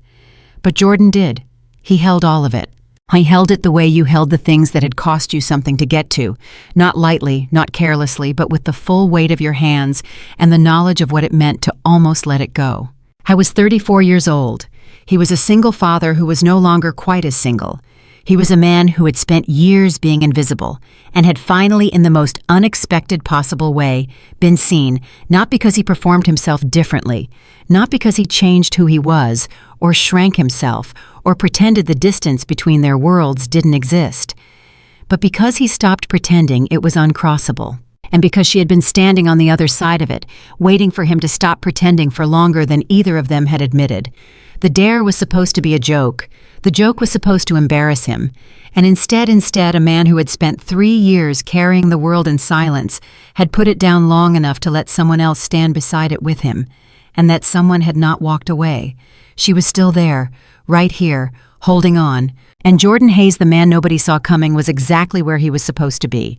But Jordan did. He held all of it. He held it the way you held the things that had cost you something to get to, not lightly, not carelessly, but with the full weight of your hands and the knowledge of what it meant to almost let it go. I was 34 years old. He was a single father who was no longer quite as single. He was a man who had spent years being invisible and had finally, in the most unexpected possible way, been seen, not because he performed himself differently, not because he changed who he was, or shrank himself, or pretended the distance between their worlds didn't exist, but because he stopped pretending it was uncrossable, and because she had been standing on the other side of it, waiting for him to stop pretending for longer than either of them had admitted. The dare was supposed to be a joke. The joke was supposed to embarrass him. And instead, a man who had spent 3 years carrying the world in silence had put it down long enough to let someone else stand beside it with him. And that someone had not walked away. She was still there, right here, holding on. And Jordan Hayes, the man nobody saw coming, was exactly where he was supposed to be.